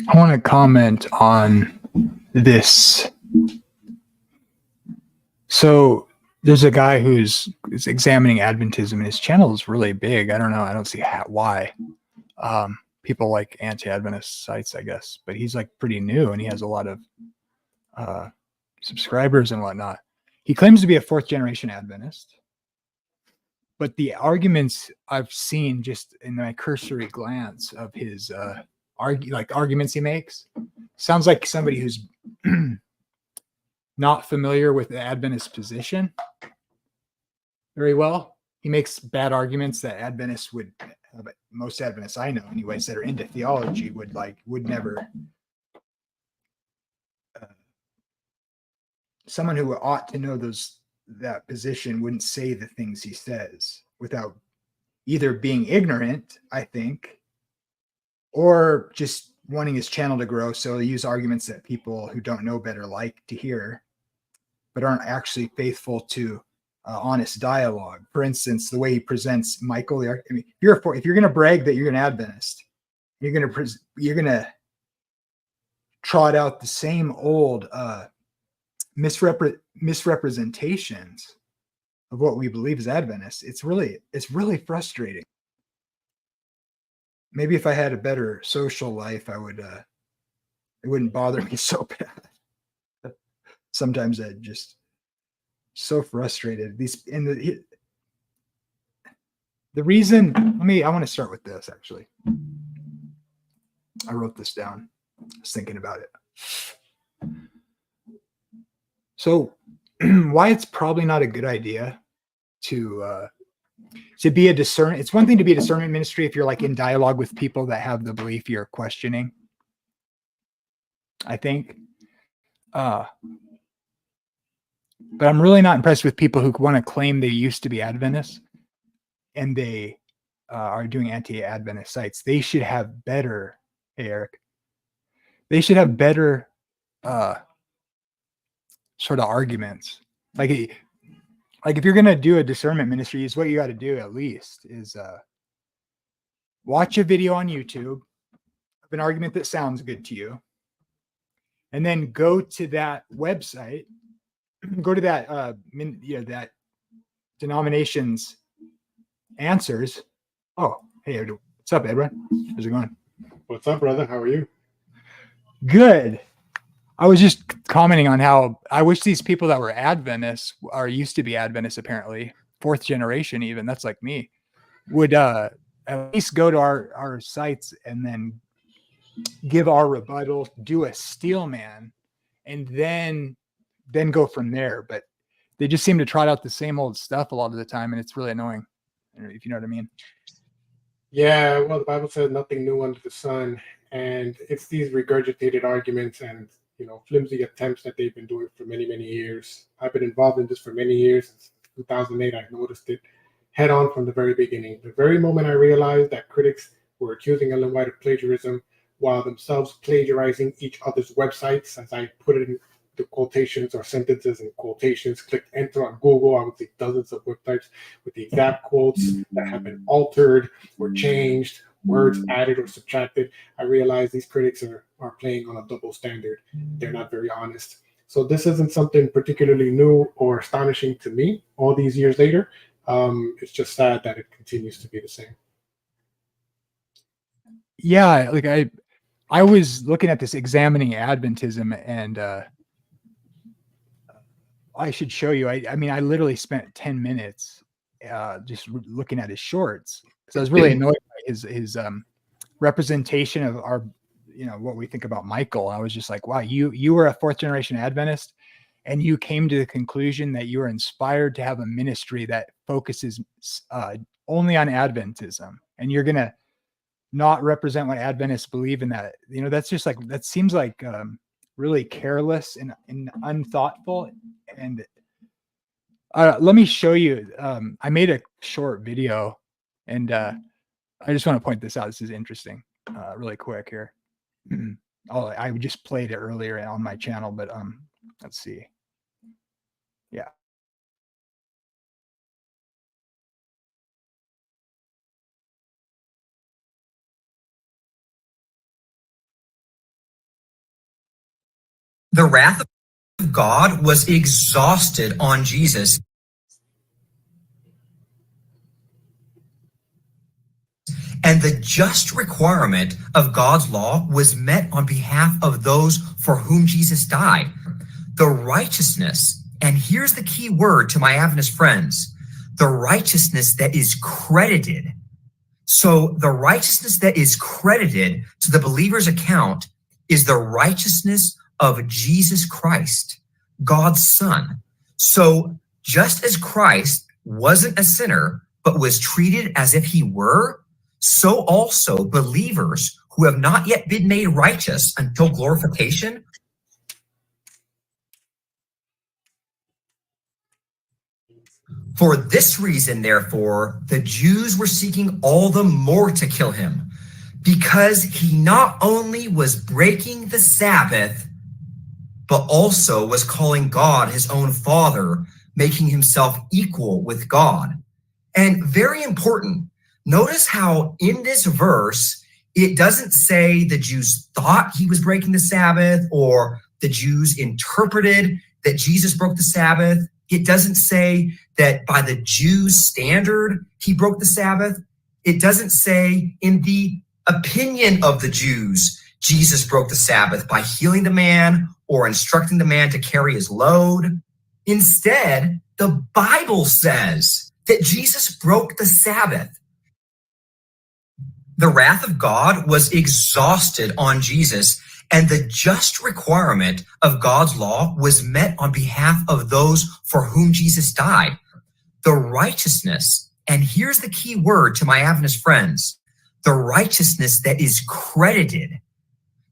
I want to comment on this. So there's a guy who's examining Adventism, and his channel is really big. I don't know. I don't see why. People like anti-Adventist sites, I guess, but he's like pretty new, and he has a lot of uh, subscribers and whatnot. He claims to be a fourth generation Adventist, but the arguments I've seen just in my cursory glance of his arguments he makes sounds like somebody who's not familiar with the Adventist position very well. He makes bad arguments that Adventists would, most Adventists I know, anyways, that are into theology would never. Someone who ought to know that position wouldn't say the things he says without either being ignorant, I think, or just wanting his channel to grow. So he'll use arguments that people who don't know better like to hear, but aren't actually faithful to honest dialogue. For instance, the way he presents Michael. I mean, if you're going to brag that you're an Adventist, you're going to trot out the same old misrepresentations of what we believe as Adventists. It's really frustrating. Maybe if I had a better social life, I would. It wouldn't bother me so bad. Sometimes I just so frustrated. The reason. I want to start with this. Actually, I wrote this down. I was thinking about it. So, why it's probably not a good idea to be a discernment. It's one thing to be a discernment ministry if you're like in dialogue with people that have the belief you're questioning, I think. But I'm really not impressed with people who want to claim they used to be Adventists and they are doing anti-Adventist sites. They should have better, hey, Eric. They should have better sort of arguments. Like if you're gonna do a discernment ministry, is what you got to do at least is watch a video on YouTube of an argument that sounds good to you, and then go to that website, go to that that denomination's answers. Oh, hey, what's up, Edwin? How's it going? What's up, brother? How are you? Good. I was just commenting on how I wish these people that were Adventists or used to be Adventists, apparently fourth generation, even that's like me, would at least go to our sites and then give our rebuttal, do a steel man, and then go from there. But they just seem to trot out the same old stuff a lot of the time, and it's really annoying, if you know what I mean. Yeah, well, the Bible says nothing new under the sun, and it's these regurgitated arguments and flimsy attempts that they've been doing for many, many years. I've been involved in this for many years. Since 2008, I've noticed it head on from the very beginning. The very moment I realized that critics were accusing Ellen White of plagiarism while themselves plagiarizing each other's websites, as I put it in the quotations or sentences and quotations, clicked enter on Google, I would see dozens of websites with the exact quotes that have been altered or changed, words added or subtracted. I realize these critics are playing on a double standard. They're not very honest. So this isn't something particularly new or astonishing to me all these years later. It's just sad that it continues to be the same. Yeah, like I was looking at this examining Adventism, and I should show you. I mean, I literally spent 10 minutes just looking at his shorts because I was really annoyed by his representation of our, what we think about Michael. I was just like, wow, you were a fourth generation Adventist, and you came to the conclusion that you were inspired to have a ministry that focuses only on Adventism, and you're gonna not represent what Adventists believe in that. That's just like that seems like really careless and unthoughtful. And let me show you. I made a short video, and I just want to point this out. This is interesting. Really quick here. I just played it earlier on my channel, but let's see. Yeah. The wrath of God was exhausted on Jesus, and the just requirement of God's law was met on behalf of those for whom Jesus died. The righteousness, and here's the key word to my Adventist friends, the righteousness that is credited. So the righteousness that is credited to the believer's account is the righteousness of Jesus Christ, God's Son. So just as Christ wasn't a sinner, but was treated as if he were, so also believers who have not yet been made righteous until glorification For this reason, therefore, the Jews were seeking all the more to kill him, because he not only was breaking the Sabbath, but also was calling God his own Father, making himself equal with God. And very important, notice how in this verse, it doesn't say the Jews thought he was breaking the Sabbath or the Jews interpreted that Jesus broke the Sabbath. It doesn't say that by the Jews' standard, he broke the Sabbath. It doesn't say in the opinion of the Jews, Jesus broke the Sabbath by healing the man or instructing the man to carry his load. Instead, the Bible says that Jesus broke the Sabbath. The wrath of God was exhausted on Jesus, and the just requirement of God's law was met on behalf of those for whom Jesus died. The righteousness, and here's the key word to my Adventist friends, the righteousness that is credited.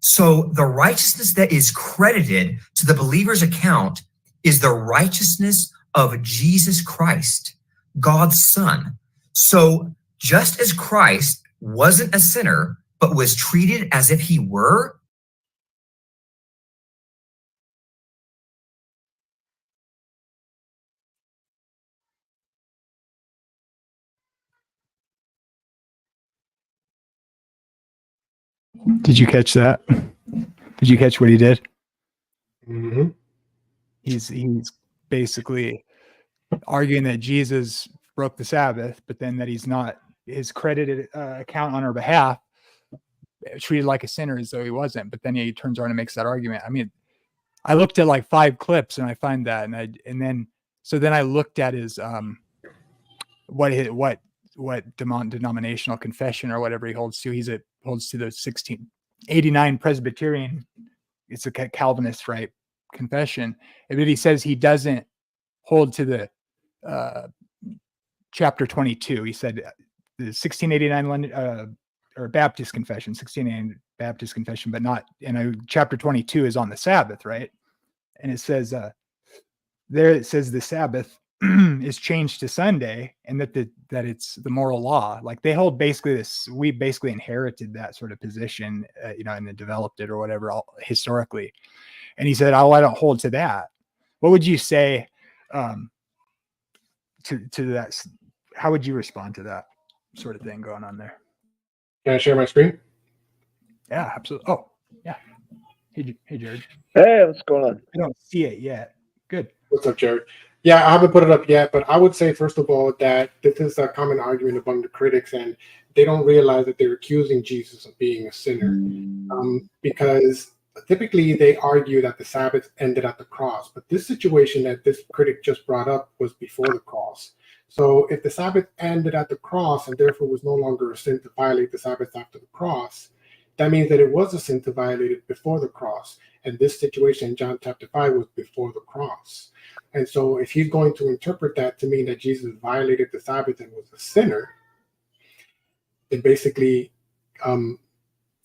So the righteousness that is credited to the believer's account is the righteousness of Jesus Christ, God's Son. So just as Christ wasn't a sinner, but was treated as if he were, Did you catch that? Did you catch what he did? Mm-hmm. He's basically arguing that Jesus broke the Sabbath, but then that he's not, his credited account on our behalf treated like a sinner as though he wasn't. But then he turns around and makes that argument. I mean, I looked at like 5 clips and I find that, and then I looked at his what denominational confession or whatever he holds to. He holds to the 1689 Presbyterian. It's a Calvinist, right? Confession. And then he says he doesn't hold to the chapter 22. He said the 1689 or Baptist confession, 1689 Baptist confession, but not. And chapter 22 is on the Sabbath, right? And it says there it says the Sabbath is changed to Sunday, and that it's the moral law. Like they hold basically this. We basically inherited that sort of position, and then developed it or whatever historically. And he said, "Oh, I don't hold to that." What would you say to that? How would you respond to that sort of thing going on there? Can I share my screen? Yeah, absolutely. Oh, yeah. Hey, Jared. Hey, what's going on? I don't see it yet. Good. What's up, Jared? Yeah, I haven't put it up yet, but I would say, first of all, that this is a common argument among the critics, and they don't realize that they're accusing Jesus of being a sinner, because typically they argue that the Sabbath ended at the cross, but this situation that this critic just brought up was before the cross. So if the Sabbath ended at the cross and therefore was no longer a sin to violate the Sabbath after the cross, that means that it was a sin to violate it before the cross. And this situation in John chapter 5 was before the cross. And so if he's going to interpret that to mean that Jesus violated the Sabbath and was a sinner, then basically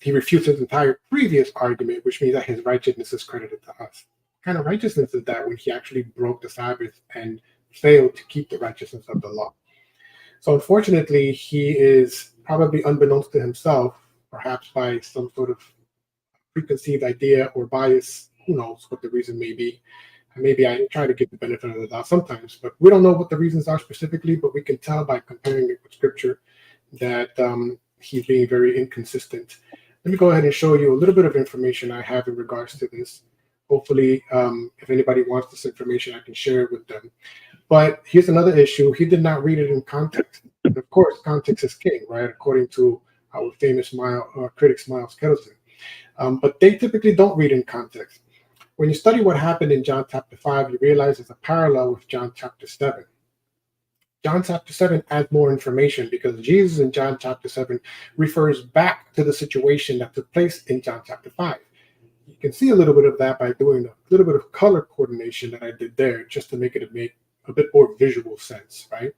he refutes his entire previous argument, which means that his righteousness is credited to us. What kind of righteousness is that when he actually broke the Sabbath and failed to keep the righteousness of the law? So unfortunately, he is probably unbeknownst to himself, perhaps by some sort of preconceived idea or bias, who knows what the reason may be. Maybe I try to give the benefit of the doubt sometimes, but we don't know what the reasons are specifically, but we can tell by comparing it with scripture that he's being very inconsistent. Let me go ahead and show you a little bit of information I have in regards to this. Hopefully, if anybody wants this information, I can share it with them. But here's another issue. He did not read it in context. Of course, context is king, right? According to our famous critic Miles Kettleton. But they typically don't read in context. When you study what happened in John chapter 5, you realize there's a parallel with John chapter 7. John chapter 7 adds more information because Jesus in John chapter 7 refers back to the situation that took place in John chapter 5. You can see a little bit of that by doing a little bit of color coordination that I did there, just to make a bit more visual sense, right?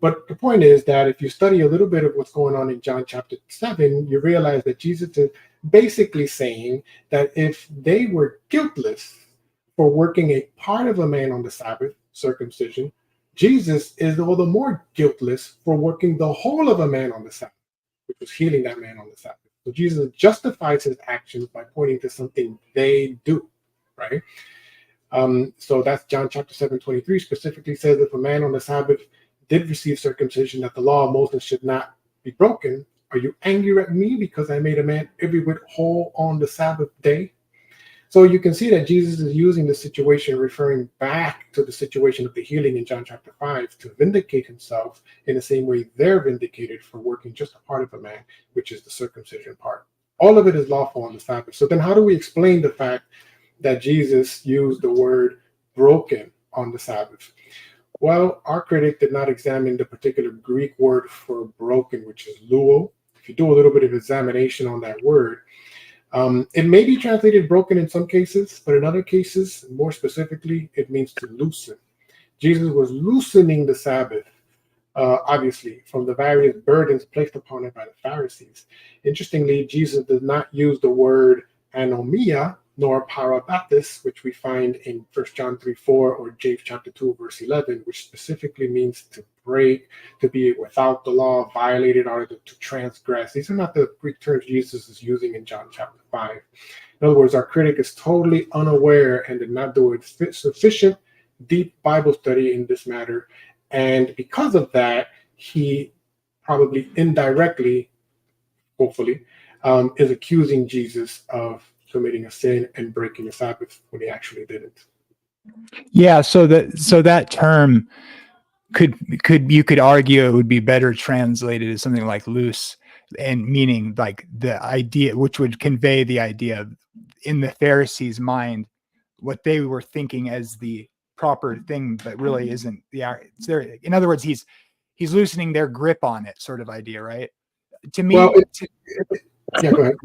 But the point is that if you study a little bit of what's going on in John chapter 7, you realize that Jesus is basically saying that if they were guiltless for working a part of a man on the Sabbath, circumcision, Jesus is all the more guiltless for working the whole of a man on the Sabbath, which was healing that man on the Sabbath. So Jesus justifies his actions by pointing to something they do, right? So that's John chapter 7:23 specifically says if a man on the Sabbath did receive circumcision, that the law of Moses should not be broken. Are you angry at me because I made a man every whit whole on the Sabbath day? So you can see that Jesus is using the situation, referring back to the situation of the healing in John chapter 5 to vindicate himself in the same way they're vindicated for working just a part of a man, which is the circumcision part. All of it is lawful on the Sabbath. So then how do we explain the fact that Jesus used the word broken on the Sabbath? Well, our critic did not examine the particular Greek word for broken, which is luo. If you do a little bit of examination on that word, it may be translated broken in some cases, but in other cases, more specifically, it means to loosen. Jesus was loosening the Sabbath, obviously, from the various burdens placed upon it by the Pharisees. Interestingly, Jesus does not use the word anomia nor parabatis, which we find in 1 John 3:4 or James chapter 2, verse 11, which specifically means to break, to be without the law, violated, or to transgress. These are not the Greek terms Jesus is using in John chapter 5. In other words, our critic is totally unaware and did not do a sufficient deep Bible study in this matter. And because of that, he probably indirectly, hopefully, is accusing Jesus of committing a sin and breaking a Sabbath when he actually didn't. Yeah, so that term you could argue it would be better translated as something like loose, and meaning like the idea, which would convey the idea of, in the Pharisees' mind, what they were thinking as the proper thing, but really isn't. It's there. In other words, he's loosening their grip on it, sort of idea, right? To me, Well, yeah, go ahead.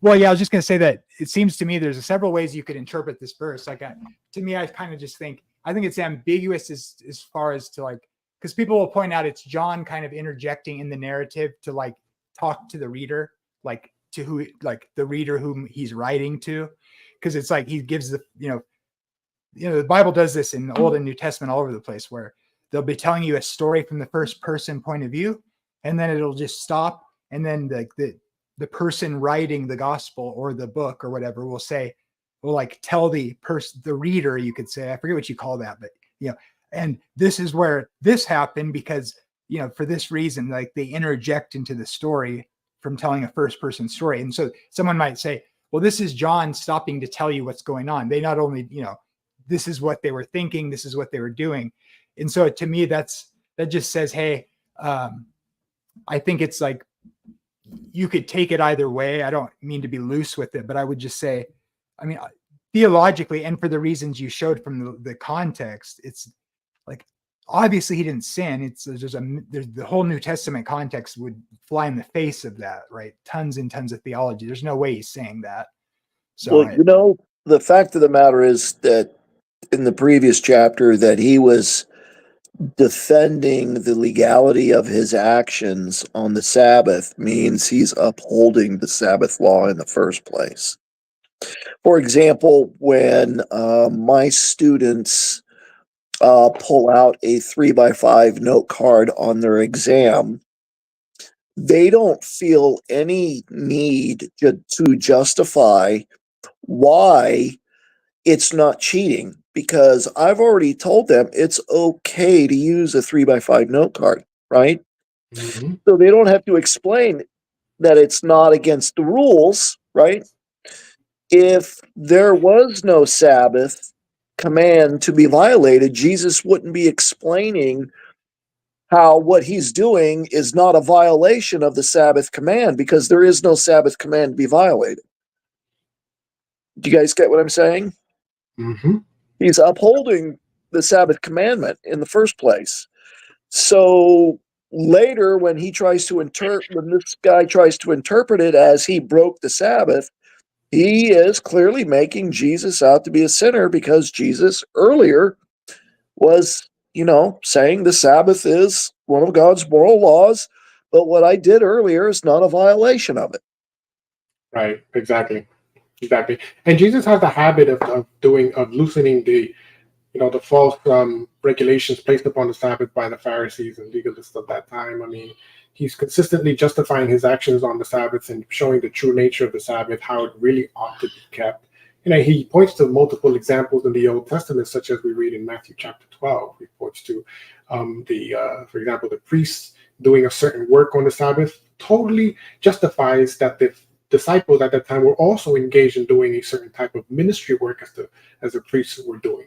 Well, yeah, I was just going to say that it seems to me there's several ways you could interpret this verse. Like, to me, I kind of just think, I think it's ambiguous as far as to, like, because people will point out it's John kind of interjecting in the narrative to, like, talk to the reader, like to who, like the reader whom he's writing to, because it's like he gives the, the Bible does this in the Old and New Testament all over the place, where they'll be telling you a story from the first person point of view, and then it'll just stop, and then the person writing the gospel or the book or whatever will like tell the reader, you could say, I forget what you call that, but and this is where this happened because for this reason, like they interject into the story from telling a first person story. And so someone might say, well, this is John stopping to tell you what's going on. They not only, this is what they were thinking, this is what they were doing. And so to me, that just says, hey, I think it's like, you could take it either way. I don't mean to be loose with it, but I would just say, I mean, theologically, and for the reasons you showed from the context, it's like, obviously he didn't sin. There's the whole New Testament context would fly in the face of that, right? Tons and tons of theology. There's no way he's saying that. So, well, the fact of the matter is that in the previous chapter that he was defending the legality of his actions on the Sabbath means he's upholding the Sabbath law in the first place. For example, when my students pull out a 3x5 note card on their exam, they don't feel any need to justify why it's not cheating, because I've already told them it's okay to use a 3x5 note card, right? Mm-hmm. So they don't have to explain that it's not against the rules, right? if there was no Sabbath command to be violated, Jesus wouldn't be explaining how what he's doing is not a violation of the Sabbath command, because there is no Sabbath command to be violated. Do you guys get what I'm saying? Mm-hmm. He's upholding the Sabbath commandment in the first place. So later, when he tries to when this guy tries to interpret it as he broke the Sabbath, he is clearly making Jesus out to be a sinner, because Jesus earlier was, saying the Sabbath is one of God's moral laws, but what I did earlier is not a violation of it. Right. Exactly. And Jesus has the habit of loosening the false regulations placed upon the Sabbath by the Pharisees and legalists of that time. I mean, he's consistently justifying his actions on the Sabbath and showing the true nature of the Sabbath, how it really ought to be kept. He points to multiple examples in the Old Testament, such as we read in Matthew chapter 12. He points to for example, the priests doing a certain work on the Sabbath totally justifies that the disciples at that time were also engaged in doing a certain type of ministry work as the priests were doing.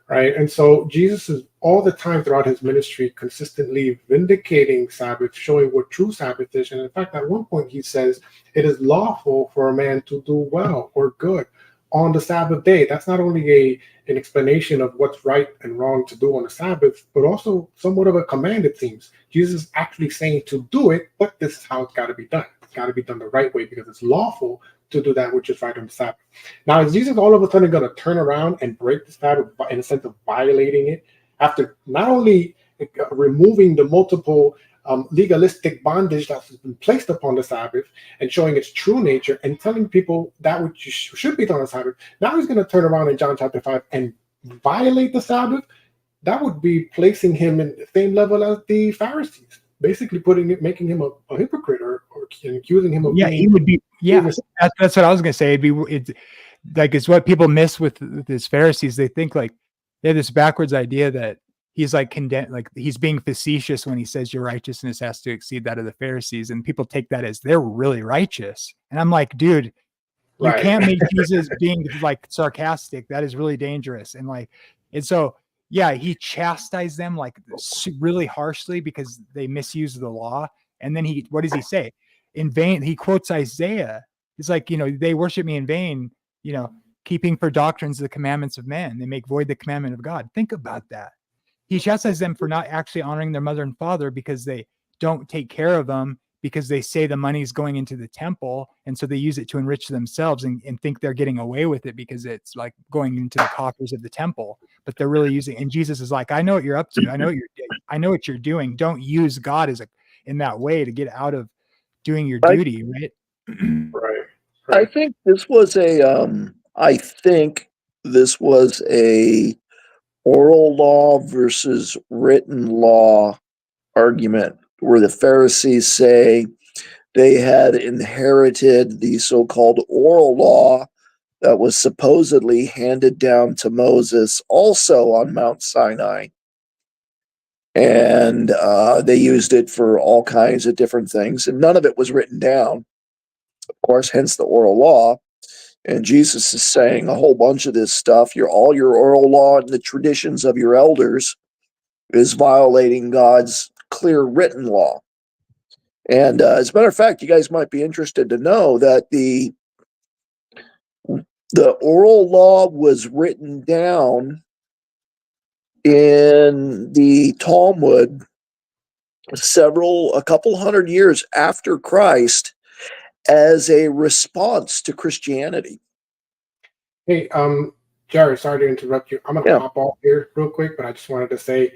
Right. And so Jesus is all the time throughout his ministry consistently vindicating Sabbath, showing what true Sabbath is. And in fact, at one point he says it is lawful for a man to do well or good on the Sabbath day. That's not only an explanation of what's right and wrong to do on the Sabbath, but also somewhat of a command, it seems. Jesus is actually saying to do it, but this is how it's got to be done. It's got to be done the right way, because it's lawful to do that which is right on the Sabbath. Now, is Jesus all of a sudden going to turn around and break the Sabbath in a sense of violating it, after not only removing the multiple legalistic bondage that's been placed upon the Sabbath and showing its true nature and telling people that which should be done on the Sabbath? Now he's going to turn around in John chapter 5 and violate the Sabbath? That would be placing him in the same level as the Pharisees, basically making him a hypocrite, or accusing him of he would be. Yeah, that's what I was gonna say. It's what people miss with this Pharisees. They think like they have this backwards idea that he's like condemned, like he's being facetious when he says your righteousness has to exceed that of the Pharisees, and people take that as they're really righteous. And I'm like, dude, you can't make Jesus being like sarcastic. That is really dangerous. And so yeah, he chastised them like really harshly because they misuse the law. And then what does he say? In vain, he quotes Isaiah. He's like, they worship me in vain, keeping for doctrines the commandments of men. They make void the commandment of God. Think about that. He chastises them for not actually honoring their mother and father because they don't take care of them, because they say the money's going into the temple. And so they use it to enrich themselves and think they're getting away with it because it's like going into the coffers of the temple, but they're really using. And Jesus is like, I know what you're up to. I know what you're doing. Don't use God in that way to get out of doing your duty. Right. Right. I think this was a oral law versus written law argument, where the Pharisees say they had inherited the so-called oral law that was supposedly handed down to Moses also on Mount Sinai. And they used it for all kinds of different things, and none of it was written down, of course, hence the oral law. And Jesus is saying a whole bunch of this stuff, all your oral law and the traditions of your elders, is violating God's clear written law. And as a matter of fact, you guys might be interested to know that the oral law was written down in the Talmud a couple hundred years after Christ as a response to Christianity. Hey, Jared, sorry to interrupt you. I'm going to hop off here real quick, but I just wanted to say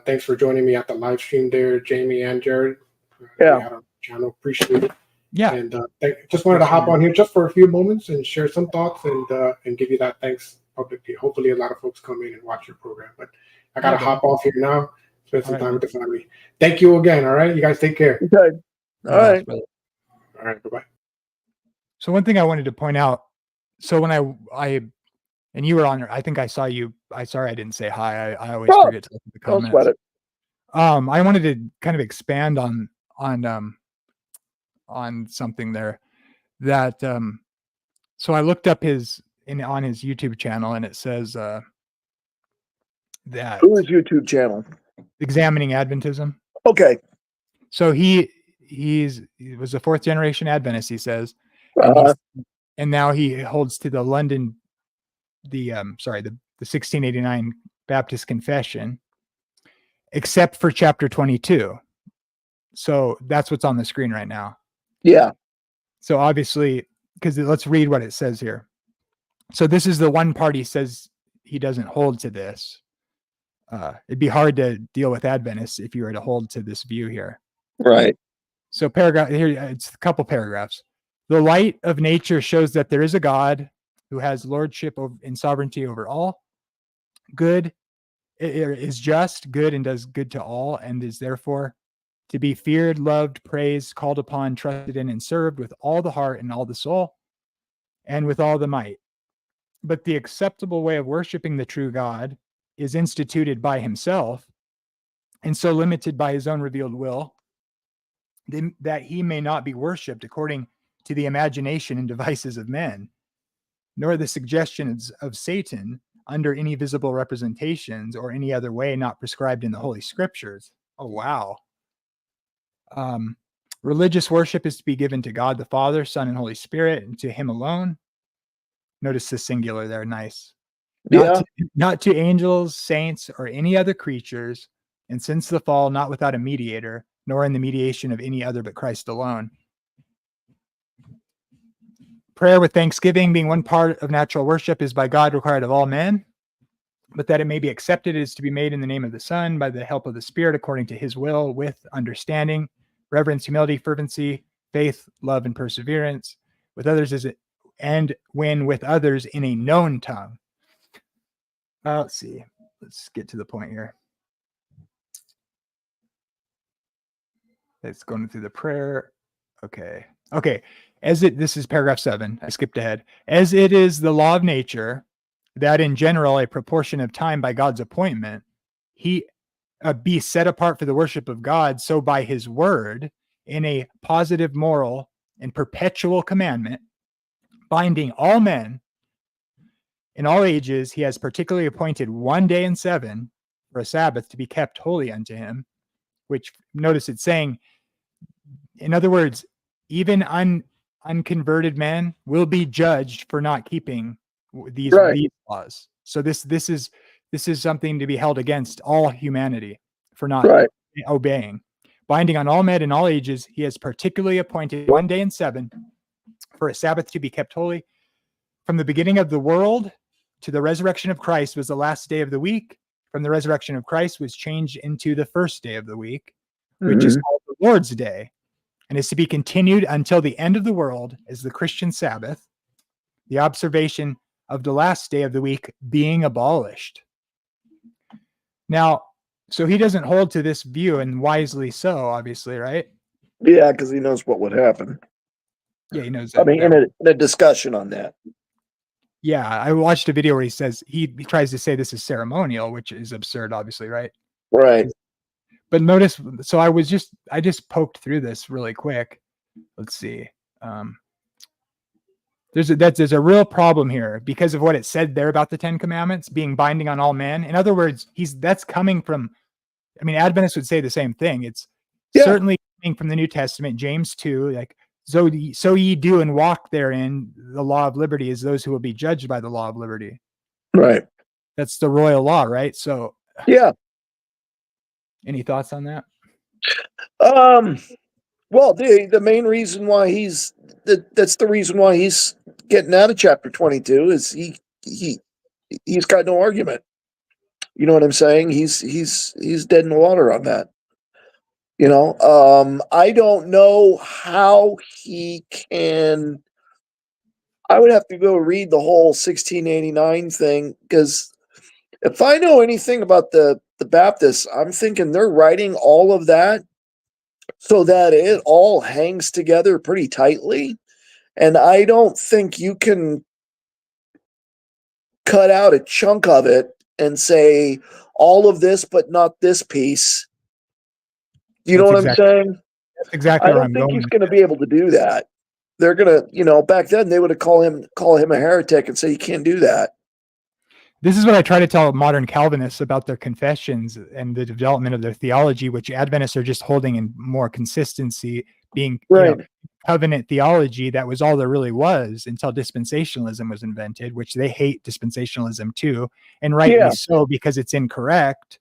thanks for joining me at the live stream there, Jamie and Jared. Yeah. Had on channel. Appreciate it. Yeah. And just wanted to hop on here just for a few moments and share some thoughts and give you that thanks publicly. Hopefully a lot of folks come in and watch your program, but I got to hop off here now, spend some time with the family. Thank you again. All right. You guys take care. Okay. All right. All right. Bye-bye. So one thing I wanted to point out, so when I and you were on, I think I saw you. Sorry I didn't say hi. I always forget to look at the comments. Don't sweat it. I wanted to kind of expand on something there that So I looked up on his YouTube channel, and it says that Who is YouTube channel? Examining Adventism. Okay. So he was a 4th generation Adventist, he says, and Uh, and now he holds to the 1689 Baptist Confession, except for chapter 22. So that's what's on the screen right now. yeah. So obviously, because let's read what it says here. So this is the one part he says he doesn't hold to this. It'd be hard to deal with Adventists if you were to hold to this view here. Right. So paragraph here, it's a couple paragraphs. The light of nature shows that there is a God who has lordship and sovereignty over all. Good is just, good, and does good to all, and is therefore to be feared, loved, praised, called upon, trusted in, and served with all the heart and all the soul, and with all the might. But the acceptable way of worshiping the true God is instituted by himself, and so limited by his own revealed will, that he may not be worshipped according to the imagination and devices of men, nor the suggestions of Satan under any visible representations or any other way not prescribed in the Holy Scriptures. Oh, wow. Religious worship is to be given to God the Father, Son, and Holy Spirit, and to him alone. Notice the singular there, nice. Not to angels, saints, or any other creatures, and since the fall, not without a mediator, nor in the mediation of any other but Christ alone. Prayer with thanksgiving, being one part of natural worship, is by God required of all men, but that it may be accepted is to be made in the name of the Son, by the help of the Spirit, according to his will, with understanding, reverence, humility, fervency, faith, love, and perseverance, with others and when with others in a known tongue. Let's see. Let's get to the point here. It's going through the prayer. Okay. This is paragraph 7. I skipped ahead. As it is the law of nature that in general a proportion of time by God's appointment he be set apart for the worship of God, so by his word in a positive, moral, and perpetual commandment, binding all men in all ages, he has particularly appointed one day in 7 for a Sabbath to be kept holy unto him, which, notice it's saying, in other words, even unconverted men will be judged for not keeping these laws. So this is something to be held against all humanity for not obeying. Binding on all men in all ages, he has particularly appointed one day in 7 for a Sabbath to be kept holy. From the beginning of the world to the resurrection of Christ was the last day of the week. From the resurrection of Christ was changed into the first day of the week, which is called the Lord's Day, and is to be continued until the end of the world as the Christian Sabbath, the observation of the last day of the week being abolished. Now, so he doesn't hold to this view, and wisely so, obviously, right? Yeah, because he knows what would happen. Yeah, he knows that. I mean, in a discussion on that. Yeah, I watched a video where he says he tries to say this is ceremonial, which is absurd, obviously, right? Right. But notice, so I just poked through this really quick. Let's see. There's a real problem here because of what it said there about the 10 Commandments being binding on all men. In other words, that's coming from, I mean, Adventists would say the same thing. It's certainly coming from the New Testament, James 2, like, so ye do and walk therein the law of liberty as those who will be judged by the law of liberty. Right. That's the royal law, right? So yeah. Any thoughts on that? Well, the main reason why that's the reason why he's getting out of chapter 22 is he's got no argument. You know what I'm saying? He's dead in the water on that. You know, I don't know how he can. I would have to go read the whole 1689 thing, because if I know anything about the Baptists, I'm thinking they're writing all of that so that it all hangs together pretty tightly. And I don't think you can cut out a chunk of it and say all of this, but not this piece. You know what I'm saying? That's exactly I where don't I'm think going. he's going to be able to do that. they're gonna, back then they would have call him a heretic and say you can't do that. This is what I try to tell modern Calvinists about their confessions and the development of their theology, which Adventists are just holding in more consistency, being covenant theology. That was all there really was until dispensationalism was invented, which they hate dispensationalism too, and rightly so, because it's incorrect.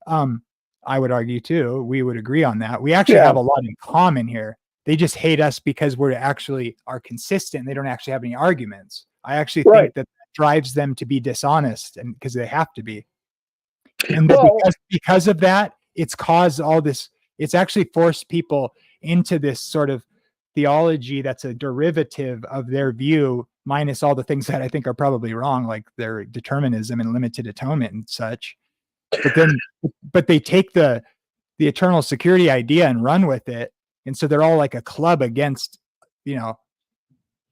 I would argue too, we would agree on that. We actually have a lot in common here. They just hate us because we're actually are consistent. They don't actually have any arguments. I actually think that drives them to be dishonest, and because they have to be. And because of that, it's caused all this, it's actually forced people into this sort of theology that's a derivative of their view, minus all the things that I think are probably wrong, like their determinism and limited atonement and such. But they take the eternal security idea and run with it. And so they're all like a club against,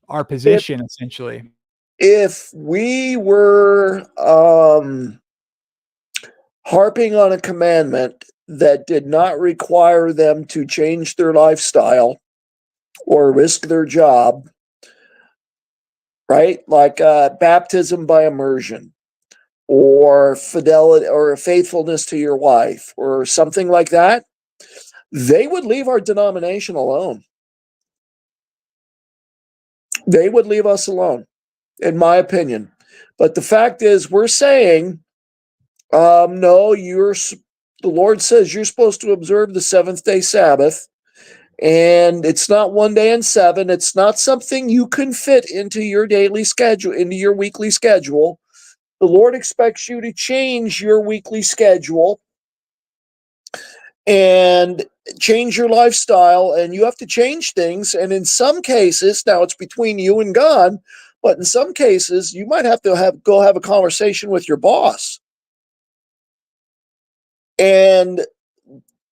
our position, essentially. If we were harping on a commandment that did not require them to change their lifestyle or risk their job, right? Like baptism by immersion, or fidelity or faithfulness to your wife, or something like that, they would leave our denomination alone. They would leave us alone, in my opinion. But the fact is, we're saying, no, the Lord says you're supposed to observe the seventh-day Sabbath, and it's not 1 day in 7. It's not something you can fit into your daily schedule, into your weekly schedule. The Lord expects you to change your weekly schedule and change your lifestyle, and you have to change things. And in some cases, now it's between you and God, but in some cases, you might have to go have a conversation with your boss. And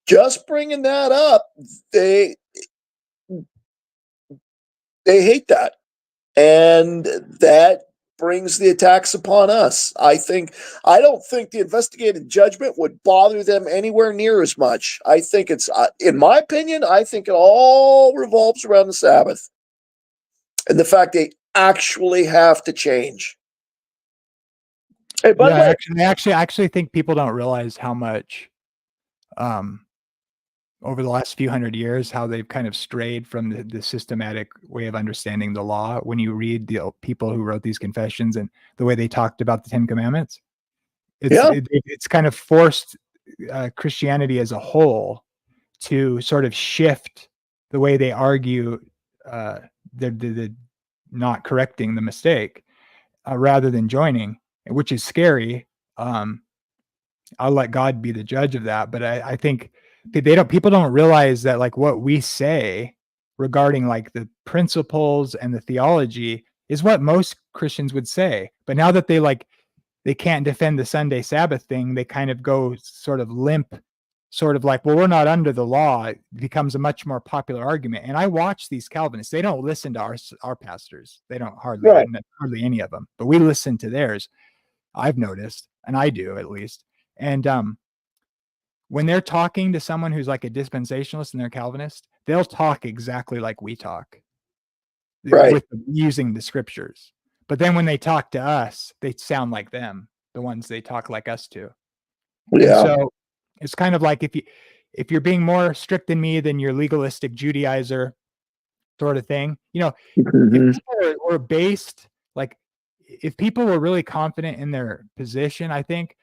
just bringing that up, they hate that. And that brings the attacks upon us. I don't think the investigative judgment would bother them anywhere near as much. I think it's, in my opinion, I think it all revolves around the Sabbath and the fact they actually have to change. Hey, by the way, I actually think people don't realize how much, over the last few hundred years, how they've kind of strayed from the systematic way of understanding the law. When you read the people who wrote these confessions and the way they talked about the 10 Commandments, it's kind of forced Christianity as a whole to sort of shift the way they argue, the not correcting the mistake, rather than joining, which is scary. I'll let God be the judge of that, but I think people don't realize that, like, what we say regarding like the principles and the theology is what most Christians would say. But now that they can't defend the Sunday Sabbath thing, they kind of go sort of limp, sort of like, well, we're not under the law. It becomes a much more popular argument. And I watch these Calvinists, they don't listen to our pastors. They don't hardly any of them, but we listen to theirs. I've noticed, and I do at least. And when they're talking to someone who's like a dispensationalist and they're Calvinist, they'll talk exactly like we talk, with using the scriptures. But then when they talk to us, they sound like them, the ones they talk like us to. Yeah. And so it's kind of like if you're being more strict than me, then you're legalistic Judaizer sort of thing. If people were based, like, if people were really confident in their position, I think,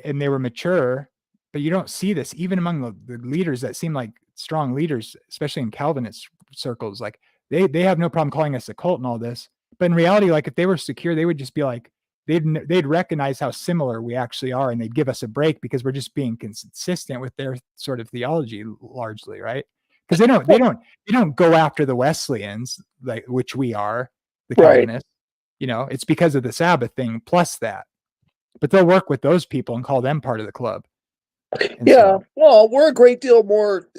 and they were mature, but you don't see this even among the leaders that seem like strong leaders, especially in Calvinist circles. Like they have no problem calling us a cult and all this, but in reality, like if they were secure, they would just be like, they'd recognize how similar we actually are, and they'd give us a break because we're just being consistent with their sort of theology largely, right? Because they don't go after the Wesleyans, like, which we are, the Calvinists. It's because of the Sabbath thing plus that. But they'll work with those people and call them part of the club. Well, we're a great deal more.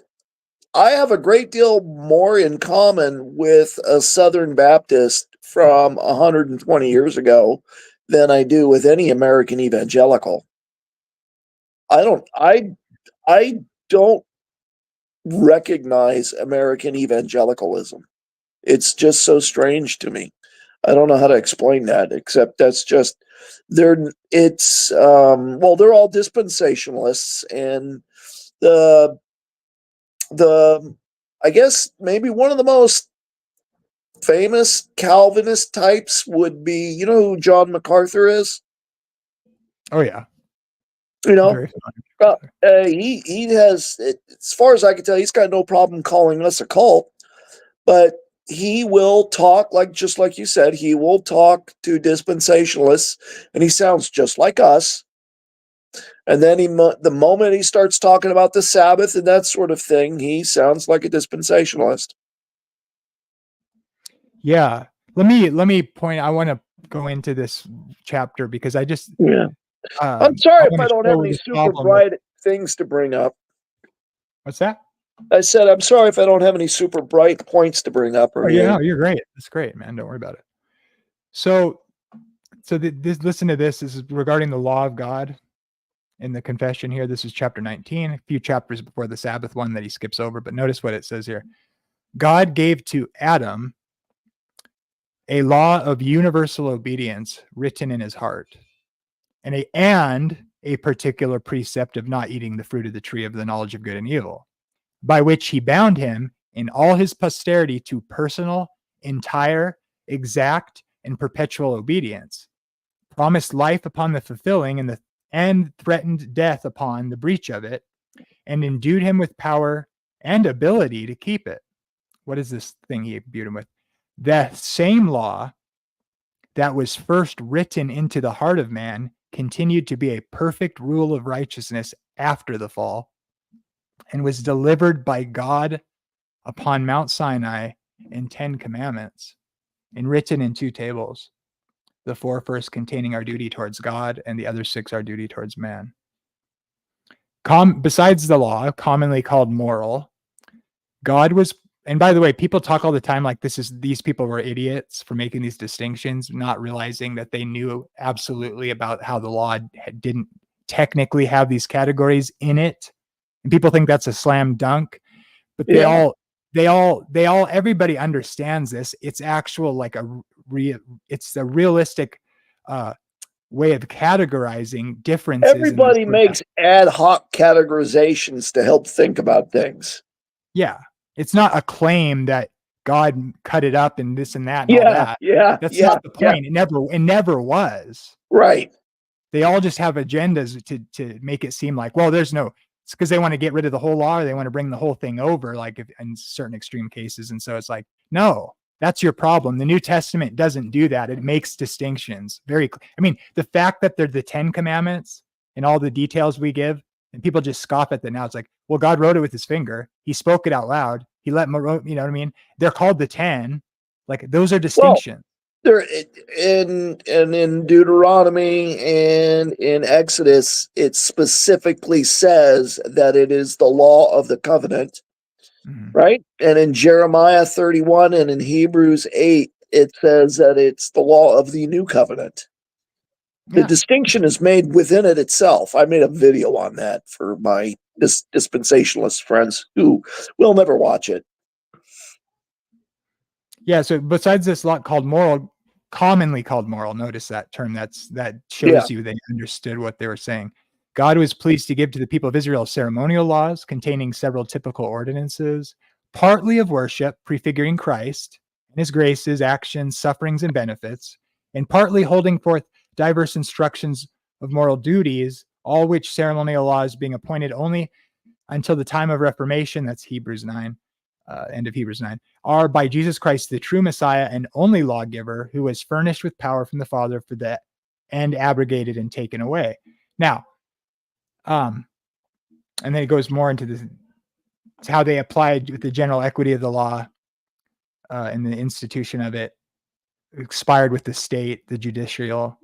I have a great deal more in common with a Southern Baptist from 120 years ago than I do with any American evangelical. I don't recognize American evangelicalism. It's just so strange to me. I don't know how to explain that, except that's just they're they're all dispensationalists, and the the I guess maybe one of the most famous Calvinist types would be, you know who John MacArthur is? Oh yeah, You know, very familiar. he has, as far as I can tell, he's got no problem calling us a cult, but he will talk just like you said, he will talk to dispensationalists, and he sounds just like us. And then the moment he starts talking about the Sabbath and that sort of thing, he sounds like a dispensationalist. Yeah, let me point. I want to go into this chapter because I just Yeah. I'm sorry I if want I to don't have show any the super problem with bright things to bring up. what's that? I said, I'm sorry if I don't have any super bright points to bring up or Oh yeah, anything. no, you're great. That's great, man. Don't worry about it. So this listen to this. This is regarding the law of God in the confession here. This is chapter 19, a few chapters before the Sabbath one that he skips over. But notice what it says here. God gave to Adam a law of universal obedience written in his heart, and a particular precept of not eating the fruit of the tree of the knowledge of good and evil, by which he bound him in all his posterity to personal, entire, exact, and perpetual obedience, promised life upon the fulfilling and threatened death upon the breach of it, and endued him with power and ability to keep it. What is this thing he imbued him with? The same law that was first written into the heart of man continued to be a perfect rule of righteousness after the fall, and was delivered by God upon Mount Sinai in 10 commandments, and written in 2 tables, the 4 first containing our duty towards God, and the other 6 our duty towards man. Besides the law, commonly called moral, God was, and by the way, people talk all the time like these people were idiots for making these distinctions, not realizing that they knew absolutely about how the law didn't technically have these categories in it. And people think that's a slam dunk, but everybody understands this. It's actual, like it's the realistic way of categorizing differences. Everybody makes ad hoc categorizations to help think about things. Yeah. It's not a claim that God cut it up and this and that and all that. That's not the point. It never was. Right. They all just have agendas to make it seem like, well, it's because they want to get rid of the whole law, or they want to bring the whole thing over, like in certain extreme cases. And so it's like, no, that's your problem. The New Testament doesn't do that. It makes distinctions very clear. I mean, the fact that they're the 10 commandments and all the details we give, and people just scoff at that now. It's like, well, God wrote it with his finger. He spoke it out loud. He let me, you know what I mean? They're called the 10. Like, those are distinctions. There in Deuteronomy and in Exodus, it specifically says that it is the law of the covenant, right? And in Jeremiah 31 and in Hebrews 8, it says that it's the law of the new covenant. The distinction is made within it itself. I made a video on that for my dispensationalist friends who will never watch it. Yeah, so besides this law called moral, commonly called moral, notice that term, that shows you they understood what they were saying. God was pleased to give to the people of Israel ceremonial laws containing several typical ordinances, partly of worship, prefiguring Christ and his graces, actions, sufferings, and benefits, and partly holding forth diverse instructions of moral duties, all which ceremonial laws being appointed only until the time of Reformation, that's Hebrews 9, end of Hebrews 9, are by Jesus Christ, the true Messiah and only lawgiver, who was furnished with power from the Father for the end abrogated and taken away. Now, and then it goes more into this, how they applied with the general equity of the law and the institution of it, expired with the state, the judicial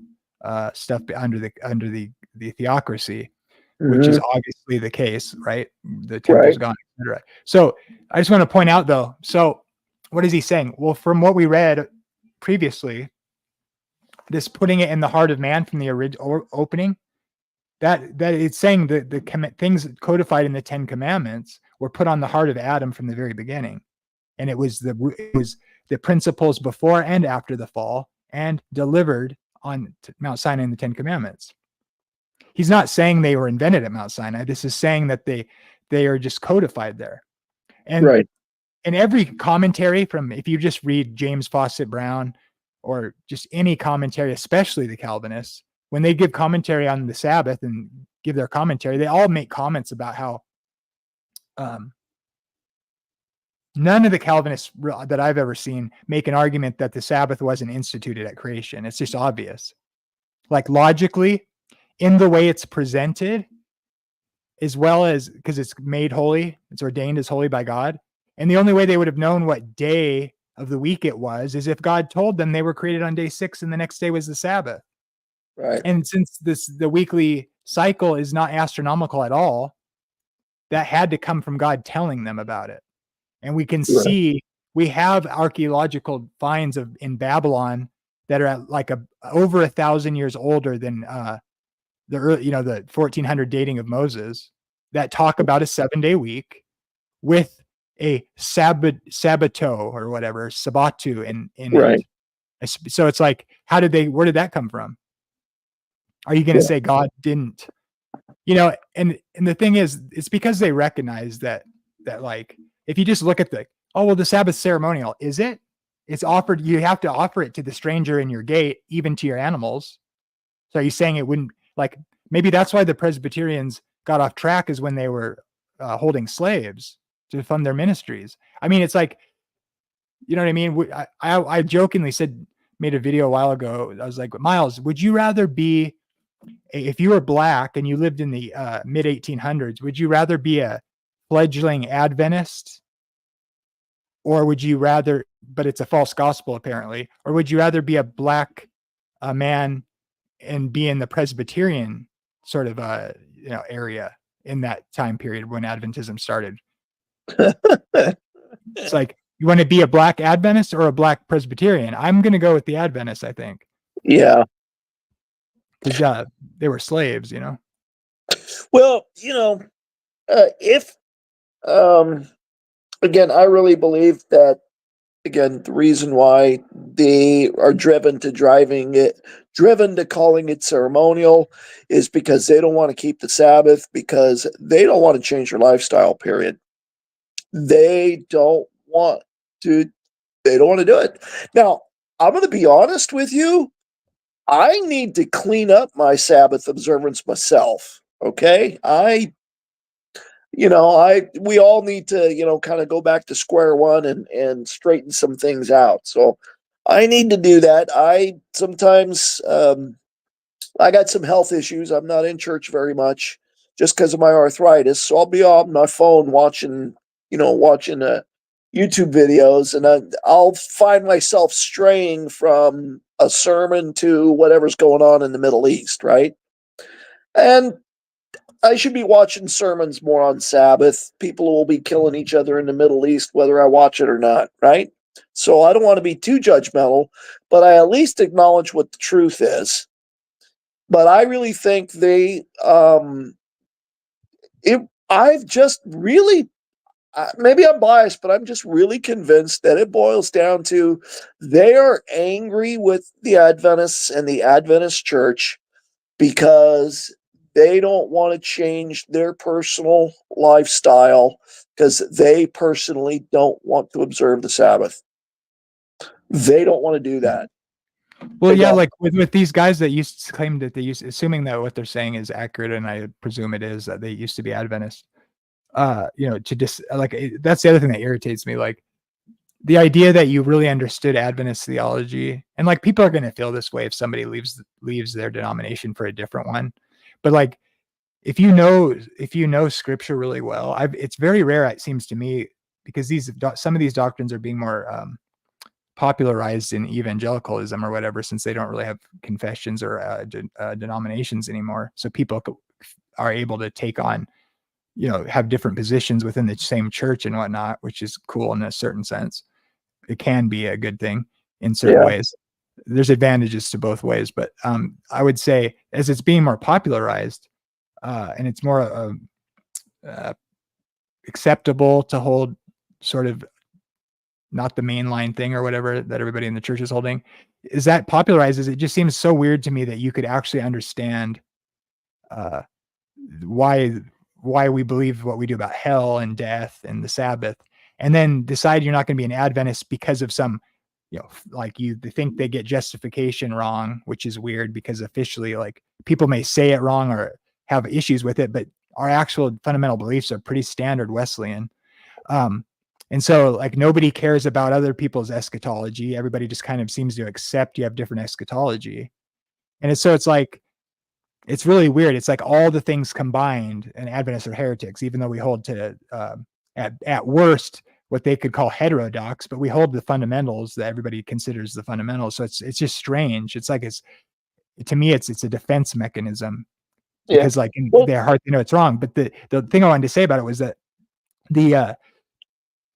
stuff under the theocracy, which is obviously the case, right? The temple's gone, etc. So I just want to point out, though, so what is he saying? Well, from what we read previously, this putting it in the heart of man from the original opening, that it's saying that the things codified in the 10 commandments were put on the heart of Adam from the very beginning. and it was the principles before and after the fall, and delivered on Mount Sinai in the Ten Commandments. He's not saying they were invented at Mount Sinai. This is saying that they are just codified there. And Right. in every commentary from, if you just read James Fawcett Brown or just any commentary, especially the Calvinists, when they give commentary on the Sabbath and give their commentary, they all make comments about how none of the Calvinists that I've ever seen make an argument that the Sabbath wasn't instituted at creation. It's just obvious. Like logically, in the way it's presented, as well as because it's made holy, it's ordained as holy by God. And the only way they would have known what day of the week it was is if God told them they were created on day 6 and the next day was the Sabbath. Right. And since the weekly cycle is not astronomical at all, that had to come from God telling them about it. And we can see, we have archaeological finds in Babylon that are at like over 1,000 years older than the 1400 dating of Moses, that talk about a 7-day week with a sabbato or whatever, sabbatu in Right. it. So it's like, where did that come from? Are you going to say God didn't? And the thing is, it's because they recognize that like, if you just look at the Sabbath ceremonial, is it? It's offered, you have to offer it to the stranger in your gate, even to your animals. So are you saying it wouldn't, like, maybe that's why the Presbyterians got off track, is when they were holding slaves to fund their ministries. I mean, it's like, you know what I mean? I jokingly made a video a while ago. I was like, Miles, would you rather be, if you were black and you lived in the mid 1800s, would you rather be a fledgling Adventist, or would you rather, but it's a false gospel apparently, or would you rather be a black man and be in the Presbyterian sort of area in that time period when Adventism started? It's like, you want to be a black Adventist or a black Presbyterian? I'm going to go with the Adventist, I think. Yeah. Because they were slaves, Well, if again, I really believe that, again, the reason why they are driven to calling it ceremonial is because they don't want to keep the Sabbath, because they don't want to change their lifestyle, period. They don't want to do it. Now, I'm going to be honest with you. I need to clean up my Sabbath observance myself. Okay. We all need to, kind of go back to square one and straighten some things out. So I need to do that. Sometimes I got some health issues. I'm not in church very much just because of my arthritis. So I'll be on my phone watching YouTube videos, and I'll find myself straying from a sermon to whatever's going on in the Middle East, right? And I should be watching sermons more on Sabbath. People will be killing each other in the Middle East, whether I watch it or not, right? So I don't want to be too judgmental, but I at least acknowledge what the truth is. But I really think I've just really, maybe I'm biased, but I'm just really convinced that it boils down to they are angry with the Adventists and the Adventist church because they don't want to change their personal lifestyle, because they personally don't want to observe the Sabbath. They don't want to do that. Well, yeah, like with these guys that used to claim that assuming that what they're saying is accurate, and I presume it is, that they used to be Adventist, to just that's the other thing that irritates me. Like the idea that you really understood Adventist theology, and like people are going to feel this way if somebody leaves their denomination for a different one. But like, if you know scripture really well, it's very rare, it seems to me, because some of these doctrines are being more popularized in evangelicalism or whatever, since they don't really have confessions or denominations anymore. So people are able to take on, have different positions within the same church and whatnot, which is cool in a certain sense. It can be a good thing in certain ways. There's advantages to both ways, but I would say as it's being more popularized and it's more acceptable to hold sort of not the mainline thing or whatever that everybody in the church is holding, is that popularizes, it just seems so weird to me that you could actually understand uh, why we believe what we do about hell and death and the Sabbath, and then decide you're not going to be an Adventist because of some, like you think they get justification wrong, which is weird because officially, like, people may say it wrong or have issues with it, but our actual fundamental beliefs are pretty standard Wesleyan. And so, like, nobody cares about other people's eschatology. Everybody just kind of seems to accept you have different eschatology. And it's like, it's really weird. It's like all the things combined, and Adventists are heretics, even though we hold to, at worst, what they could call heterodox, but we hold the fundamentals that everybody considers the fundamentals. So it's just strange. It's like, to me, it's a defense mechanism, because like in their heart, they know it's wrong. But the thing I wanted to say about it was that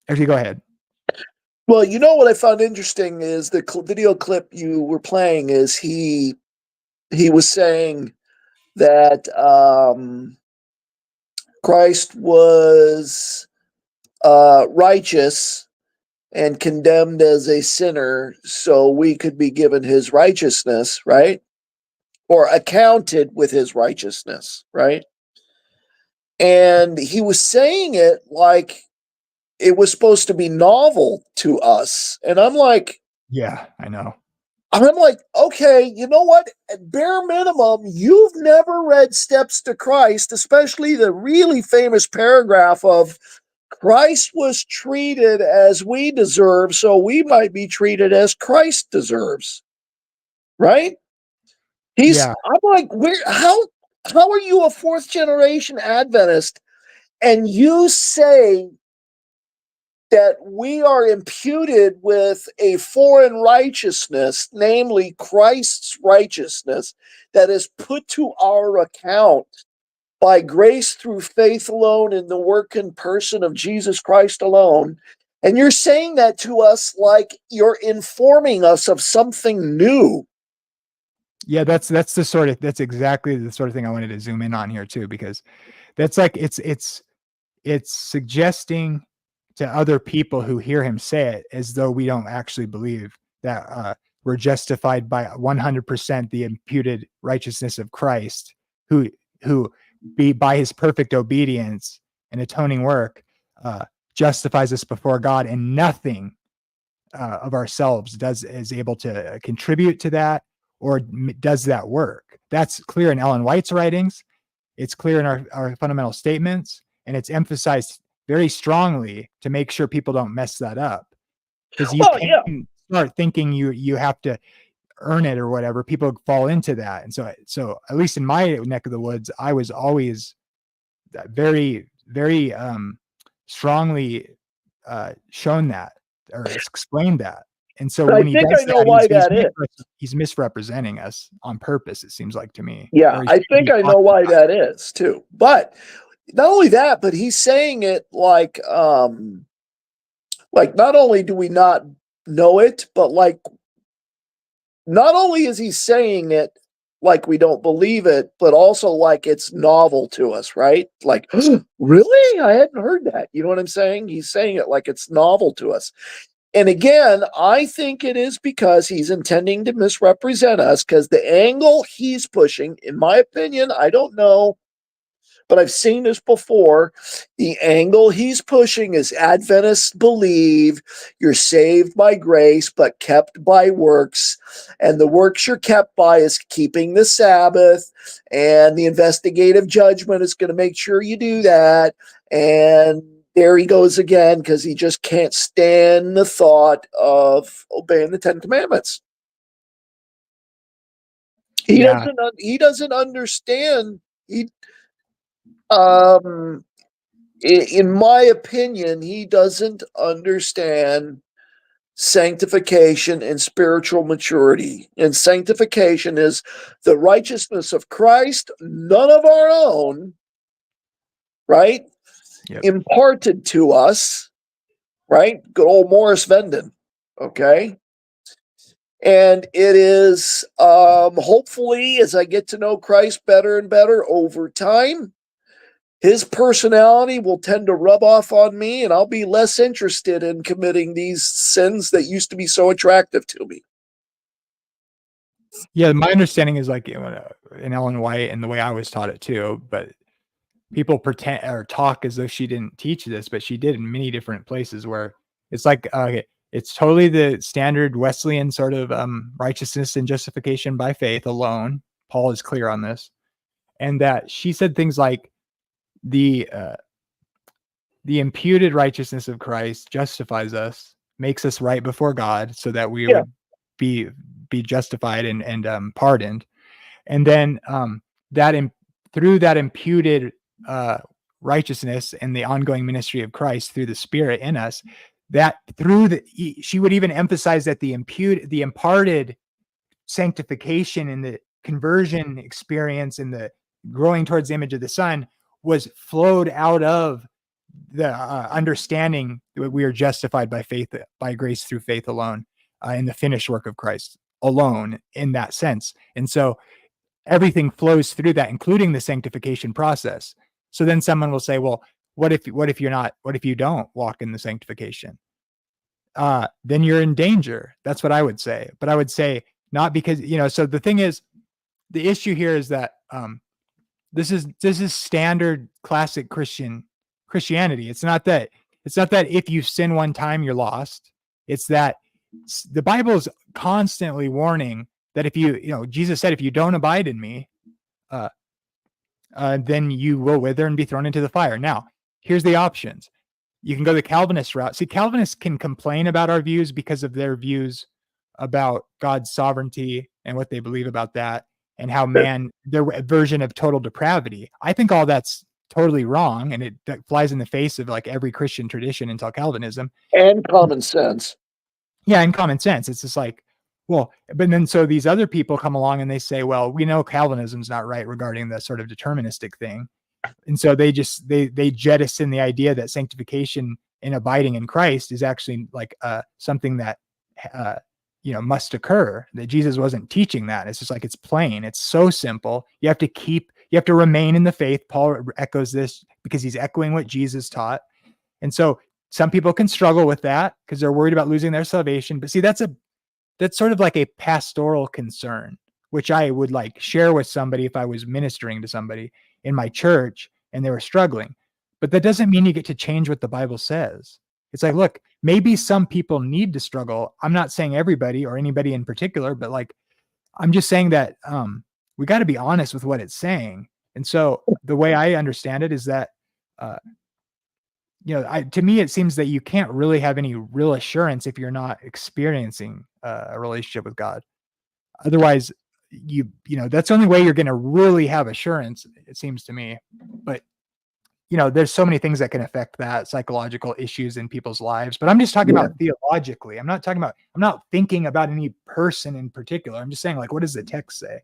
actually, go ahead. Well, what I found interesting is the video clip you were playing is he was saying that Christ was righteous and condemned as a sinner, so we could be given his righteousness, right? Or accounted with his righteousness, right? And he was saying it like it was supposed to be novel to us. And I'm like, yeah, I know. I'm like, okay, you know what? At bare minimum, you've never read Steps to Christ, especially the really famous paragraph of Christ was treated as we deserve, so we might be treated as Christ deserves. Right? Yeah. I'm like, how are you a fourth generation Adventist and you say that we are imputed with a foreign righteousness, namely Christ's righteousness, that is put to our account by grace through faith alone in the work and person of Jesus Christ alone. And you're saying that to us like you're informing us of something new. Yeah, that's exactly the sort of thing I wanted to zoom in on here too, because that's like, it's suggesting to other people who hear him say it as though we don't actually believe that we're justified by 100% the imputed righteousness of Christ, who by his perfect obedience and atoning work justifies us before God, and nothing of ourselves is able to contribute to that or does that work. That's clear in Ellen White's writings. It's clear in our fundamental statements, and it's emphasized very strongly to make sure people don't mess that up. Because you can't start thinking you have to earn it or whatever. People fall into that. And so at least in my neck of the woods, I was always very, very strongly shown that or explained that. And so But when he does that, he's misrepresenting us on purpose, it seems like to me. Yeah, I think I know why that is too. But not only that, but he's saying it like not only do we not know it, but like not only is he saying it like we don't believe it, but also like it's novel to us, right? Like, really? I hadn't heard that. You know what I'm saying? He's saying it like it's novel to us. And again, I think it is because he's intending to misrepresent us, because the angle he's pushing, in my opinion, I don't know, but I've seen this before. The angle he's pushing is Adventists believe you're saved by grace, but kept by works. And the works you're kept by is keeping the Sabbath, and the investigative judgment is going to make sure you do that. And there he goes again, because he just can't stand the thought of obeying the Ten Commandments. He doesn't understand. In my opinion, he doesn't understand sanctification and spiritual maturity. And sanctification is the righteousness of Christ, none of our own, right? Yep. Imparted to us, right? Good old Morris Venden, okay? And it is hopefully, as I get to know Christ better and better over time, his personality will tend to rub off on me, and I'll be less interested in committing these sins that used to be so attractive to me. Yeah, my understanding is like in Ellen White and the way I was taught it too, but people pretend or talk as though she didn't teach this, but she did in many different places where it's like, okay, it's totally the standard Wesleyan sort of righteousness and justification by faith alone. Paul is clear on this. And that she said things like the imputed righteousness of Christ justifies us, makes us right before God so that we would be justified and pardoned. And then through that imputed righteousness and the ongoing ministry of Christ through the Spirit in us, that she would even emphasize that the imparted sanctification and the conversion experience and the growing towards the image of the Son was flowed out of the understanding that we are justified by faith, by grace through faith alone, in the finished work of Christ alone in that sense. And so everything flows through that, including the sanctification process. So then someone will say, well, what if you don't walk in the sanctification? Then you're in danger. That's what I would say. But I would say not because, so the thing is, the issue here is that this is standard classic Christianity. It's not that if you sin one time, you're lost. It's that the Bible is constantly warning that if Jesus said, if you don't abide in me, then you will wither and be thrown into the fire. Now, here's the options. You can go the Calvinist route. See, Calvinists can complain about our views because of their views about God's sovereignty and what they believe about that, and how their version of total depravity. I think all that's totally wrong, and it flies in the face of like every Christian tradition until Calvinism. And common sense. Yeah, and common sense. It's just like, well, but then so these other people come along and they say, well, we know Calvinism's not right regarding the sort of deterministic thing. And so they jettison the idea that sanctification and abiding in Christ is actually like something that must occur, that Jesus wasn't teaching that. It's just like, it's plain. It's so simple. You have to remain in the faith. Paul echoes this because he's echoing what Jesus taught. And so some people can struggle with that because they're worried about losing their salvation. But see, that's sort of like a pastoral concern, which I would like share with somebody if I was ministering to somebody in my church and they were struggling. But that doesn't mean you get to change what the Bible says. It's like, look, maybe some people need to struggle. I'm not saying everybody or anybody in particular, but like, I'm just saying that we got to be honest with what it's saying. And so the way I understand it is that, to me, it seems that you can't really have any real assurance if you're not experiencing a relationship with God. Otherwise, that's the only way you're going to really have assurance, it seems to me. But there's so many things that can affect that, psychological issues in people's lives. But I'm just talking about theologically. I'm not thinking about any person in particular. I'm just saying, like, what does the text say?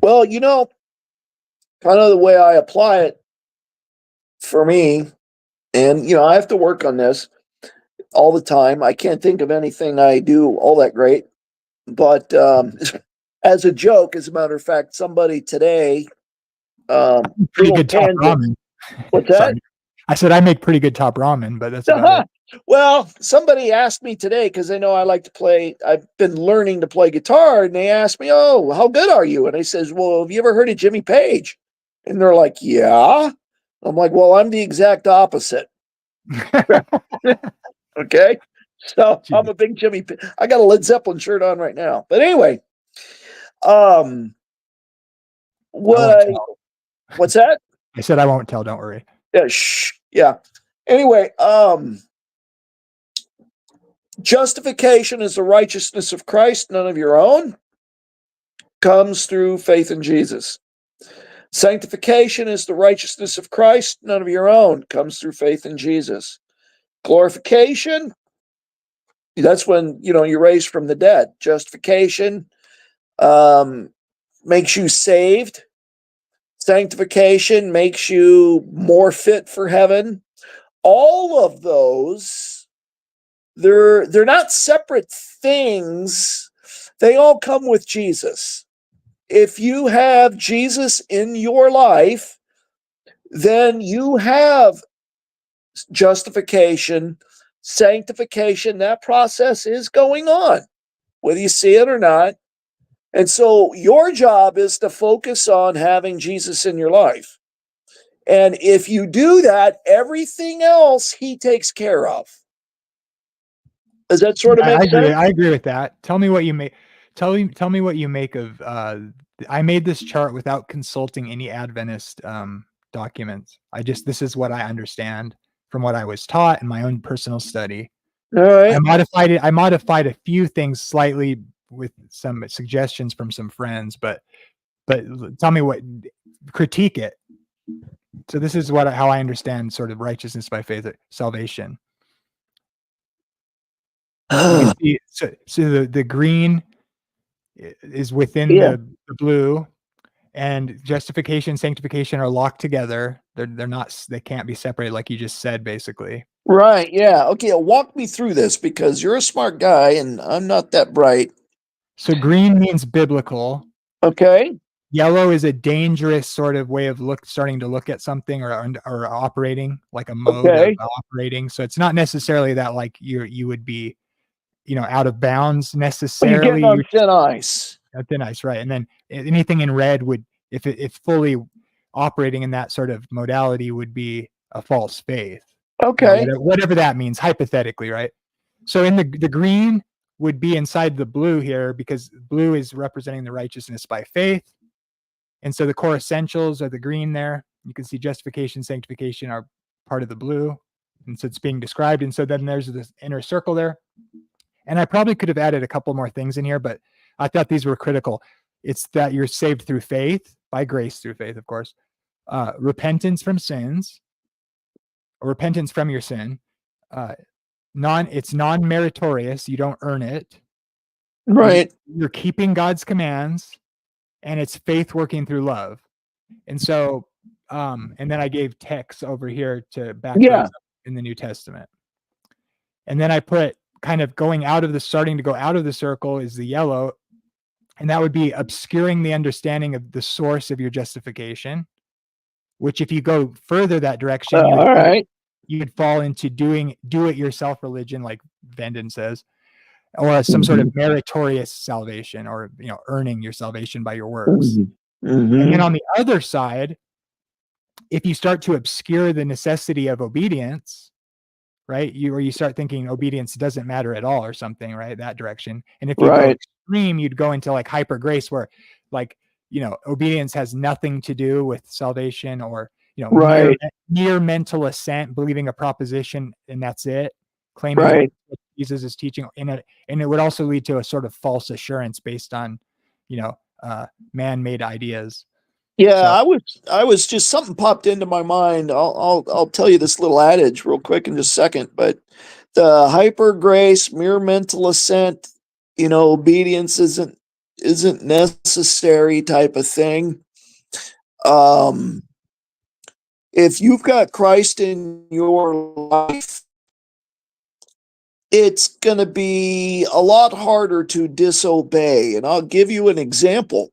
Well, kind of the way I apply it for me, and I have to work on this all the time. I can't think of anything I do all that great, but as a joke, as a matter of fact, somebody today, pretty good top ramen. What's that? Sorry. I said I make pretty good top ramen, but that's about it. Well, somebody asked me today, because they know I like to play. I've been learning to play guitar, and they asked me, "Oh, how good are you?" And I says, "Well, have you ever heard of Jimmy Page?" And they're like, "Yeah." I'm like, "Well, I'm the exact opposite." Okay, so I'm a big Jimmy. I got a Led Zeppelin shirt on right now. But anyway, what's that? I said I won't tell. Don't worry. Yeah, shh. Yeah. Anyway, justification is the righteousness of Christ, none of your own, comes through faith in Jesus. Sanctification is the righteousness of Christ, none of your own, comes through faith in Jesus. Glorification, that's when you're raised from the dead. Justification makes you saved. Sanctification makes you more fit for heaven. All of those, they're not separate things. They all come with Jesus. if you have Jesus in your life, then you have justification, sanctification. That process is going on, whether you see it or not. And so your job is to focus on having Jesus in your life. And if you do that, everything else he takes care of. Does that sort of make sense? I agree with that. Tell me what you make. Tell me what you make of. I made this chart without consulting any Adventist documents. This is what I understand from what I was taught in my own personal study. All right. I modified it. I modified a few things slightly with some suggestions from some friends, but tell me what, critique it. So this is how I understand sort of righteousness by faith, salvation. You can see, so the green is within the blue, and justification, sanctification are locked together. They're not. They can't be separated, like you just said, basically. Right. Yeah. Okay. Walk me through this, because you're a smart guy and I'm not that bright. So green means biblical. Okay. Yellow is a dangerous sort of way of starting to look at something or operating, like a mode of operating. So it's not necessarily that like you would be, out of bounds necessarily. You're getting on thin ice. Thin ice, right? And then anything in red would, if fully operating in that sort of modality, would be a false faith. Okay. Whatever that means, hypothetically, right? So in the green would be inside the blue here, because blue is representing the righteousness by faith. And so the core essentials are the green there. You can see justification, sanctification are part of the blue. And so it's being described. And so then there's this inner circle there. And I probably could have added a couple more things in here, but I thought these were critical. It's that you're saved through faith, by grace through faith, of course. Repentance from sins, or repentance from your sin. It's non-meritorious. You don't earn it. Right. You're keeping God's commands, and it's faith working through love. And so, and then I gave texts over here to back those up in the New Testament. And then I put kind of starting to go out of the circle is the yellow. And that would be obscuring the understanding of the source of your justification, which if you go further that direction, you'd fall into do-it-yourself religion, like Vanden says, or some sort of meritorious salvation, or earning your salvation by your works. And then on the other side, if you start to obscure the necessity of obedience, right, you start thinking obedience doesn't matter at all or something, right, that direction. And if you go extreme, you'd go into like hyper grace, where like obedience has nothing to do with salvation, or mere mental assent, believing a proposition, and that's it, claiming that Jesus is teaching in it. And it would also lead to a sort of false assurance based on man-made ideas. Yeah, so, I was just, something popped into my mind. I'll tell you this little adage real quick in just a second, but the hyper grace, mere mental assent, obedience isn't necessary type of thing. If you've got Christ in your life, it's going to be a lot harder to disobey. And I'll give you an example.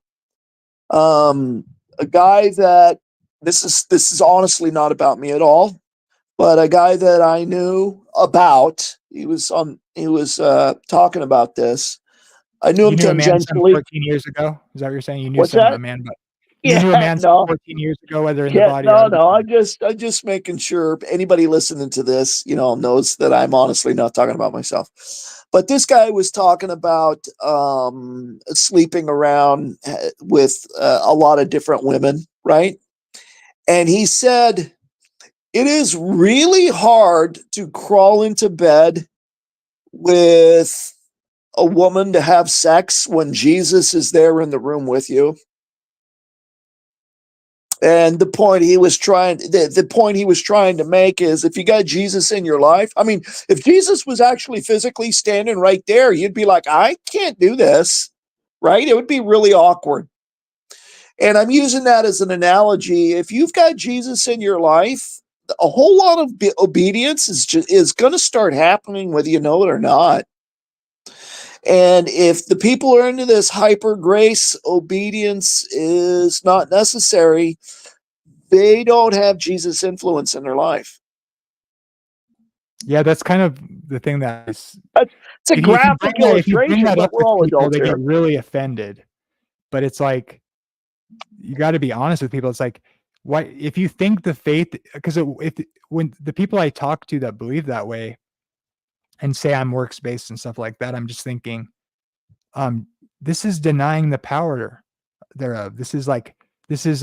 A guy that this is honestly not about me at all, but a guy that I knew about, he was talking about this. I knew him tangentially 14 years ago. Is that what you're saying? You knew a man, but you knew a man 14 years ago, whether in the body or no. I'm just making sure anybody listening to this, knows that I'm honestly not talking about myself. But this guy was talking about sleeping around with a lot of different women, right? And he said, it is really hard to crawl into bed with a woman to have sex when Jesus is there in the room with you. And the point he was trying to make is, if you got Jesus in your life, I mean, if Jesus was actually physically standing right there, you'd be like, I can't do this, right? It would be really awkward. And I'm using that as an analogy. If you've got Jesus in your life, a whole lot of obedience is going to start happening, whether you know it or not. And if the people are into this hyper grace, obedience is not necessary, they don't have Jesus' influence in their life. Yeah, that's kind of the thing that is. It's a graphic If you bring illustration, that but up we're with all people, adults they here. get really offended. But it's like, you got to be honest with people. It's like, why, if you think the faith, because when the people I talk to that believe that way and say I'm works based and stuff like that, I'm just thinking, this is denying the power thereof. This is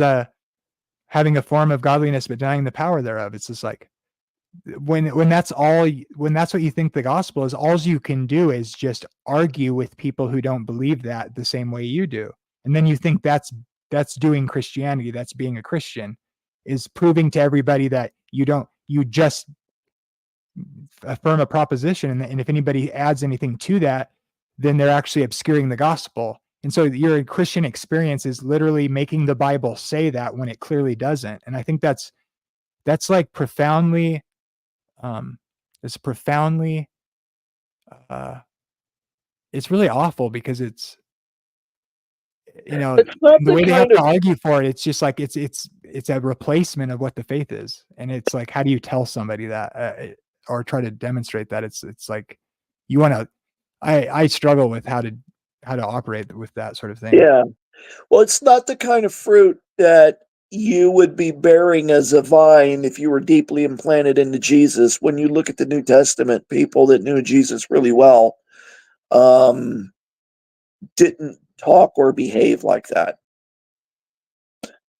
having a form of godliness but denying the power thereof. It's just like, when that's what you think the gospel is, all you can do is just argue with people who don't believe that the same way you do, and then you think that's doing Christianity, that's being a Christian, is proving to everybody that you just affirm a proposition, and if anybody adds anything to that, then they're actually obscuring the gospel. And so your Christian experience is literally making the Bible say that when it clearly doesn't. And I think that's like profoundly it's profoundly uh it's really awful, because it's It's not the the way they have kind to of argue for it, it's just like it's a replacement of what the faith is. And it's like, how do you tell somebody that, or try to demonstrate that? It's like, you want to, I struggle with how to operate with that sort of thing. yeah. Well, it's not the kind of fruit that you would be bearing as a vine if you were deeply implanted into Jesus. When you look at the New Testament, people that knew Jesus really well didn't talk or behave like that.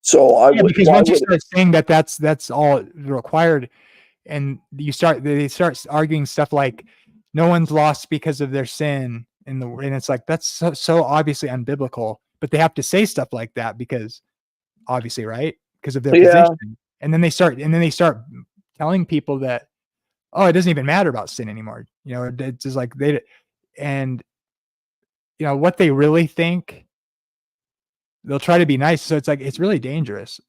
So Because once you start saying that that's all required, and they start arguing stuff like no one's lost because of their sin, and it's like, that's so obviously unbiblical, but they have to say stuff like that because obviously, right? Because of their position. And then they start telling people that, oh, it doesn't even matter about sin anymore. It's just like and what they really think, they'll try to be nice. So it's like, it's really dangerous.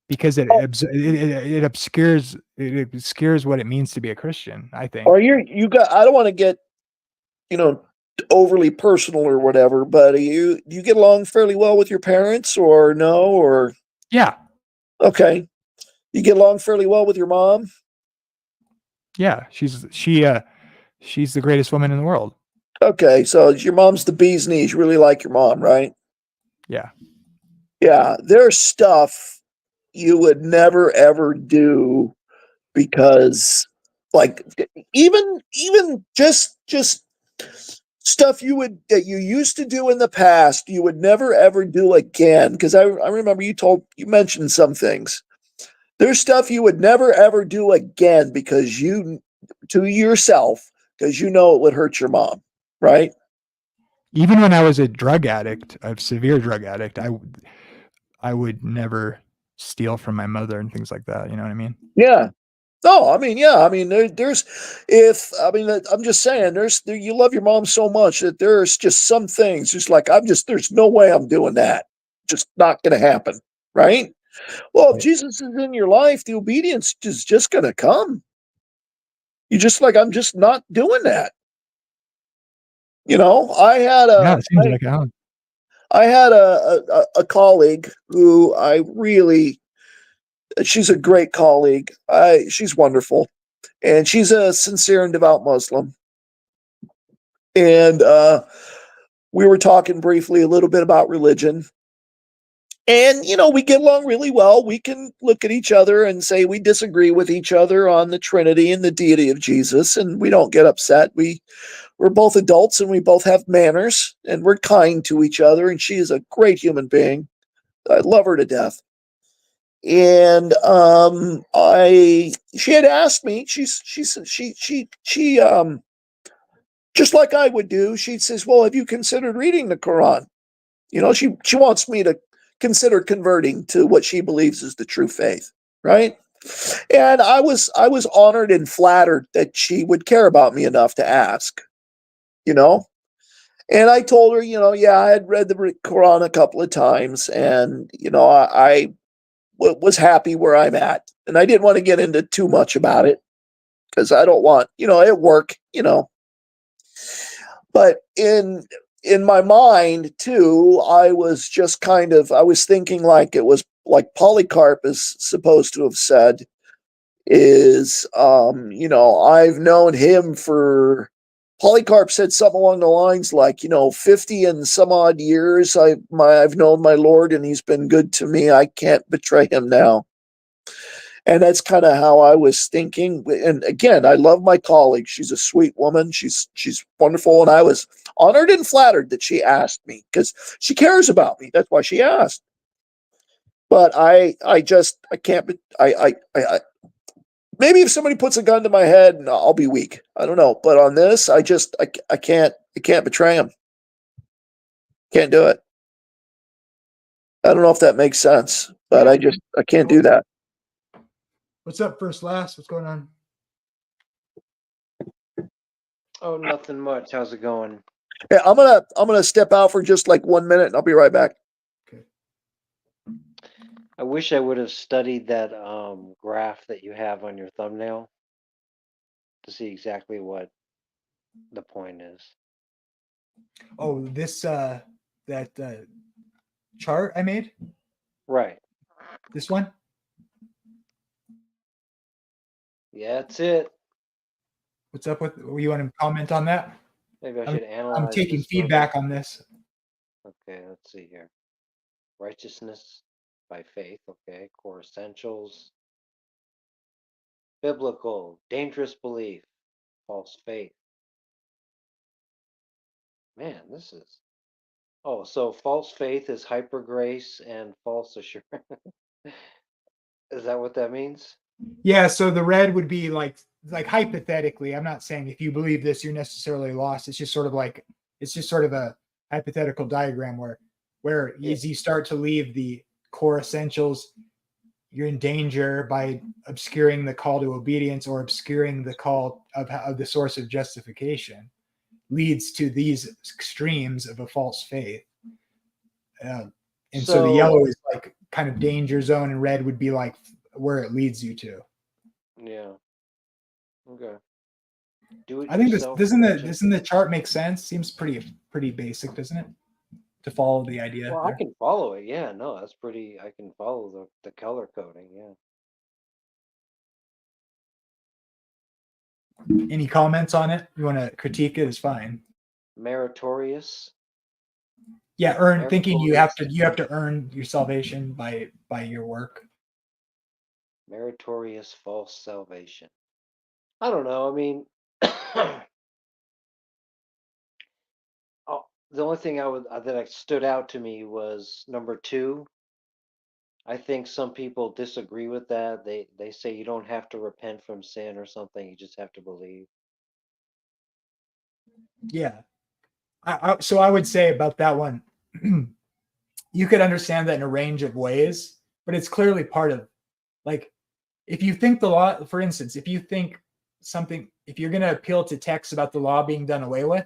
Because it obscures what it means to be a Christian, I think. Or I don't want to get, overly personal or whatever, but do you get along fairly well with your parents, or no? Or yeah. Okay. You get along fairly well with your mom? Yeah, she's the greatest woman in the world. Okay, so your mom's the bee's knees. You really like your mom, right? Yeah. Yeah, there's stuff you would never ever do because, like, even just stuff that you used to do in the past, you would never ever do again. Because I remember you mentioned some things. There's stuff you would never ever do again because to yourself, because it would hurt your mom, right? Even when I was a severe drug addict, I would never steal from my mother and things like that. You know what I mean? Yeah. No, I mean, yeah. I mean, I'm just saying, you love your mom so much that there's just some things, just like, there's no way I'm doing that. Just not going to happen, right? Well, if Jesus is in your life, the obedience is just going to come. You just like, I'm just not doing that. It seems like I had a colleague who she's a great colleague. She's wonderful. And she's a sincere and devout Muslim. And we were talking briefly a little bit about religion. And, we get along really well. We can look at each other and say we disagree with each other on the Trinity and the deity of Jesus, and we don't get upset. We're both adults and we both have manners, and we're kind to each other, and she is a great human being. I love her to death. And she had asked me, she just like I would do, she says, well, have you considered reading the Quran? She wants me to consider converting to what she believes is the true faith, right? And I was honored and flattered that she would care about me enough to ask, And I told her, yeah, I had read the Quran a couple of times, and I was happy where I'm at, and I didn't want to get into too much about it because I don't want, at work, But in my mind too, I was just I was thinking like it was like Polycarp is supposed to have said is, I've known him for, Polycarp said something along the lines like, 50 and some odd years I've known my Lord and he's been good to me. I can't betray him now. And that's kind of how I was thinking. And again, I love my colleague. She's a sweet woman. She's wonderful. And I was honored and flattered that she asked me because she cares about me. That's why she asked. But I can't, maybe if somebody puts a gun to my head, I'll be weak. I don't know. But on this, I can't betray him. Can't do it. I don't know if that makes sense, but I can't do that. What's up, First Last? What's going on? Oh, nothing much. How's it going? Yeah, I'm gonna step out for just like 1 minute and I'll be right back. Okay. I wish I would have studied that graph that you have on your thumbnail to see exactly what the point is. Oh, this that chart I made? Right. This one? Yeah, that's it. What's up with you want to comment on that? Maybe I should analyze. I'm taking this feedback on this. Okay, let's see here. Righteousness by faith. Okay, core essentials. Biblical, dangerous belief, false faith. Man, this is. Oh, so false faith is hyper grace and false assurance. Is that what that means? Yeah, so the red would be like hypothetically, I'm not saying if you believe this, you're necessarily lost. It's just sort of a hypothetical diagram where as you start to leave the core essentials, you're in danger by obscuring the call to obedience or obscuring the call of the source of justification, leads to these extremes of a false faith. And so the yellow is like kind of danger zone, and red would be like where it leads you to. Yeah. Okay. Do it I think yourself. doesn't the chart make sense? Seems pretty basic, doesn't it? To follow the idea. Well, I can follow it. Yeah, no, that's pretty. I can follow the color coding. Yeah. Any comments on it? You want to critique it? Is fine. Meritorious. Yeah, thinking you have to earn your salvation by your work. Meritorious false salvation. I don't know. I mean, the only thing that stood out to me was number 2. I think some people disagree with that. They say you don't have to repent from sin or something. You just have to believe. Yeah. So I would say about that one, you could understand that in a range of ways, but it's clearly part of, like, if you think the law, for instance, if you think if you're going to appeal to texts about the law being done away with,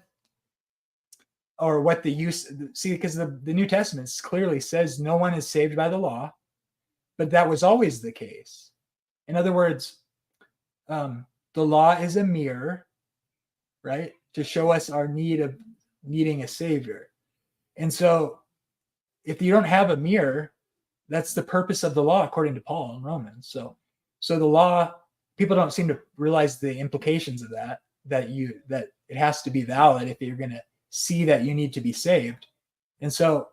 or what the use, see, because the New Testament clearly says no one is saved by the law, but that was always the case. In other words, the law is a mirror, right, to show us our needing a savior. And so if you don't have a mirror, that's the purpose of the law, according to Paul in Romans. So the law, people don't seem to realize the implications of that it has to be valid if you're going to see that you need to be saved. And so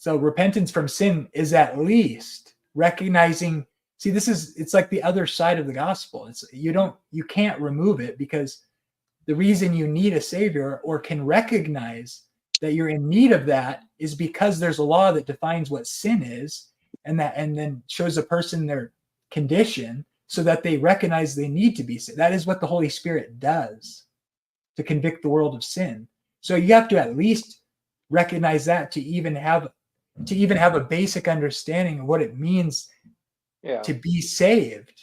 repentance from sin is at least recognizing, see, it's like the other side of the gospel. You can't remove it, because the reason you need a savior or can recognize that you're in need of that is because there's a law that defines what sin is, and then shows a person their condition so that they recognize they need to be saved. That is what the Holy Spirit does to convict the world of sin. So you have to at least recognize that to even have a basic understanding of what it means to be saved.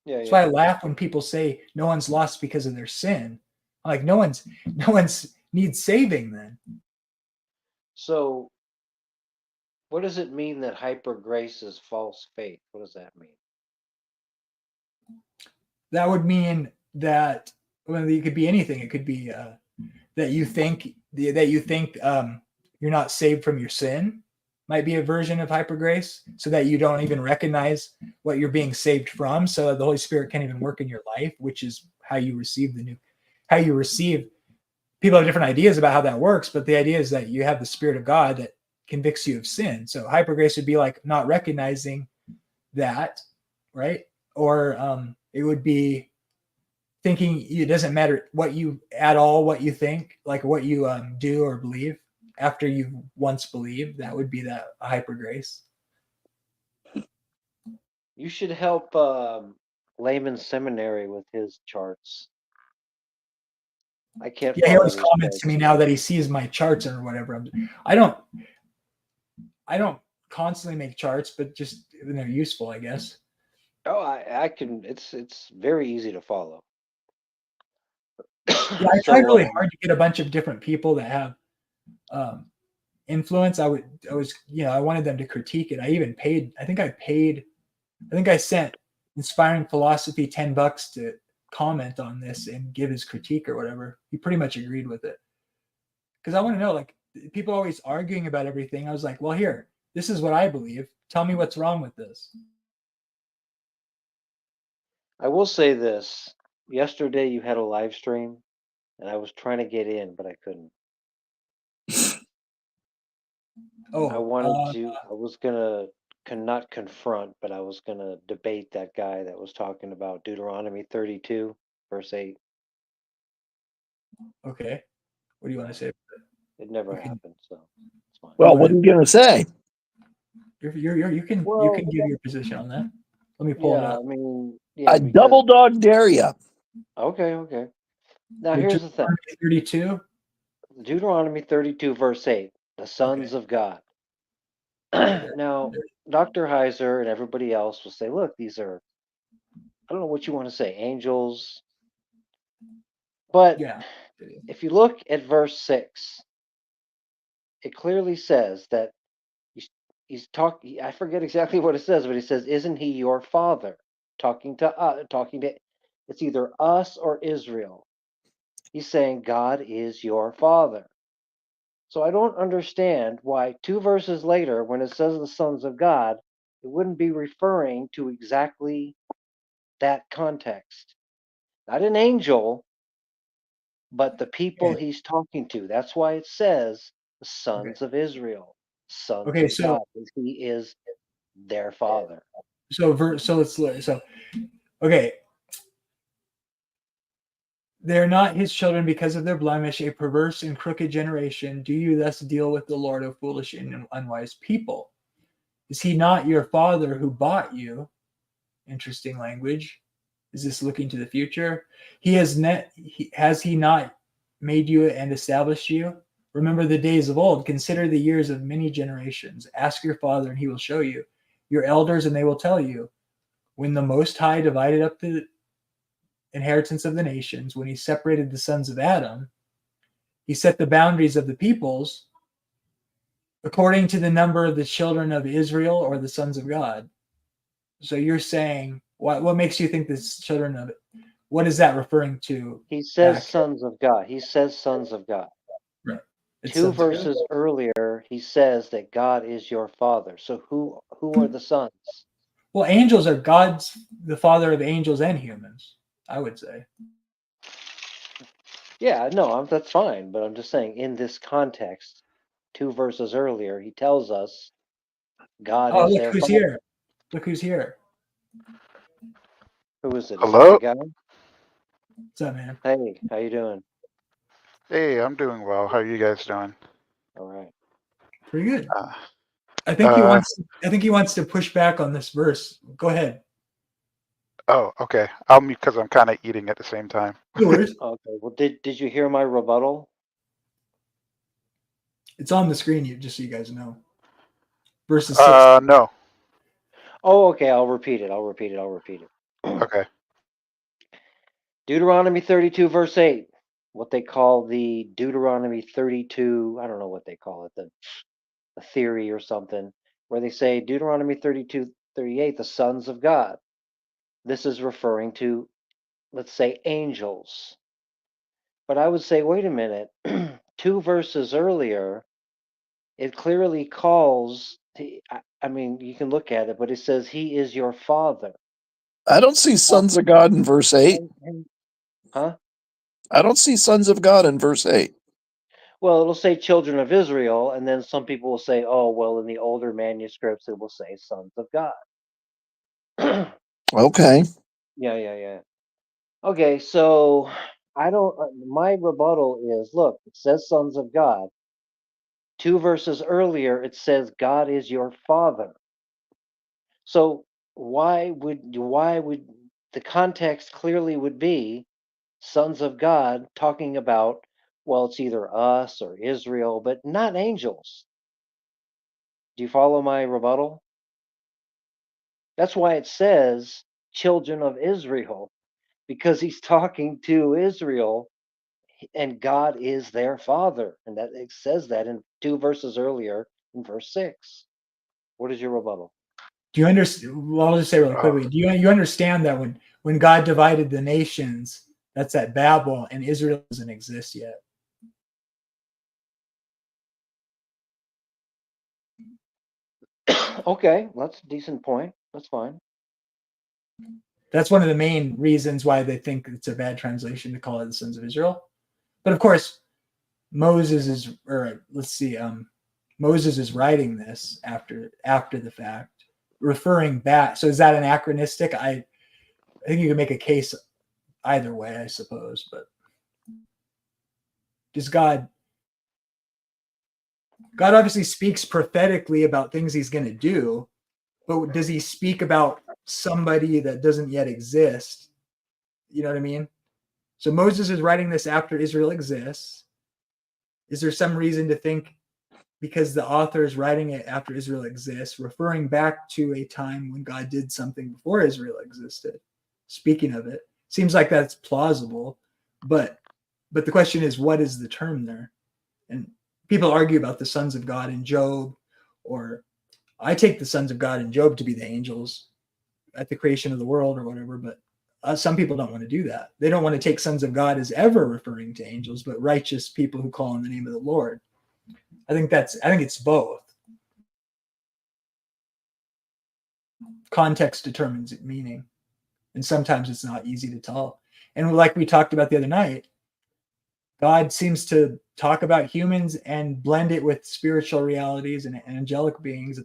That's why I laugh when people say no one's lost because of their sin. I'm like, no one's needs saving then. So what does it mean that hyper grace is false faith? What does that mean? That would mean that, well, it could be anything. It could be that you think you're not saved from your sin might be a version of hyper grace, so that you don't even recognize what you're being saved from, so the Holy Spirit can't even work in your life, which is how you receive people have different ideas about how that works, but the idea is that you have the Spirit of God that convicts you of sin. So hyper grace would be like not recognizing that, right? Or it would be thinking it doesn't matter what you think, like what you do or believe after you once believed. That would be that hyper grace. You should help Layman Seminary with his charts. I can't Yeah, he follow always these comments to me charts. now that he sees my charts or whatever. I don't constantly make charts, but just when they're useful, I guess. Oh, I can. It's very easy to follow. Yeah, I tried So really hard to get a bunch of different people that have influence. I wanted them to critique it. I even paid. I think I sent Inspiring Philosophy $10 to comment on this and give his critique or whatever. He pretty much agreed with it. Because I want to know, like, people always arguing about everything. I was like, well, here, this is what I believe. Tell me what's wrong with this. I will say this. Yesterday you had a live stream, and I was trying to get in, but I couldn't. I Oh, wanted to. I was gonna not confront, but I was gonna debate that guy that was talking about Deuteronomy 32, verse 8. okay. What do you want to say? It never You can, happened, so it's fine. Well, what are you going to say? you can Well, give your position on that. Let me pull it yeah, up. I mean, yeah, I because double dog dare you. okay. Now here's the thing. 32. Deuteronomy 32, verse 8, the Okay. sons of God. Okay. There. Now, Dr. Heiser and everybody else will say, look, these are, I don't know what you want to say, angels. But Yeah. if you look at verse 6, it clearly says that he's talking, I forget exactly what it says, but he says, isn't he your father? Talking to, it's either us or Israel. He's saying, God is your father. So I don't understand why 2 verses later, when it says the sons of God, it wouldn't be referring to exactly that context. Not an angel, but the people Okay. he's talking to. That's why it says the Okay. sons of Israel, sons Okay. of God, because he is their father. Okay. They're not his children because of their blemish, a perverse and crooked generation. Do you thus deal with the Lord of foolish and unwise people? Is he not your father who bought you? Interesting language. Is this looking to the future? Has he not made you and established you? Remember the days of old. Consider the years of many generations. Ask your father, and he will show you. Your elders, and they will tell you. When the Most High divided up the inheritance of the nations, when he separated the sons of Adam, he set the boundaries of the peoples according to the number of the children of Israel or the sons of God. So you're saying, what makes you think this children of it? What is that referring to He says back? sons of God. He says sons of God. Right. It's Two sons of God. verses earlier, he says that God is your father. So who are the sons? Well, angels are the father of angels and humans, I would say. Yeah, no, that's fine. But I'm just saying, in this context, 2 verses earlier, he tells us God Oh, is look their who's father. here. Look who's here. Who is it? Is that the Hello? guy? What's up, man? Hey, how you doing? Hey, I'm doing well. How are you guys doing? All right. Pretty good. Uh, I think he wants to push back on this verse. Go ahead. oh, okay. I'll mute because I'm kind of eating at the same time. No worries. Okay. Well, did you hear my rebuttal? It's on the screen, just so you guys know. Verses 6. No. Oh, okay. I'll repeat it. Okay. Deuteronomy 32, verse 8. What they call the Deuteronomy 32, I don't know what they call it, the theory or something, where they say Deuteronomy 32, 38, the sons of God. This is referring to, let's say, angels. But I would say, wait a minute. 2 verses earlier, it clearly calls. I mean, you can look at it, but it says, "He is your father." I don't see sons of God in verse 8. Huh? I don't see sons of God in verse 8. Well, it'll say children of Israel, and then some people will say, oh, well, in the older manuscripts, it will say sons of God. Okay. Yeah. Okay, so I don't, my rebuttal is, look, it says sons of God. 2 verses earlier, it says God is your father. So why would the context clearly would be sons of God talking about, well, it's either us or Israel, but not angels. Do you follow my rebuttal? That's why it says children of Israel, because he's talking to Israel and God is their father. And that it says that in 2 verses earlier in verse 6. What is your rebuttal? Do you understand? Well, I'll just say really quickly. Do you understand that when God divided the nations, that's at Babel, and Israel doesn't exist yet? Okay, that's a decent point. That's fine. That's one of the main reasons why they think it's a bad translation to call it the sons of Israel. But of course, Moses is writing this after the fact, referring back. So is that anachronistic? I think you can make a case either way, I suppose. But does God obviously speaks prophetically about things he's going to do, but does he speak about somebody that doesn't yet exist? You know what I mean? So Moses is writing this after Israel exists. Is there some reason to think because the author is writing it after Israel exists, referring back to a time when God did something before Israel existed? Speaking of it, seems like that's plausible, but the question is, what is the term there? And people argue about the sons of God in Job, or I take the sons of God in Job to be the angels at the creation of the world or whatever, but some people don't want to do that. They don't want to take sons of God as ever referring to angels, but righteous people who call on the name of the Lord. I think it's both. Context determines meaning, and sometimes it's not easy to tell. And like we talked about the other night, God seems to talk about humans and blend it with spiritual realities and angelic beings,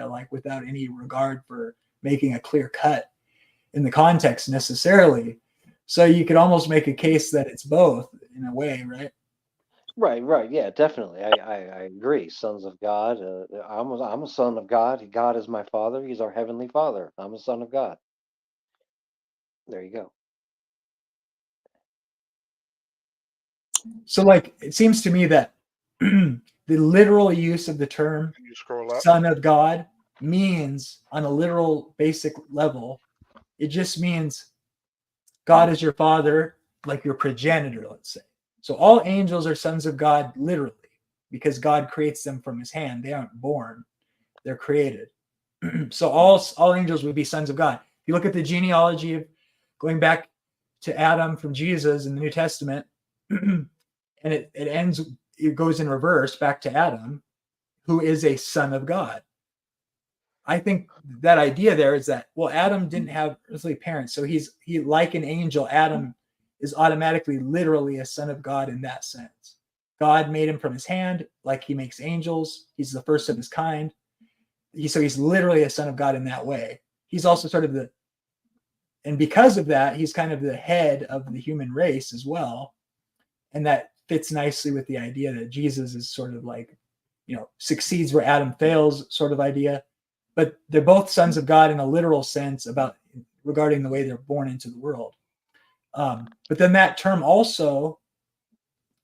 like without any regard for making a clear cut in the context necessarily. So you could almost make a case that it's both in a way, right? Right. Yeah, definitely. I agree. Sons of God. I'm a son of God. God is my father. He's our heavenly father. I'm a son of God. There you go. So like it seems to me that the literal use of the term Can you scroll up? son of God means on a literal basic level, it just means God is your father, like your progenitor, let's say. So all angels are sons of God literally because God creates them from his hand. They aren't born, they're created. So all angels would be sons of God. If you look at the genealogy of going back to Adam from Jesus in the New Testament, and it goes in reverse back to Adam, who is a son of God. I think that idea there is that, well, Adam didn't have earthly parents, so he like an angel. Adam is automatically literally a son of God in that sense. God made him from his hand, like he makes angels. He's the first of his kind. So he's literally a son of God in that way. He's also sort of and because of that, he's kind of the head of the human race as well. And that fits nicely with the idea that Jesus is sort of like, succeeds where Adam fails sort of idea. But they're both sons of God in a literal sense regarding the way they're born into the world. But then that term also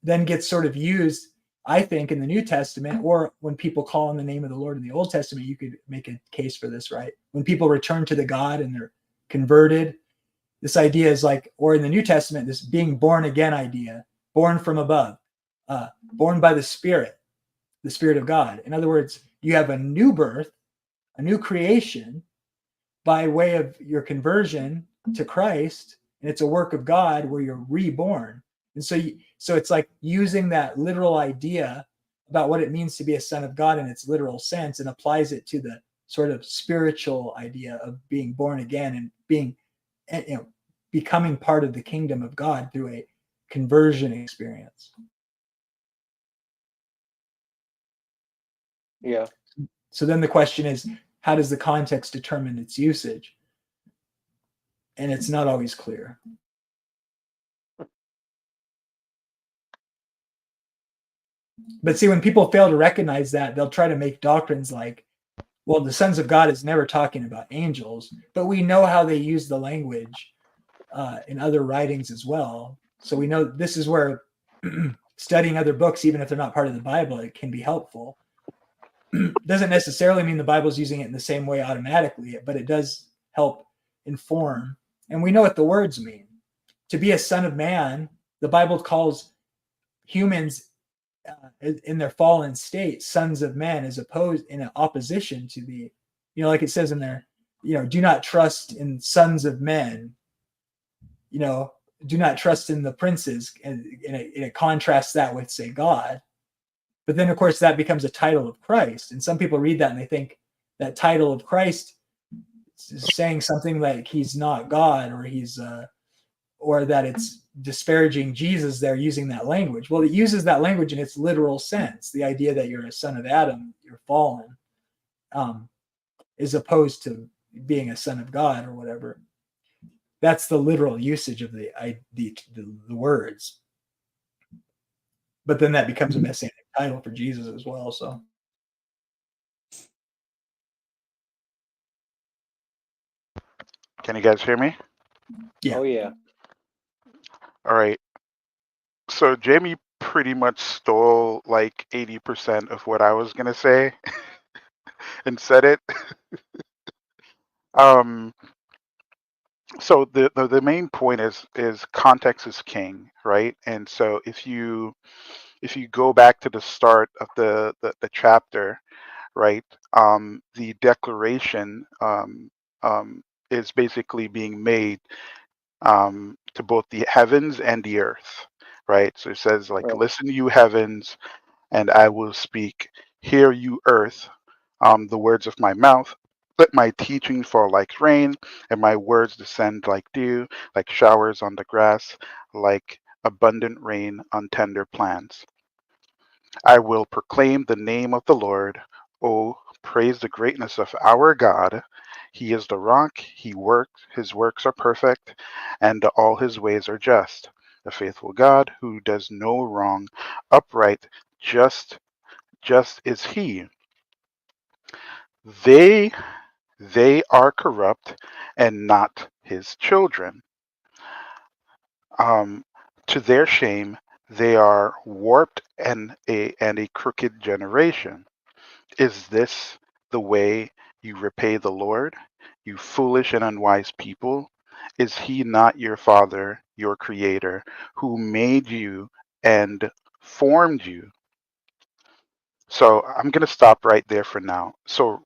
then gets sort of used, I think, in the New Testament, or when people call on the name of the Lord in the Old Testament. You could make a case for this, right? When people return to the God and they're converted, this idea is like, or in the New Testament, this being born again idea, born from above, born by the Spirit of God. In other words, you have a new birth, a new creation by way of your conversion to Christ, and it's a work of God where you're reborn. And so So it's like using that literal idea about what it means to be a son of God in its literal sense and applies it to the sort of spiritual idea of being born again and being, becoming part of the kingdom of God through a conversion experience. Yeah. So then the question is, how does the context determine its usage? And it's not always clear. But see, when people fail to recognize that, they'll try to make doctrines like, well, the sons of God is never talking about angels, but we know how they use the language in other writings as well. So we know this is where studying other books, even if they're not part of the Bible, it can be helpful. Doesn't necessarily mean the Bible's using it in the same way automatically, but it does help inform. And we know what the words mean. To be a son of man, the Bible calls humans in their fallen state sons of men, as opposed in opposition to the, like it says in there, do not trust in sons of men, do not trust in the princes, and it contrasts that with, say, God. But then, of course, that becomes a title of Christ. And some people read that and they think that title of Christ is saying something like he's not God, or that it's disparaging Jesus there using that language. Well, it uses that language in its literal sense, the idea that you're a son of Adam, you're fallen, as opposed to being a son of God or whatever. That's the literal usage of the words. But then that becomes a messianic title for Jesus as well. So Can you guys hear me? yeah. Oh yeah. All right. So Jamie pretty much stole like 80% of what I was gonna say and said it. Um, so the main point is context is king, right? And so if you go back to the start of the chapter, right, the declaration is basically being made to both the heavens and the earth, right? So it says like, Right. listen, you heavens, and I will speak. Hear you earth, the words of my mouth. Let my teaching fall like rain, and my words descend like dew, like showers on the grass, like abundant rain on tender plants. I will proclaim the name of the Lord. Oh, praise the greatness of our God. He is the rock. His works are perfect, and all his ways are just. A faithful God who does no wrong, upright, just is he. They are corrupt and not his children. Um, to their shame, they are warped and a crooked generation. Is this the way you repay the Lord, you foolish and unwise people? Is he not your father, your creator, who made you and formed you? So I'm going to stop right there for now. So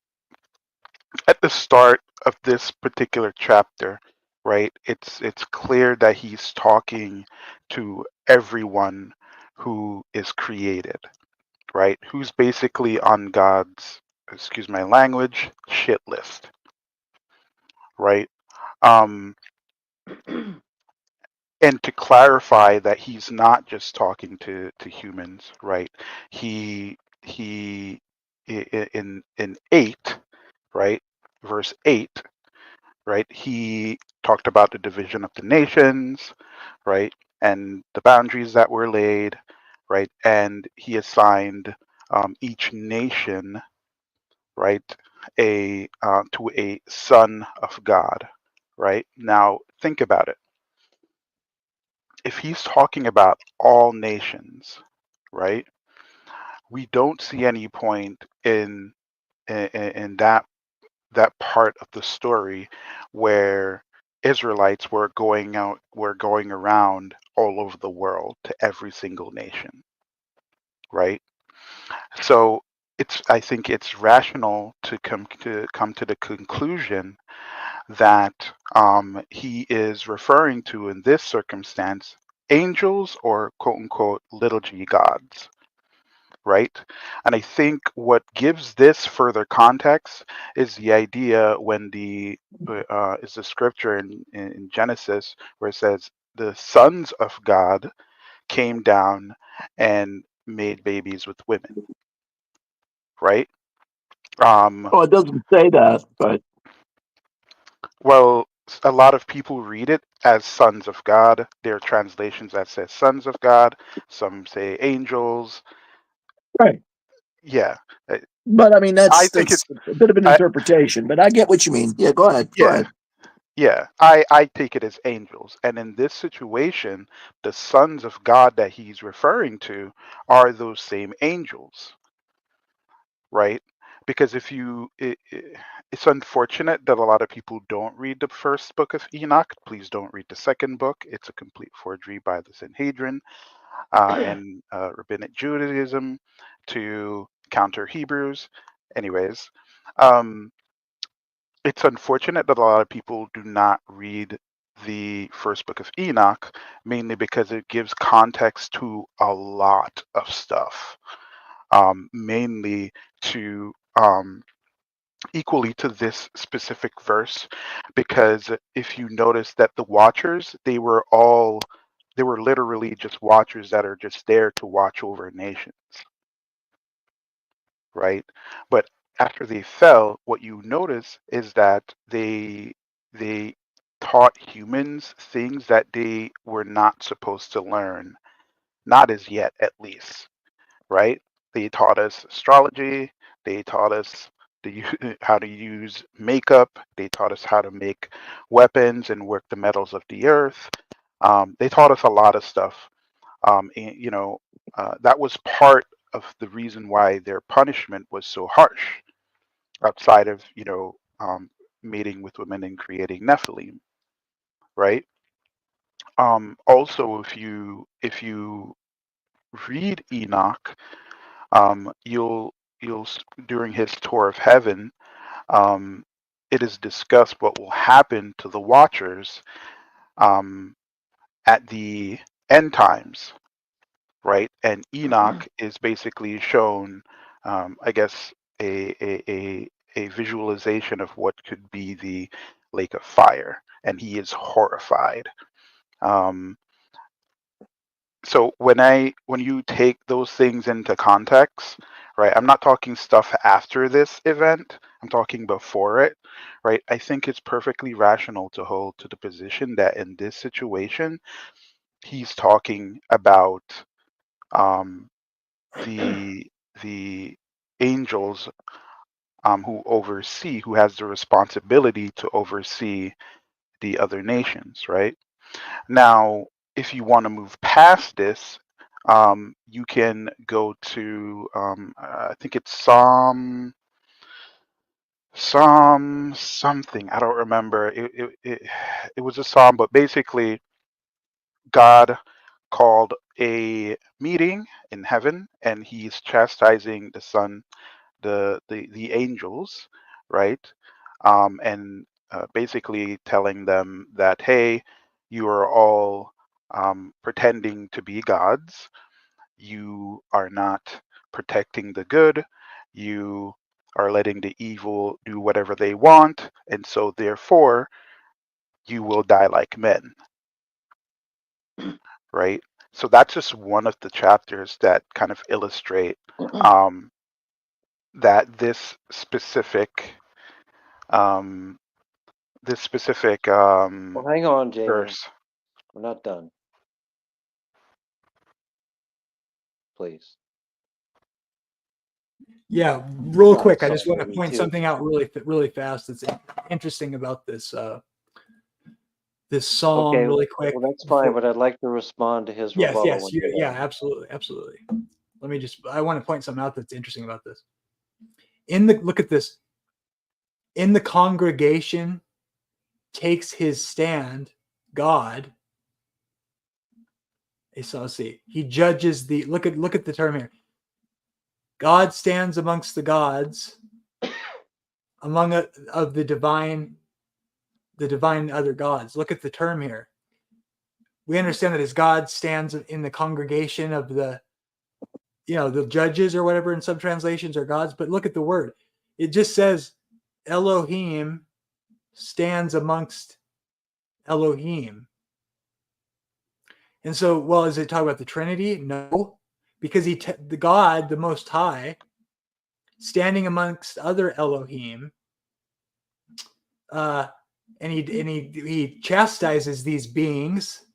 at the start of this particular chapter, right, it's clear that he's talking to everyone who is created, right? Who's basically on God's, excuse my language, shit list, right? Um, and to clarify that he's not just talking to humans, right? He in 8, right, verse 8, right? He talked about the division of the nations, right, and the boundaries that were laid, right, and he assigned each nation, right, to a son of God, right? Now think about it. If he's talking about all nations, right, we don't see any point in that part of the story where Israelites were going around all over the world to every single nation, right? So I think it's rational to come to the conclusion that he is referring to in this circumstance angels or quote unquote little g gods, right? And I think what gives this further context is the idea when is the scripture in Genesis where it says the sons of God came down and made babies with women, right? Oh, it doesn't say that, but Well, a lot of people read it as sons of God. There are translations that says sons of God. Some say angels. right. Yeah, I But I mean, I that's think that's it's a bit of an I, interpretation. But I get what you mean. Yeah, go ahead. Go yeah, ahead. yeah. I take it as angels. And in this situation, the sons of God that he's referring to are those same angels, right? Because it's unfortunate that a lot of people don't read the first book of Enoch. Please don't read the second book. It's a complete forgery by the Sanhedrin and Rabbinic Judaism to counter Hebrews. Anyways, um, it's unfortunate that a lot of people do not read the first book of Enoch, mainly because it gives context to a lot of stuff, mainly to equally to this specific verse, because if you notice that the watchers, they were literally just watchers that are just there to watch over nations, right? But after they fell, what you notice is that they taught humans things that they were not supposed to learn, not as yet at least, right? They taught us astrology. They taught us how to use makeup. They taught us how to make weapons and work the metals of the earth. They taught us a lot of stuff. And, that was part of the reason why their punishment was so harsh, outside of mating with women and creating Nephilim, right? Also, if you read Enoch, you'll during his tour of heaven, um, it is discussed what will happen to the watchers um, at the end times, right? And Enoch is basically shown, I guess, a visualization of what could be the lake of fire, and he is horrified. Um, so when you take those things into context, right, I'm not talking stuff after this event, I'm talking before it, right? I think it's perfectly rational to hold to the position that in this situation he's talking about um, the the angels who has the responsibility to oversee the other nations, right? Now, if you want to move past this, you can go to I think it's Psalm something. I don't remember. It was a psalm, but basically, God called a meeting in heaven, and He's chastising the son, the angels, right? And basically telling them that, hey, you are all pretending to be gods. You are not protecting the good. You are letting the evil do whatever they want, and so therefore you will die like men, right? So that's just one of the chapters that kind of illustrate um, that um, this specific Well, hang on, Jamie. verse. We're not done. Please. Yeah, real quick, I Psalm just want to point 82. something out really fast. That's interesting about this psalm, Okay, really quick. well, that's fine, but I'd like to respond to his Yes, rebuttal yes, when you're yeah, done. absolutely. I want to point something out that's interesting about this. Look at this. In the congregation takes his stand, God. So let's see. He judges look at the term here. God stands amongst the gods, among of the divine other gods. Look at the term here. we understand that as God stands in the congregation of the judges or whatever in some translations are gods. But look at the word. It just says Elohim stands amongst Elohim. And so, well, is it talking about the Trinity? No, because the God, the Most High, standing amongst other Elohim, and he chastises these beings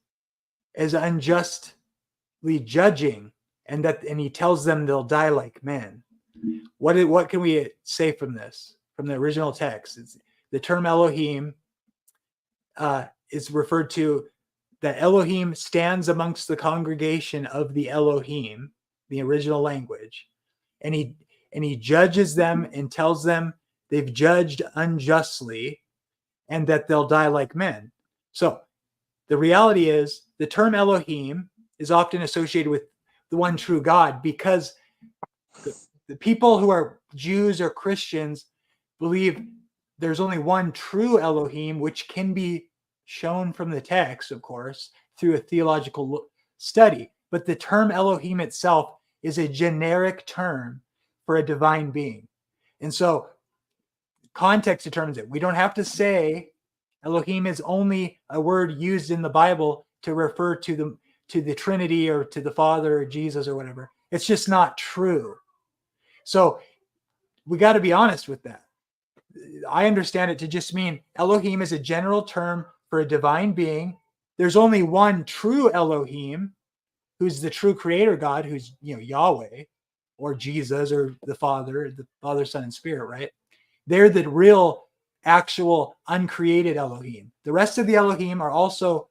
as unjustly judging, and he tells them they'll die like men. What can we say from this, from the original text? The term Elohim is referred to, that Elohim stands amongst the congregation of the Elohim, the original language, and he judges them and tells them they've judged unjustly and that they'll die like men. So the reality is the term Elohim is often associated with the one true God, because the people who are Jews or Christians believe there's only one true Elohim, which can be shown from the text, of course, through a theological study. But the term Elohim itself is a generic term for a divine being. And so context determines it. We don't have to say Elohim is only a word used in the Bible to refer to the Trinity or to the Father or Jesus or whatever. It's just not true. So we got to be honest with that. I understand it to just mean Elohim is a general term for a divine being. There's only one true Elohim, who's the true creator God, who's Yahweh or Jesus or the Father, Son, and Spirit, right? They're the real, actual, uncreated Elohim. The rest of the Elohim are also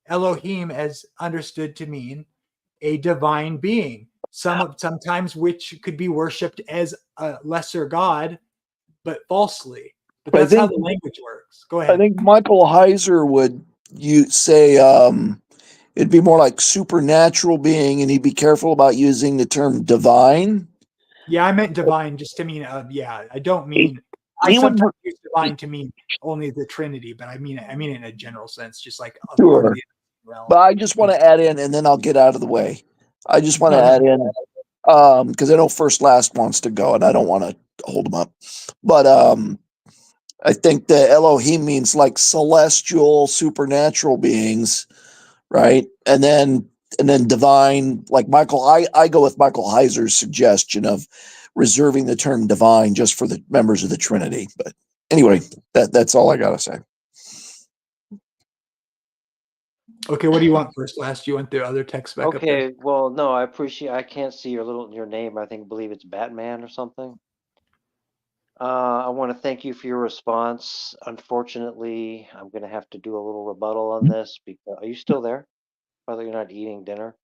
Elohim as understood to mean a divine being, sometimes which could be worshipped as a lesser God, but falsely. But that's how the language works. Go ahead. I think Michael Heiser would say it'd be more like supernatural being, and he'd be careful about using the term divine. Yeah, I meant divine just to mean, I don't mean, I He would, sometimes use divine to mean only the Trinity, but I mean it in a general sense, just like a part of sure, the realm. but I just want to add in, and then I'll get out of the way. I just want to No, add in, because I know First Last wants to go, and I don't want to hold him up. But I think the Elohim means like celestial, supernatural beings, right? And then divine, like Michael. I go with Michael Heiser's suggestion of reserving the term divine just for the members of the Trinity. But anyway, that's all I gotta say. Okay, what do you want first? Last, you want the other text back up there? Okay, well, no, I appreciate. I can't see your name. I believe it's Batman or something. I want to thank you for your response. Unfortunately, I'm going to have to do a little rebuttal on this because are you still there? Whether you're not eating dinner.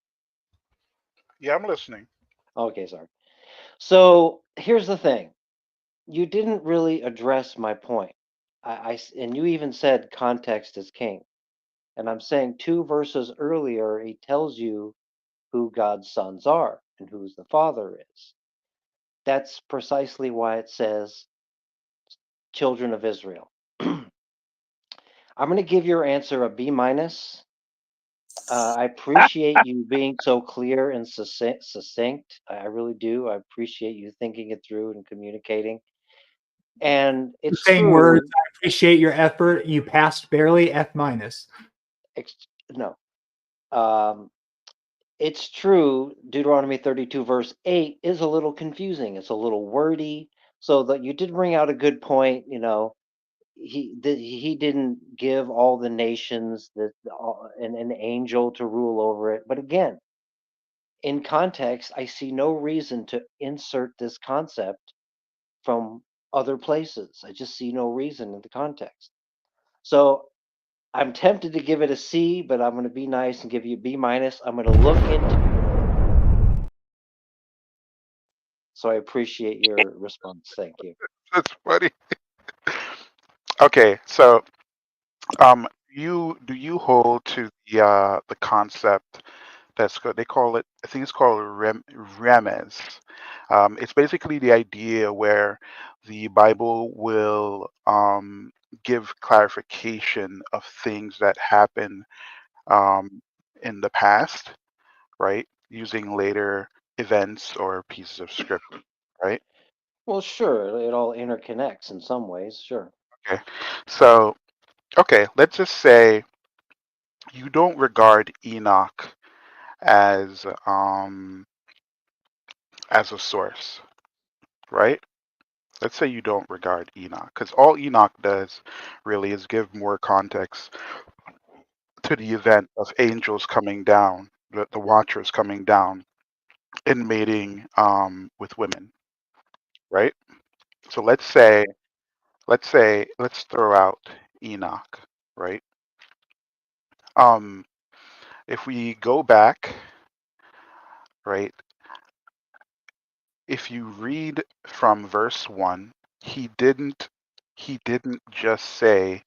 Yeah, I'm listening. Okay, sorry. So here's the thing. You didn't really address my point. And you even said context is king. And I'm saying 2 verses earlier, he tells you who God's sons are and who's the Father is. That's precisely why it says children of Israel. I'm going to give your answer a B minus. I appreciate you being so clear and succinct. I really do. I appreciate you thinking it through and communicating. And it's Saying words, true. I appreciate your effort. You passed barely, F minus. No. It's true. Deuteronomy 32, verse 8 is a little confusing. It's a little wordy. So that you did bring out a good point. He didn't give all the nations an angel to rule over it. But again, in context, I see no reason to insert this concept from other places. I just see no reason in the context. So I'm tempted to give it a C, but I'm going to be nice and give you a B minus. I'm going to look into. So I appreciate your response. Thank you. That's funny. Okay, so do you hold to the concept they call it, I think it's called remez. It's basically the idea where the Bible will give clarification of things that happen in the past, right? Using later events or pieces of scripture, right? Well, sure, it all interconnects in some ways, sure. Okay. So, okay, let's just say you don't regard Enoch as a source, right? Let's say you don't regard Enoch, because all Enoch does really is give more context to the event of angels coming down, the watchers coming down and mating with women, right? So let's throw out Enoch, right? Um, if we go back, right, if you read from verse 1, he didn't just say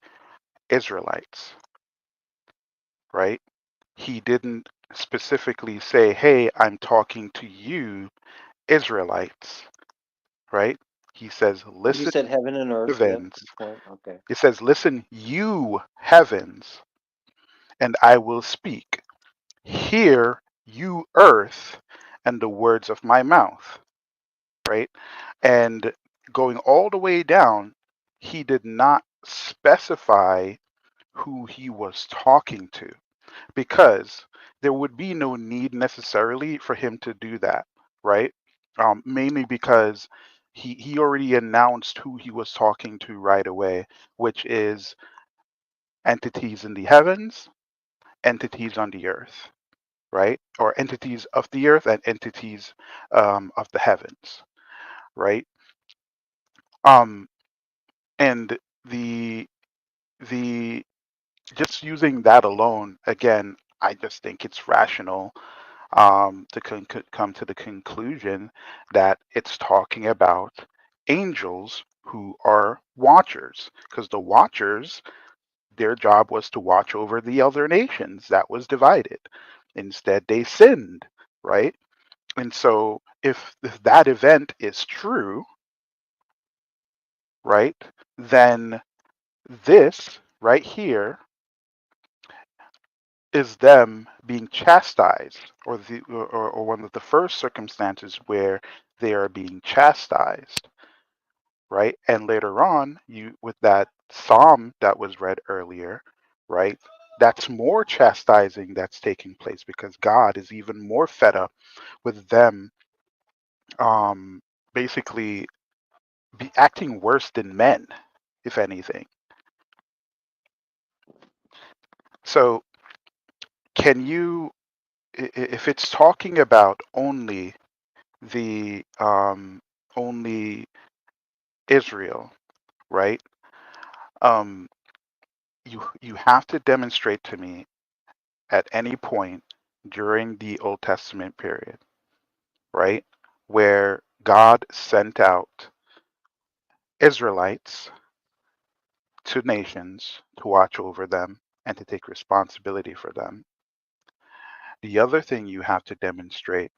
Israelites, right? He didn't specifically say, "Hey, I'm talking to you, Israelites," right? He says, He "Listen, said heaven and earth. Yep, heavens." good point. Okay. It says, "Listen, you heavens, and I will speak. Hear, you earth, and the words of my mouth," right? And going all the way down, he did not specify who he was talking to, because there would be no need necessarily for him to do that, right? Mainly because he already announced who he was talking to right away, which is entities in the heavens, entities on the earth, right? Or entities of the earth and entities of the heavens, right? Um, and the just using that alone, again, I just think it's rational to come to the conclusion that it's talking about angels who are watchers, because the watchers, their job was to watch over the other nations that was divided. Instead, they sinned, right? And so, if that event is true, right, then this right here is them being chastised, or one of the first circumstances where they are being chastised, right? And later on, you with that psalm that was read earlier, right? That's more chastising that's taking place, because God is even more fed up with them, um, basically be acting worse than men, if anything. So, can you, if it's talking about the only Israel, right? Um, you have to demonstrate to me at any point during the Old Testament period, right, where God sent out Israelites to nations to watch over them and to take responsibility for them. The other thing you have to demonstrate,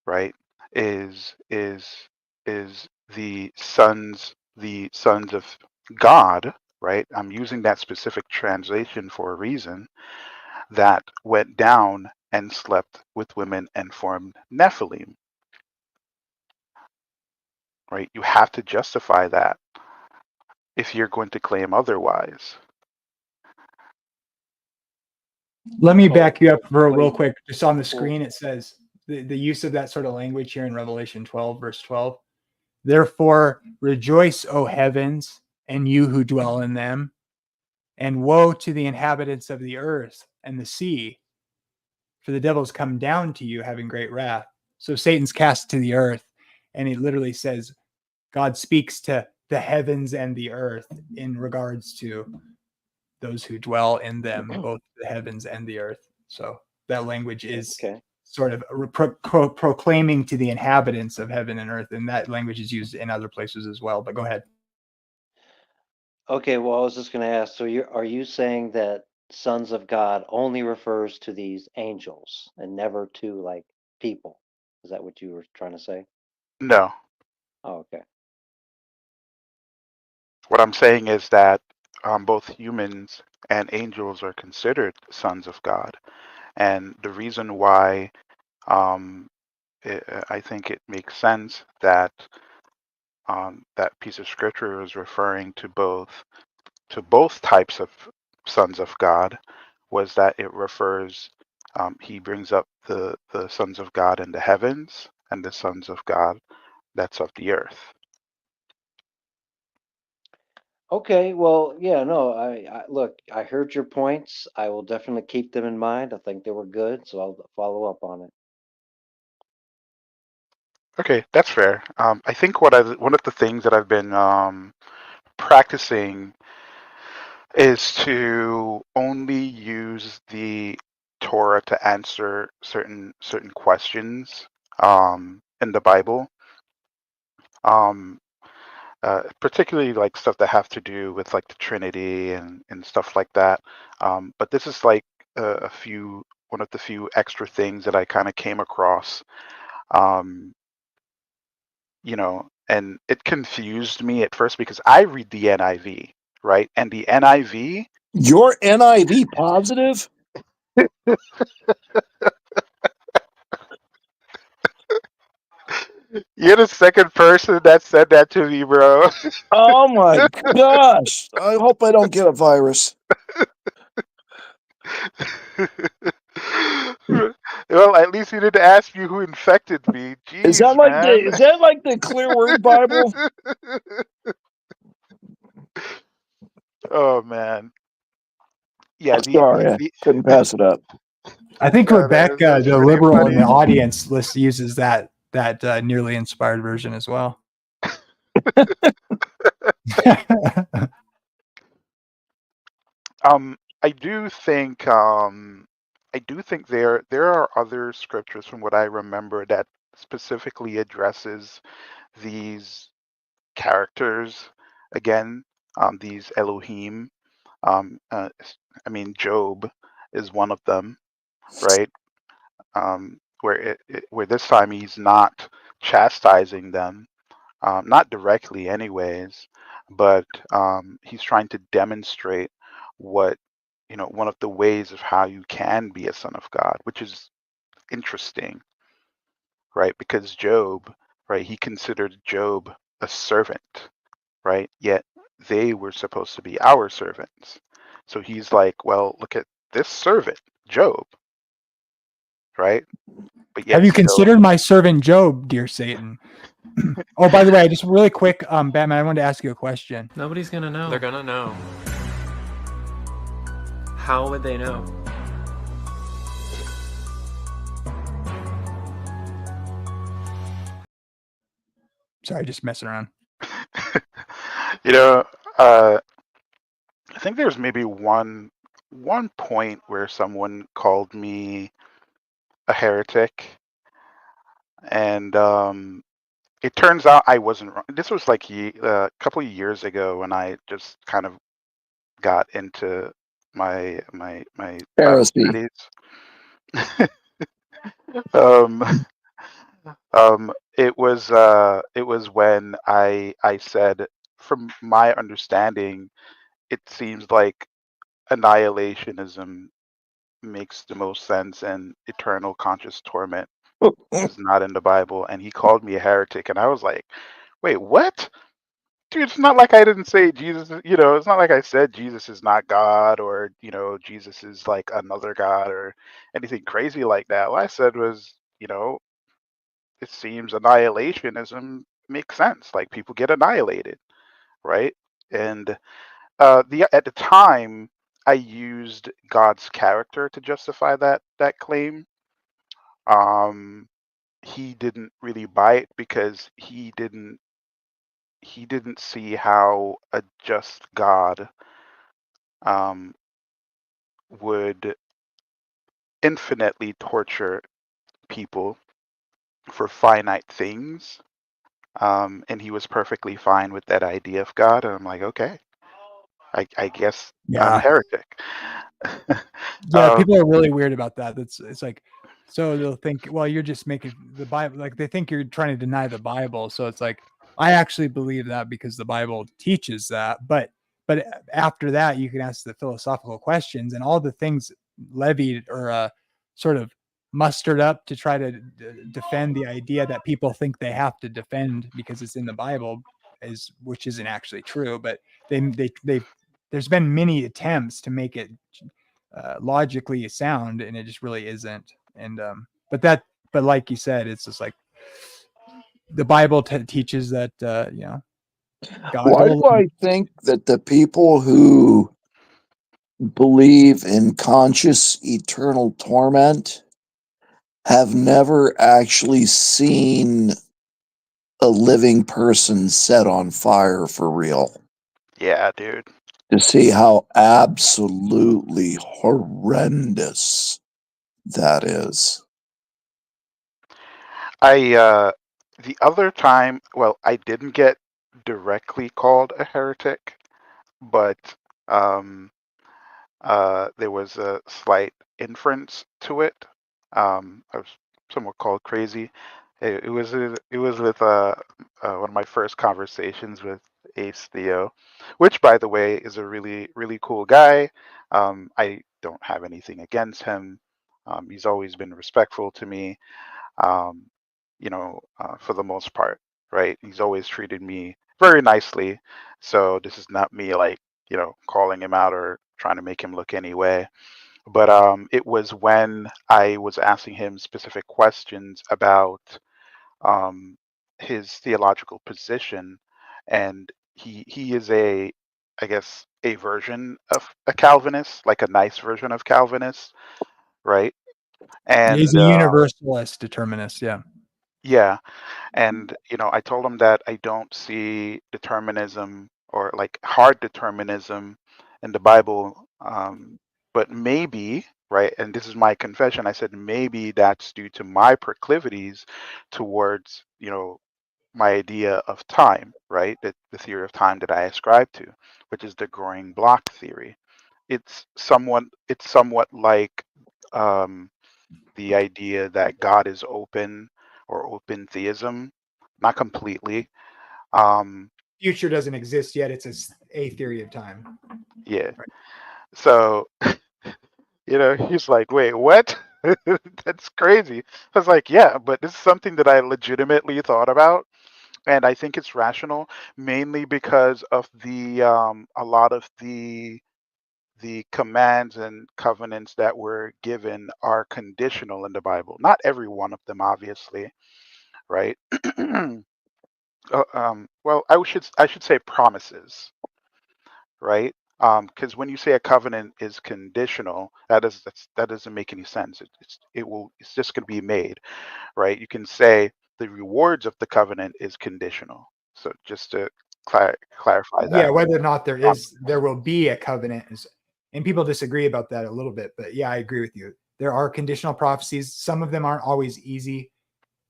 right, is the sons of God, right? I'm using that specific translation for a reason, that went down and slept with women and formed Nephilim, right? You have to justify that if you're going to claim otherwise. Let me Oh, back you up for what do real you- quick. Just on the well, screen, it says the use of that sort of language here in Revelation 12, verse 12. Therefore, rejoice, O heavens, and you who dwell in them, and woe to the inhabitants of the earth and the sea, for the devil's come down to you having great wrath. So Satan's cast to the earth, and it literally says God speaks to the heavens and the earth in regards to those who dwell in them, both the heavens and the earth. So that language is okay. sort of proclaiming to the inhabitants of heaven and earth, and that language is used in other places as well. But go ahead. Okay, well, I was just going to ask, so are you saying that sons of God only refers to these angels and never to like people? Is that what you were trying to say? No, Oh, okay. what I'm saying is that both humans and angels are considered sons of God, And the reason why I think it makes sense that that piece of scripture is referring to both types of sons of God was that it refers, he brings up the sons of God in the heavens and the sons of God that's of the earth. Okay, well, yeah, no, I look, I heard your points. I will definitely keep them in mind. I think they were good, so I'll follow up on it. Okay, that's fair. I think one of the things that I've been practicing is to only use the Torah to answer certain questions in the Bible. Um, Particularly like stuff that have to do with like the Trinity and stuff like that. But this is like one of the few extra things that I kind of came across, um, and it confused me at first because I read the NIV, right? And the NIV, Your NIV positive? you're the second person that said that to me, bro. Oh my gosh. I hope I don't get a virus. Well, at least you didn't ask me who infected me. Is Jeez, that like man. the Clear Word Bible? Oh man. Yeah, Sorry, I couldn't pass it up. I think no, Rebecca, that's the pretty liberal in funny. the audience list, uses that nearly inspired version as well. I do think there are other scriptures from what I remember that specifically addresses these characters again, these Elohim. I mean, Job is one of them, right? Where this time he's not chastising them, not directly, anyways, but he's trying to demonstrate what one of the ways of how you can be a son of God, which is interesting, right? Because Job, right, he considered Job a servant, right? Yet they were supposed to be our servants. So he's like, well, look at this servant, Job, right? But Have yet you still, considered my servant Job, dear Satan? Oh, by the way, just really quick, Batman, I wanted to ask you a question. Nobody's gonna know. They're gonna know. How would they know? Sorry, just messing around. you know, uh, I think there's maybe one point where someone called me a heretic, and it turns out I wasn't wrong. This was like a couple of years ago when I just kind of got into my Bible Heresy. studies. um, it was when I said, from my understanding, it seems like annihilationism makes the most sense, and eternal conscious torment is not in the Bible. And he called me a heretic, and I was like, wait, what? Dude, it's not like I didn't say Jesus, it's not like I said Jesus is not God, or, Jesus is like another God or anything crazy like that. What I said was, it seems annihilationism makes sense. Like, people get annihilated, right? And at the time, I used God's character to justify that claim. He didn't really buy it because he didn't see how a just God um, would infinitely torture people for finite things. And he was perfectly fine with that idea of God. And I'm like, okay, I guess I'm a Yeah. heretic. Yeah, people are really weird about that. It's like, so they'll think, well, you're just making the Bible, like they think you're trying to deny the Bible. So it's like, I actually believe that because the Bible teaches that. But after that, you can ask the philosophical questions and all the things levied or sort of mustered up to try to defend the idea that people think they have to defend because it's in the Bible, which isn't actually true. But there's been many attempts to make it logically sound, and it just really isn't. And but like you said, it's just like the Bible teaches that God Why will. do I think that the people who believe in conscious eternal torment have never actually seen a living person set on fire for real? Yeah, dude. To see how absolutely horrendous that is. The other time, well, I didn't get directly called a heretic, but um, there was a slight inference to it. I was somewhat called crazy. It was with one of my first conversations with Ace Theo, which, by the way, is a really cool guy. I don't have anything against him. He's always been respectful to me. Um, for the most part, right? He's always treated me very nicely. So this is not me like, calling him out or trying to make him look any way. But it was when I was asking him specific questions about um, his theological position, and he is I guess, a version of a Calvinist, like a nice version of Calvinist, right? He's And a universalist determinist. Yeah. yeah, and I told him that I don't see determinism or like hard determinism in the Bible, but maybe, right? And this is my confession. I said maybe that's due to my proclivities towards, my idea of time, right? The theory of time that I ascribe to, which is the growing block theory. It's somewhat like um, the idea that God is open or open theism, not completely. Um, Future doesn't exist yet. It's a theory of time. yeah. So, he's like, wait, what? That's crazy. I was like, yeah, but this is something that I legitimately thought about. And I think it's rational, mainly because of a lot of the commands and covenants that were given are conditional in the Bible. Not every one of them, obviously, right? Well, I should say promises, right? Because when you say a covenant is conditional, that doesn't make any sense. It's just going to be made, right? You can say the rewards of the covenant is conditional. So just to clarify Yeah, that. whether or not there will be a covenant and people disagree about that a little bit, but yeah, I agree with you. There are conditional prophecies. Some of them aren't always easy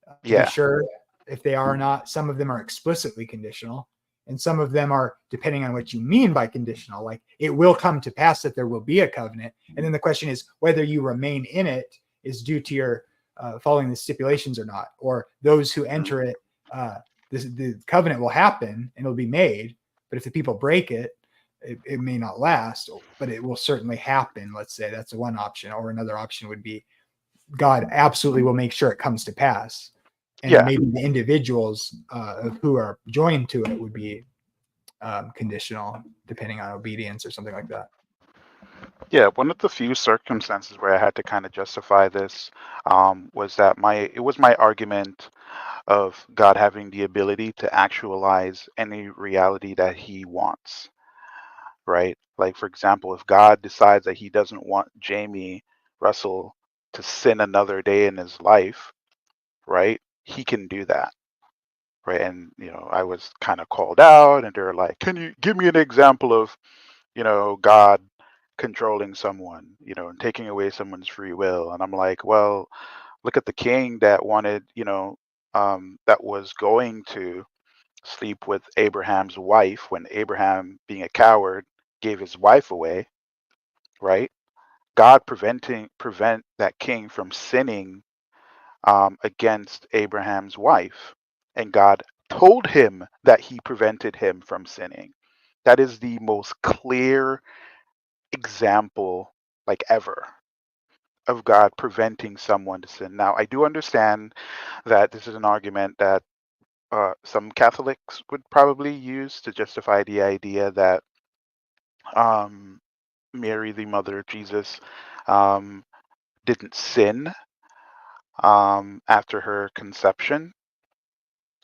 to be Yeah, sure if they are or not. Some of them are explicitly conditional, and some of them are depending on what you mean by conditional. Like it will come to pass that there will be a covenant, and then the question is whether you remain in it is due to your following the stipulations or not, or those who enter it. The covenant will happen and it'll be made, but if the people break it, it may not last, but it will certainly happen. Let's say that's one option, or another option would be God absolutely will make sure it comes to pass. And then yeah, maybe the individuals who are joined to it would be conditional, depending on obedience or something like that. yeah. One of the few circumstances where I had to kind of justify this was that it was my argument of God having the ability to actualize any reality that He wants, right? Like, for example, if God decides that He doesn't want Jamie Russell to sin another day in his life, right? He can do that, right? And, I was kind of called out, and they're like, can you give me an example of, God controlling someone, and taking away someone's free will? And I'm like, well, look at the king that wanted, that was going to sleep with Abraham's wife when Abraham, being a coward, gave his wife away, right? God prevent that king from sinning against Abraham's wife, and God told him that He prevented him from sinning. That is the most clear example like ever, of God preventing someone to sin. Now, I do understand that this is an argument that some Catholics would probably use to justify the idea that um, Mary, the mother of Jesus, um, didn't sin after her conception.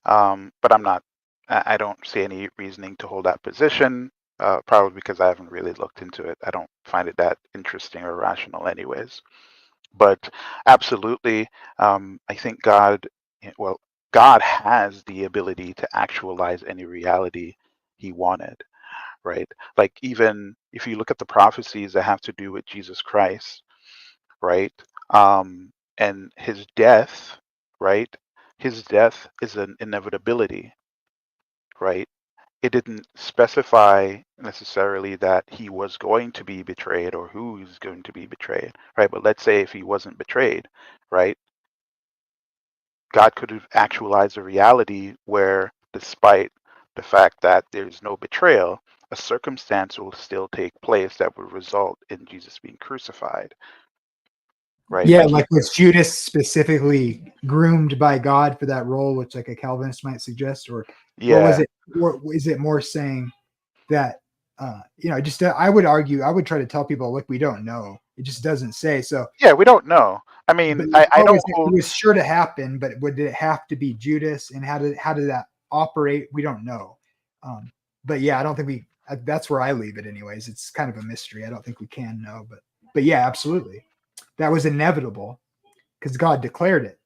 But I'm not. I don't see any reasoning to hold that position. Probably because I haven't really looked into it. I don't find it that interesting or rational, anyways. But absolutely, I think well, God has the ability to actualize any reality He wanted, right? Like even if you look at the prophecies that have to do with Jesus Christ, right? And His death, right? His death is an inevitability, right? It didn't specify necessarily that he was going to be betrayed or who is going to be betrayed, right? But let's say if he wasn't betrayed, right? God could have actualized a reality where, despite the fact that there's no betrayal, a circumstance will still take place that would result in Jesus being crucified, right? Yeah, Like he, like was Judas specifically groomed by God for that role, which like a Calvinist might suggest, or what was yeah, it? Or is it more saying that just I would argue, I would try to tell people, look, we don't know. It just doesn't say. So, yeah, we don't know. I but mean, I don't it hold. was sure to happen, but would it have to be Judas? And how did that operate? We don't know. But yeah, I don't think that's where I leave it anyways. It's kind of a mystery. I don't think we can know, but yeah, absolutely. That was inevitable because God declared it.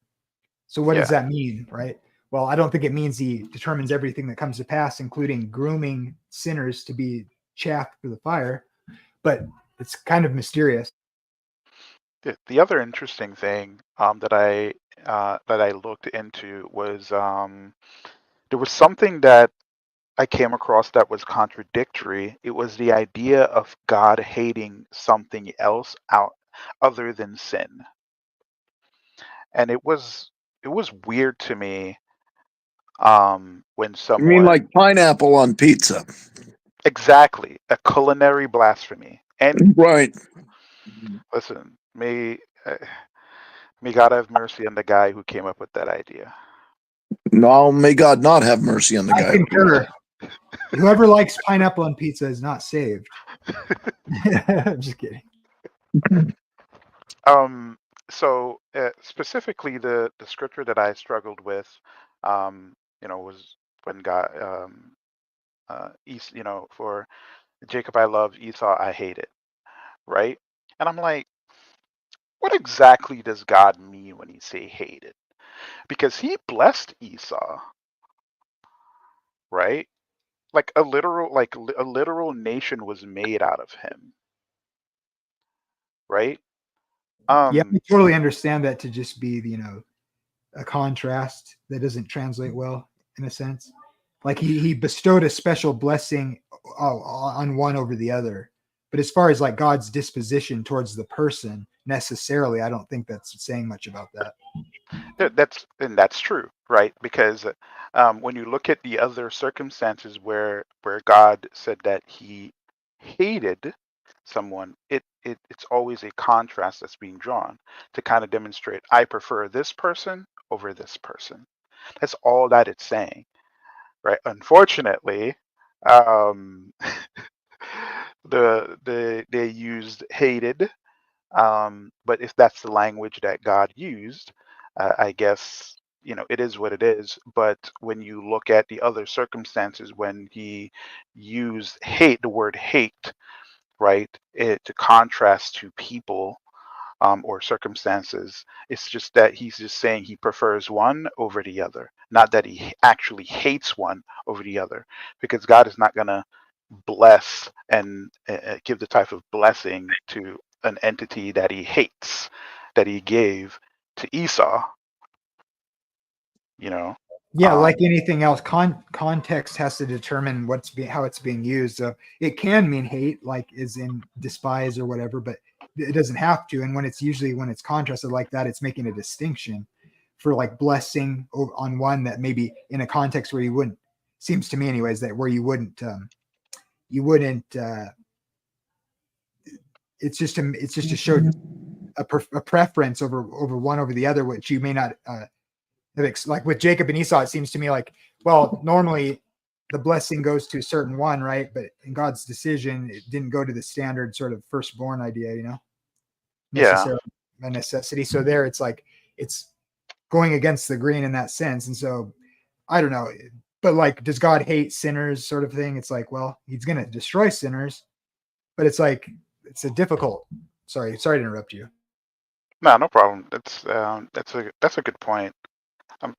So what does Yeah, that mean, right? Well, I don't think it means he determines everything that comes to pass, including grooming sinners to be chaff for the fire, but it's kind of mysterious. the other interesting thing that I looked into was there was something that I came across that was contradictory. It was the idea of God hating something else out other than sin. And it was weird to me when You mean someone like pineapple on pizza? exactly a culinary blasphemy. And Right. listen, may God have mercy on the guy who came up with that idea. No, may God not have mercy on the I guy who did concur. Whoever likes pineapple on pizza is not saved. I'm just kidding. that. Um, so specifically, the scripture that I struggled with, was when God, for Jacob I love, Esau I hated, right? And I'm like, what exactly does God mean when He say hated? Because He blessed Esau, right? Like a literal nation was made out of him, right? Yeah, Um, I totally understand that to just be, a contrast that doesn't translate well in a sense. Like he bestowed a special blessing on one over the other. But as far as like God's disposition towards the person necessarily, I don't think that's saying much about that. that's true, right? Because when you look at the other circumstances where God said that He hated someone, it's always a contrast that's being drawn to kind of demonstrate I prefer this person over this person. That's all that it's saying, right? Unfortunately, um, they used hated, but if that's the language that God used, I guess it is what it is. But when you look at the other circumstances when He used hate, the word hate, right, to contrast to people or circumstances, it's just that He's just saying He prefers one over the other, not that He actually hates one over the other, because God is not going to bless and give the type of blessing to an entity that He hates, that He gave to Esau. You know, Yeah, like um, anything else, context has to determine how it's being used. So it can mean hate, like is in despise or whatever, but it doesn't have to. And when it's contrasted like that, it's making a distinction for like blessing on one that maybe in a context where you wouldn't. Seems to me, anyways, that where you wouldn't. You wouldn't. It's just to show a preference over one over the other, which you may not like with Jacob and Esau. It seems to me like, well, normally the blessing goes to a certain one, right? But in God's decision, it didn't go to the standard sort of firstborn idea, necessarily a necessity. So there, it's like it's going against the grain in that sense. And so I don't know, but like, does God hate sinners sort of thing? It's like, well, he's going to destroy sinners, but it's like, it's a difficult, sorry to interrupt you. No problem. That's a good point.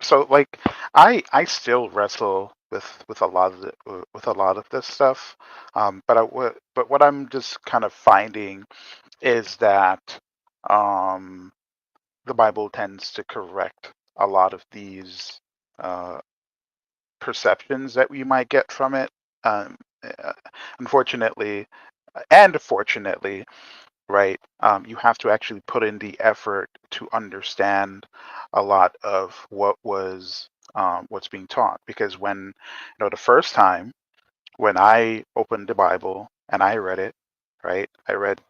So like I still wrestle with a lot of with a lot of this stuff. But what I'm just kind of finding is that um the Bible tends to correct a lot of these uh perceptions that we might get from it. Um, uh, Unfortunately, and fortunately, right? You have to actually put in the effort to understand a lot of what's being taught. Because when, the first time when I opened the Bible and I read it, right? I read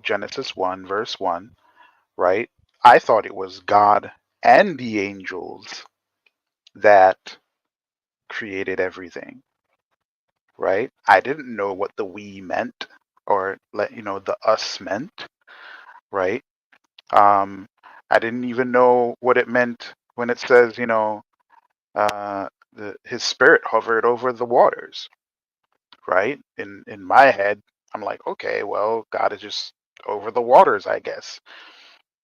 Genesis 1, verse 1, right? I thought it was God and the angels that created everything, right? I didn't know what the we meant or the us meant, right? Um, I didn't even know what it meant when it says, his spirit hovered over the waters, right? In my head, I'm like, okay, well, God is just over the waters, I guess,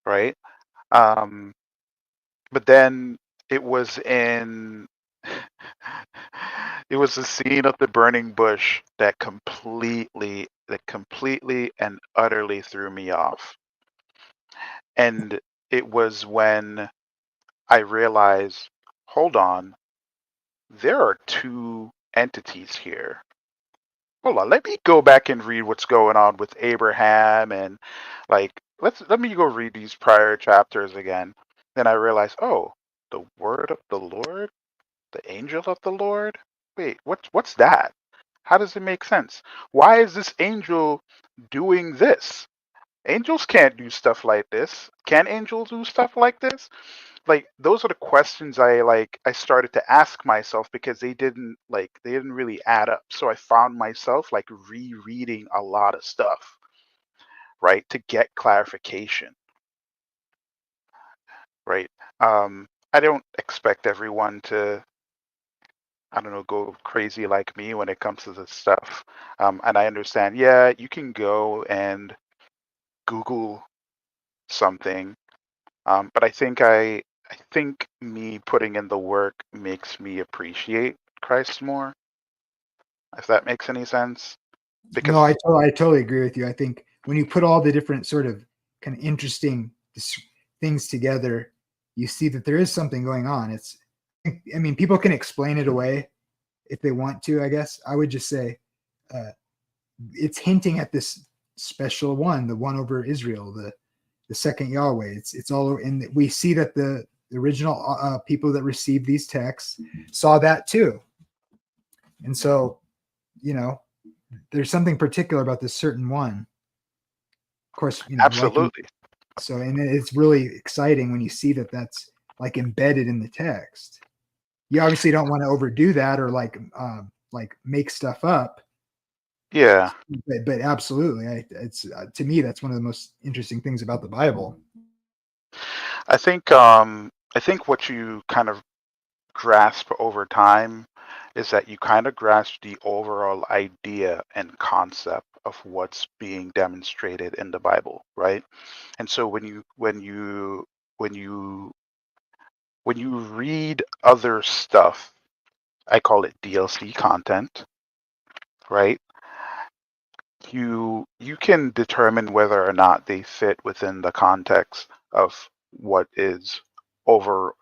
right? Um, but then it was in it was the scene of the burning bush that completely and utterly threw me off. And it was when I realized, hold on, there are two entities here. Hold on, let me go back and read what's going on with Abraham and like let me go read these prior chapters again. Then I realized, oh, the word of the Lord, the angel of the Lord. Wait, what's that? How does it make sense? Why is this angel doing this? Angels can't do stuff like this. Can angels do stuff like this? Like those are the questions I started to ask myself because they didn't really add up. So I found myself like rereading a lot of stuff, right, to get clarification, right? I don't expect everyone to, I don't know, go crazy like me when it comes to this stuff. And I understand, yeah, you can go and Google something. But I think me putting in the work makes me appreciate Christ more, if that makes any sense. No, Because I totally agree with you. I think when you put all the different sort of kind of interesting things together, you see that there is something going on. I mean, people can explain it away if they want to, I guess. I would just say uh, it's hinting at this special one, the one over Israel, the second Yahweh. It's all, and we see that the original people that received these texts saw that too. And so, there's something particular about this certain one. Of course, absolutely. so, and it's really exciting when you see that that's like embedded in the text. You obviously don't want to overdo that or like make stuff up, Yeah. but absolutely, it's to me that's one of the most interesting things about the Bible. I think what you kind of grasp over time is that you kind of grasp the overall idea and concept of what's being demonstrated in the Bible, right? And so when you read other stuff, I call it DLC content, right? You can determine whether or not they fit within the context of what is over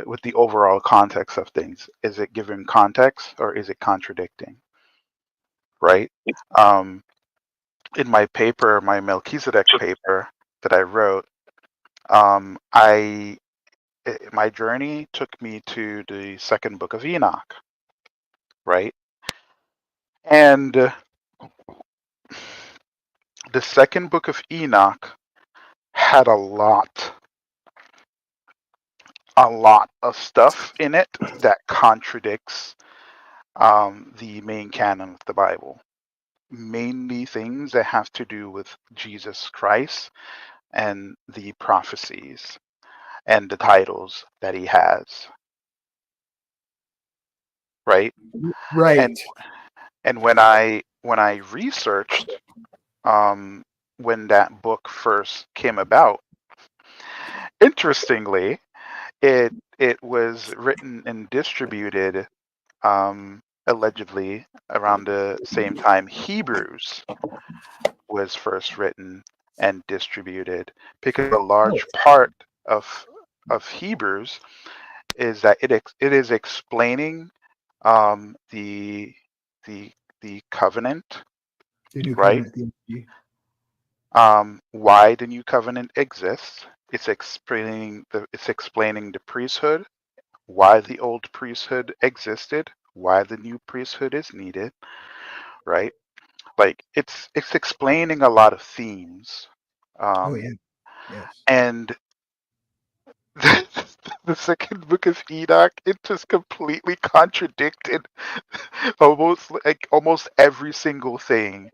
with the overall context of things. Is it giving context or is it contradicting, right? Um, in my paper, my Melchizedek paper that I wrote, my journey took me to the second book of Enoch, right? And the second book of Enoch had a lot of stuff in it that contradicts the main canon of the Bible. Mainly things that have to do with Jesus Christ and the prophecies and the titles that he has. Right? Right. And when I researched when that book first came about, interestingly, it was written and distributed allegedly around the same time Hebrews was first written and distributed, because a large part of Hebrews is that it is explaining the covenant, The new right? covenant theology. Why the new covenant exists. It's explaining the priesthood, why the old priesthood existed, why the new priesthood is needed, right? Like it's explaining a lot of themes. Oh yeah. Yes. And the second book of Enoch, it just completely contradicted almost every single thing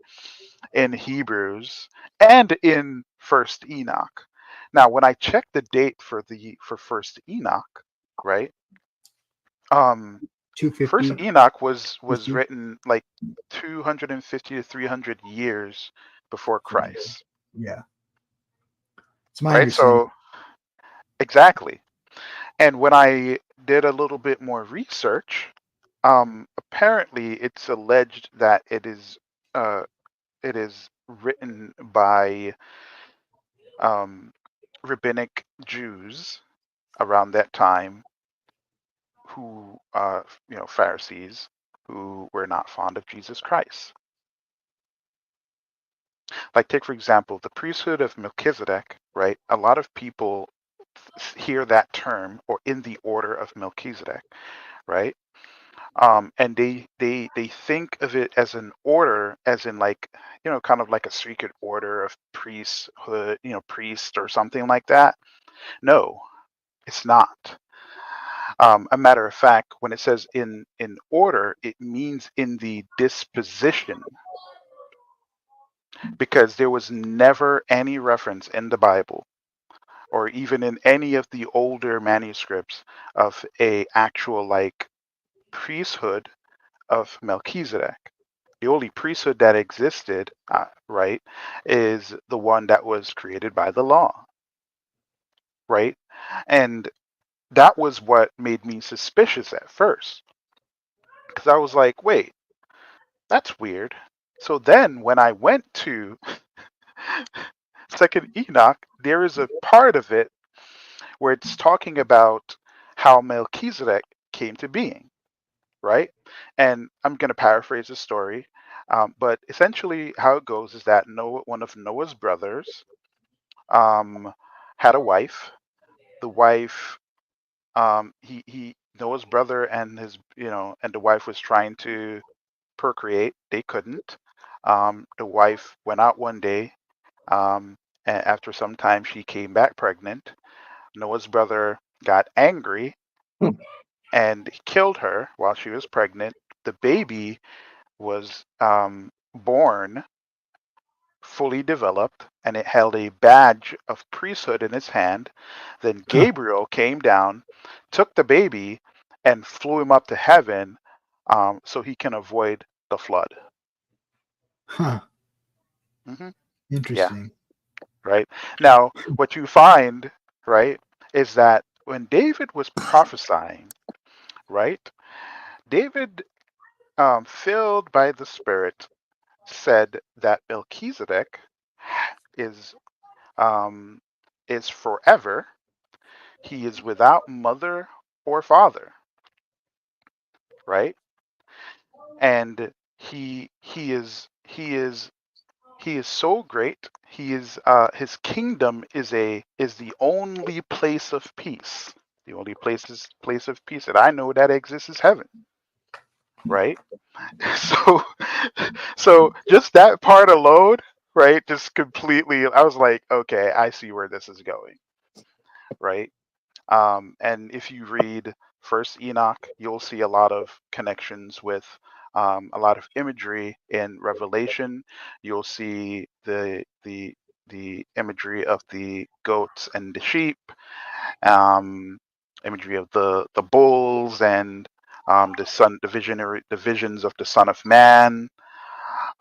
in Hebrews and in First Enoch. Now, when I checked the date for First Enoch, right? First 250. Enoch was BC. written like 250 to 300 years before Christ, Yeah. It's my right? understanding. So exactly. And when I did a little bit more research, apparently it's alleged that uh, it is written by rabbinic Jews around that time, who Pharisees, who were not fond of Jesus Christ. Like, take for example the priesthood of Melchizedek, right? A lot of people hear that term, or in the order of Melchizedek, right? And they think of it as an order, as in, like, kind of like a secret order of priesthood, priest or something like that. No, it's not. A matter of fact, when it says in order, it means in the disposition, because there was never any reference in the Bible, or even in any of the older manuscripts, of a actual, like, priesthood of Melchizedek. The only priesthood that existed, right, is the one that was created by the law, right? And that was what made me suspicious at first, because I was like, wait, that's weird. So then when I went to Second Enoch, there is a part of it where it's talking about how Melchizedek came to being, right? And I'm going to paraphrase the story, but essentially how it goes is that Noah, one of Noah's brothers, had a wife. The wife, he Noah's brother and his, and the wife was trying to procreate. They couldn't. The wife went out one day, and after some time, she came back pregnant. Noah's brother got angry and killed her while she was pregnant. The baby was born fully developed, and it held a badge of priesthood in its hand. Then Huh. Gabriel came down, took the baby, and flew him up to heaven, so he can avoid the flood. Huh. Hmm. Yeah, Interesting. right. Now, what you find, right, is that when David was prophesying, right, David, filled by the Spirit, said that Melchizedek is um, is forever. He is without mother or father, right? And he is so great. He is his kingdom is the only place of peace. The only place of peace that I know that exists is heaven, right? So, so just that part alone, right? Just completely. I was like, okay, I see where this is going, right? And if you read First Enoch, you'll see a lot of connections with a lot of imagery in Revelation. You'll see the imagery of the goats and the sheep, imagery of the bulls and the visions of the Son of Man,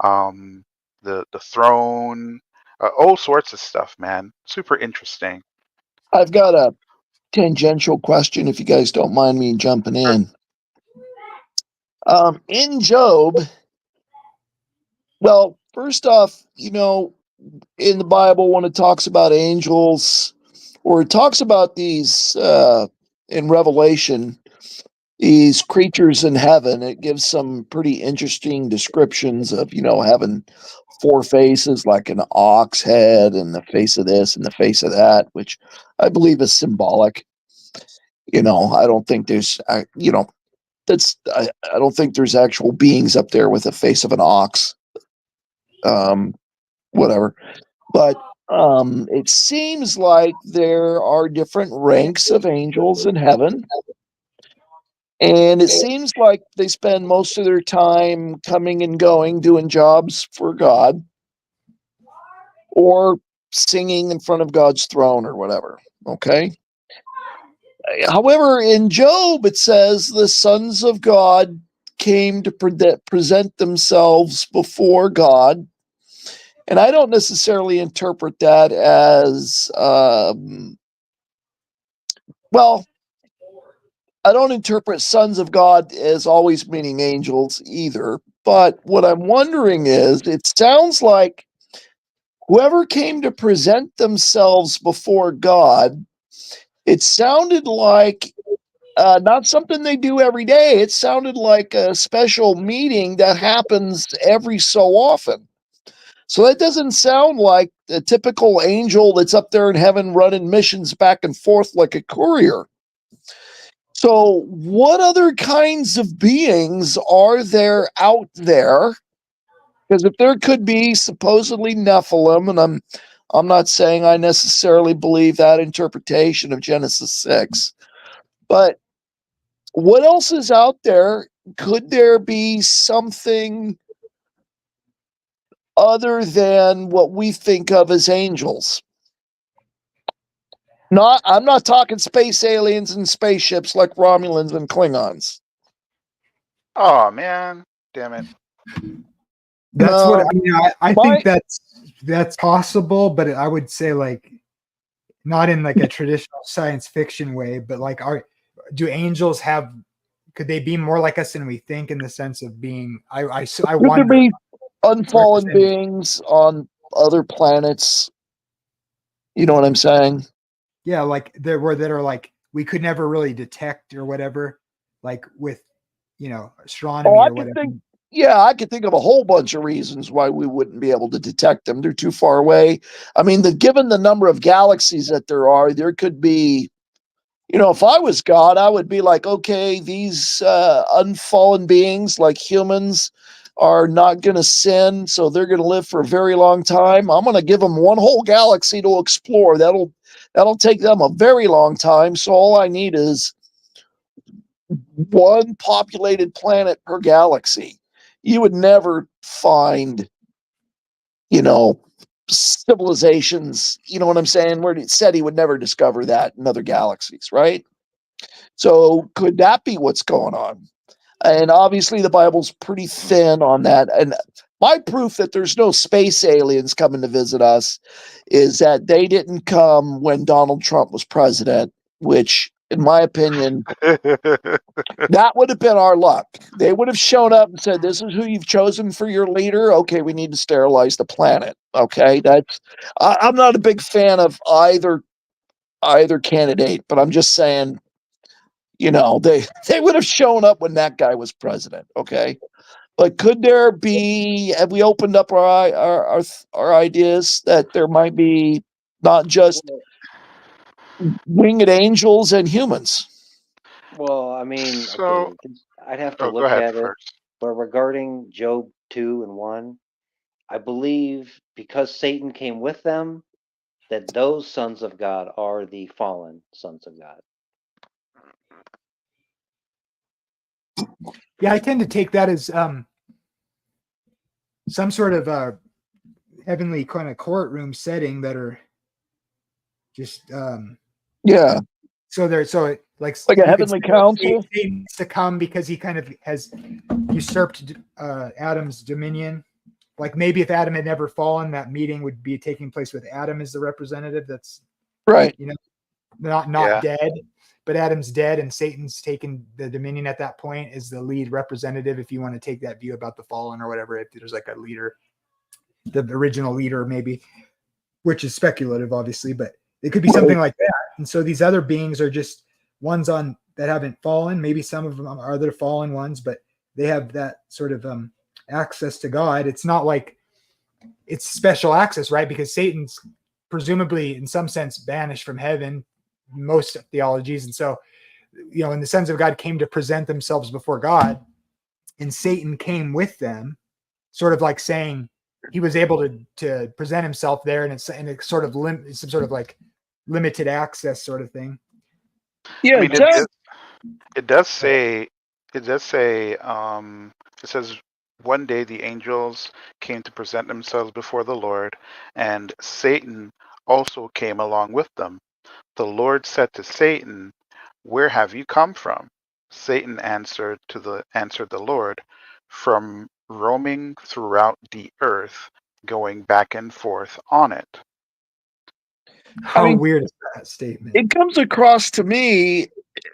the throne, all sorts of stuff, man. Super interesting. I've got a tangential question, if you guys don't mind me jumping in. In Job, well, first off, in the Bible, when it talks about angels, or it talks about these in Revelation, these creatures in heaven, it gives some pretty interesting descriptions of, having four faces, like an ox head, and the face of this and the face of that, which I believe is symbolic. I don't think there's, I don't think there's actual beings up there with the face of an ox. Whatever. But it seems like there are different ranks of angels in heaven. And it seems like they spend most of their time coming and going, doing jobs for God, or singing in front of God's throne or whatever. Okay. However, in Job, it says the sons of God came to present themselves before God. And I don't necessarily interpret that as, I don't interpret sons of God as always meaning angels either. But what I'm wondering is, it sounds like whoever came to present themselves before God, it sounded like not something they do every day. It sounded like a special meeting that happens every so often. So that doesn't sound like a typical angel that's up there in heaven running missions back and forth like a courier. So what other kinds of beings are there out there? Because if there could be supposedly Nephilim, and I'm not saying I necessarily believe that interpretation of Genesis 6, but what else is out there? Could there be something other than what we think of as angels? I'm not talking space aliens and spaceships like Romulans and Klingons. Oh man, damn it. That's what I mean. I think that's possible, but I would say like not in like a traditional science fiction way, but like do angels could they be more like us than we think, in the sense of being I Could wonder, there be unfallen beings on other planets? You know what I'm saying? Yeah, like that are like we could never really detect or whatever, like with astronomy or whatever. I could think of a whole bunch of reasons why we wouldn't be able to detect them. They're too far away. I mean, given the number of galaxies that there could be, if I was God, I would be like, okay, these unfallen beings like humans are not going to sin, so they're going to live for a very long time. I'm going to give them one whole galaxy to explore. That'll take them a very long time. So all I need is one populated planet per galaxy. You would never find, civilizations, you know what I'm saying, where it said he would never discover that in other galaxies, right? So could that be what's going on? And obviously the Bible's pretty thin on that. And my proof that there's no space aliens coming to visit us is that they didn't come when Donald Trump was president, which, in my opinion, that would have been our luck. They would have shown up and said, "This is who you've chosen for your leader. Okay, we need to sterilize the planet." Okay, I'm not a big fan of either candidate, but I'm just saying, they would have shown up when that guy was president. Okay, but could there be? Have we opened up our ideas that there might be not just winged angels and humans? Well, I mean, So, okay, I'd have to go look ahead at it, first. but regarding Job 2 and 1, I believe because Satan came with them, that those sons of God are the fallen sons of God. Yeah, I tend to take that as some sort of heavenly kind of courtroom setting that are just Yeah, so they're so it, like like a you could heavenly say, well, council. Satan needs to come because he kind of has usurped Adam's dominion. Like maybe if Adam had never fallen, that meeting would be taking place with Adam as the representative. That's Right. not Yeah. dead, but Adam's dead and Satan's taken the dominion at that point as the lead representative. If you want to take that view about the fallen or whatever, if there's like a leader, the original leader maybe, which is speculative, obviously, but it could be something like that. And so these other beings are just ones on that haven't fallen. Maybe some of them are other fallen ones, but they have that sort of access to God. It's not like it's special access, right? Because Satan's presumably in some sense banished from heaven, most theologies. And so, and the sons of God came to present themselves before God, and Satan came with them, sort of like saying he was able to present himself there, and it's sort of some sort of like limited access sort of thing. Yeah, I mean, it does say, it says, one day the angels came to present themselves before the Lord, and Satan also came along with them. The Lord said to Satan, "Where have you come from?" Satan answered the Lord, "From roaming throughout the earth, going back and forth on it." How weird is that statement? It comes across to me,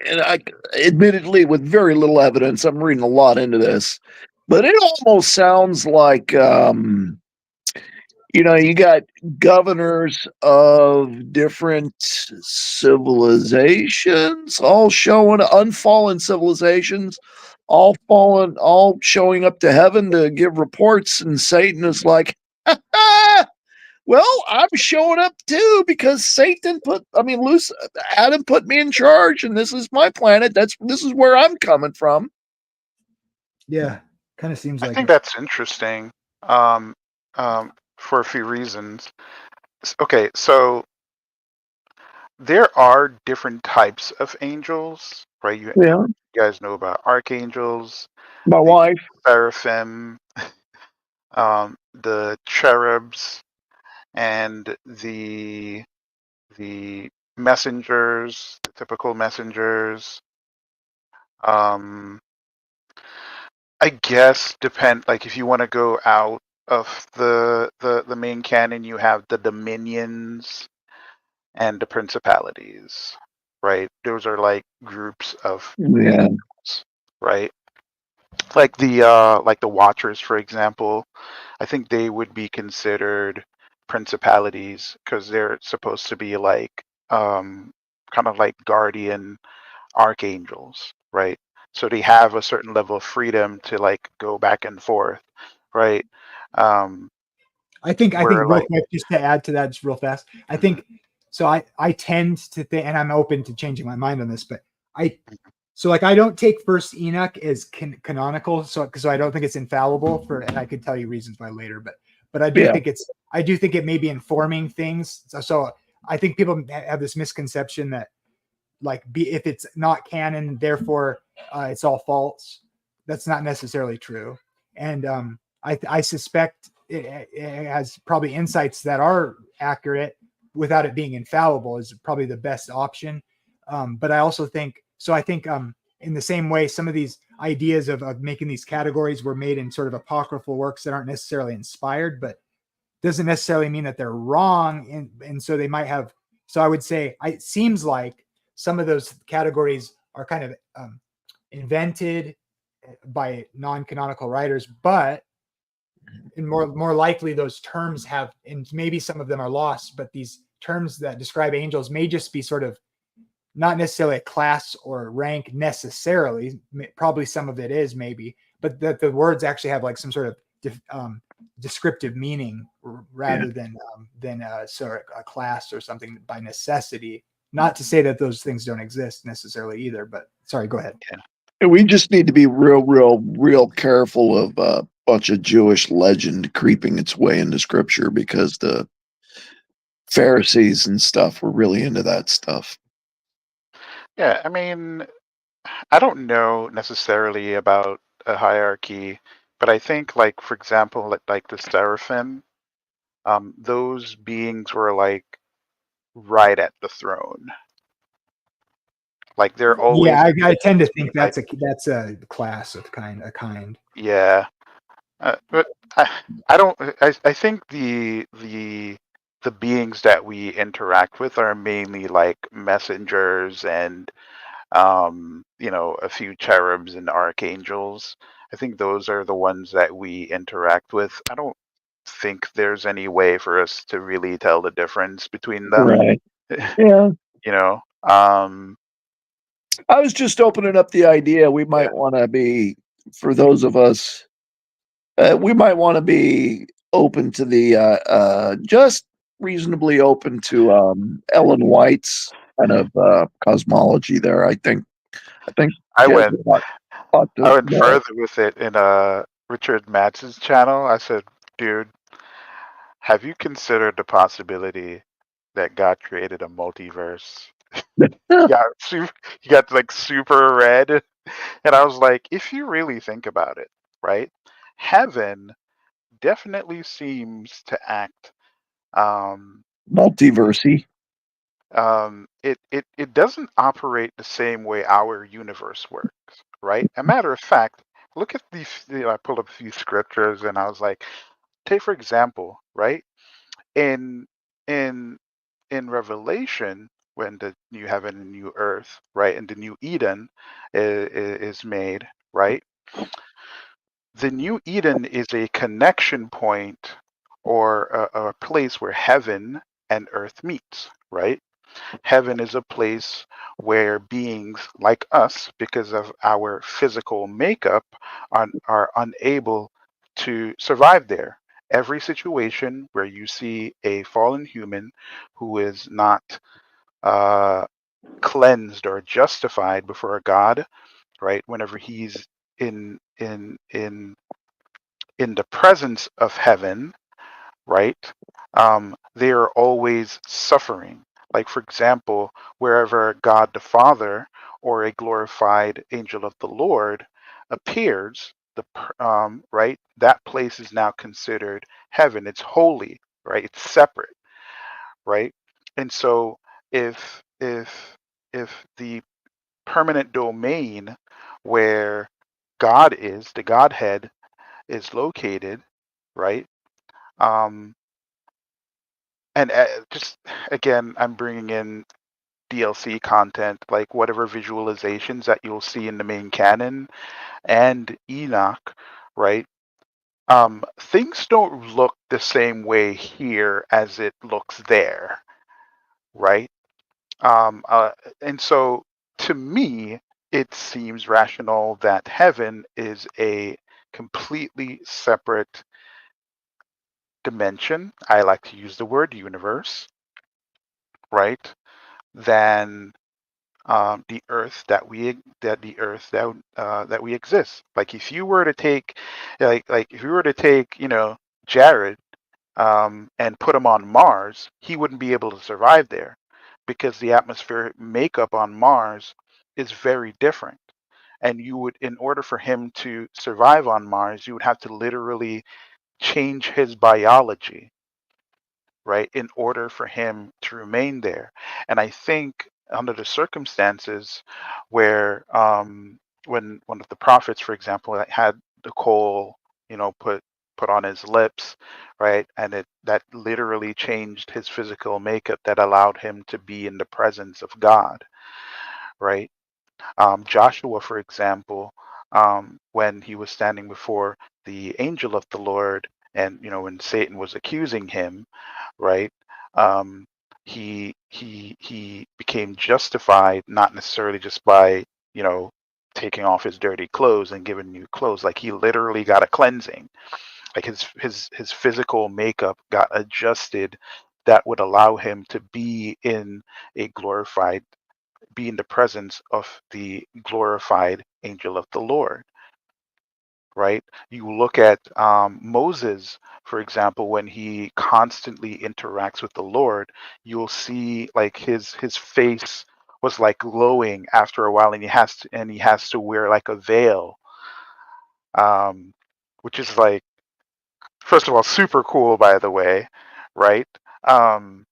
and I admittedly with very little evidence, I'm reading a lot into this, but it almost sounds like you got governors of different civilizations, all showing unfallen civilizations, all showing up to heaven to give reports, and Satan is like, well, I'm showing up too because Adam put me in charge, and this is my planet. This is where I'm coming from. Yeah, kind of seems I like think it. that's interesting, um, for a few reasons. Okay, so there are different types of angels, right? You Yeah, guys know about archangels, my the wife. seraphim, the cherubs, and the messengers, the typical messengers. I guess like if you want to go out of the main canon, you have the dominions and the principalities, right? Those are like groups of Yeah. angels, right? Like the Watchers, for example. I think they would be considered principalities because they're supposed to be like kind of like guardian archangels, right? So they have a certain level of freedom to like go back and forth, right? Um, I think where real like, quick, just to add to that, just real fast. I think so. I tend to think, and I'm open to changing my mind on this, but I don't take First Enoch as canonical, so I don't think it's infallible and I could tell you reasons why later, but I do think it may be informing things. So I think people have this misconception that if it's not canon, therefore it's all false. That's not necessarily true, and I suspect it has probably insights that are accurate without it being infallible is probably the best option. But I also think so. I think in the same way, some of these ideas of making these categories were made in sort of apocryphal works that aren't necessarily inspired, but doesn't necessarily mean that they're wrong. And so they might have. So I would say it seems like some of those categories are kind of invented by non-canonical writers, but and more likely those terms have, and maybe some of them are lost, but these terms that describe angels may just be sort of not necessarily a class or rank necessarily. Probably some of it is maybe, but that the words actually have like some sort of descriptive meaning rather than sort of a class or something by necessity. Not to say that those things don't exist necessarily either, but sorry, go ahead. And we just need to be real careful of bunch of Jewish legend creeping its way into scripture because the Pharisees and stuff were really into that stuff. Yeah, I mean, I don't know necessarily about a hierarchy, but I think, like, for example, like the seraphim, those beings were like right at the throne. Like they're always Yeah, I tend to between, think like, that's a class of a kind. yeah. But I don't. I think the beings that we interact with are mainly like messengers and a few cherubs and archangels. I think those are the ones that we interact with. I don't think there's any way for us to really tell the difference between them. Right. Yeah. You know. Um, I was just opening up the idea we yeah. might want to be, for those of us, we might want to be open to the, just reasonably open to Ellen White's kind of cosmology there. I think I she has went. a lot I to went know. further with it in Richard Matz's channel. I said, dude, have you considered the possibility that God created a multiverse? He got like super red, and I was like, if you really think about it, right? Heaven definitely seems to act. Um, Multiversy. it doesn't operate the same way our universe works, right? A matter of fact, look at these. I pulled up a few scriptures, and I was like, take for example, right? In in in Revelation, when the new heaven and new earth, right, and the new Eden is made, right? The new Eden is a connection point or a place where heaven and earth meets, right? Heaven is a place where beings like us, because of our physical makeup, are unable to survive there. Every situation where you see a fallen human who is not uh, cleansed or justified before God, right? Whenever he's in the presence of heaven, right? They are always suffering. Like, for example, wherever God the Father or a glorified angel of the Lord appears, right, that place is now considered heaven. It's holy, right? It's separate, right? And so, if the permanent domain where God is, the Godhead, is located, right? Um, and just again, I'm bringing in DLC content, like whatever visualizations that you'll see in the main canon and Enoch, right? Things don't look the same way here as it looks there, right? Um, uh, and so to me, it seems rational that heaven is a completely separate dimension. I like to use the word universe, right? Than the earth that we exist. Like if you were to take, like if you were to take, Jared, and put him on Mars, he wouldn't be able to survive there because the atmospheric makeup on Mars is very different. And you would, in order for him to survive on Mars, you would have to literally change his biology, right, in order for him to remain there. And I think under the circumstances where when one of the prophets, for example, that had the coal, put on his lips, right, and that literally changed his physical makeup that allowed him to be in the presence of God, right? Joshua, for example, when he was standing before the angel of the Lord, and when Satan was accusing him, right? Um, he became justified not necessarily just by taking off his dirty clothes and given new clothes. Like he literally got a cleansing. Like his physical makeup got adjusted that would allow him to be in the presence of the glorified angel of the Lord, right? You look at Moses, for example, when he constantly interacts with the Lord, you'll see like his face was like glowing after a while, and he has to wear like a veil, um, which is like, first of all, super cool, by the way, right? Um,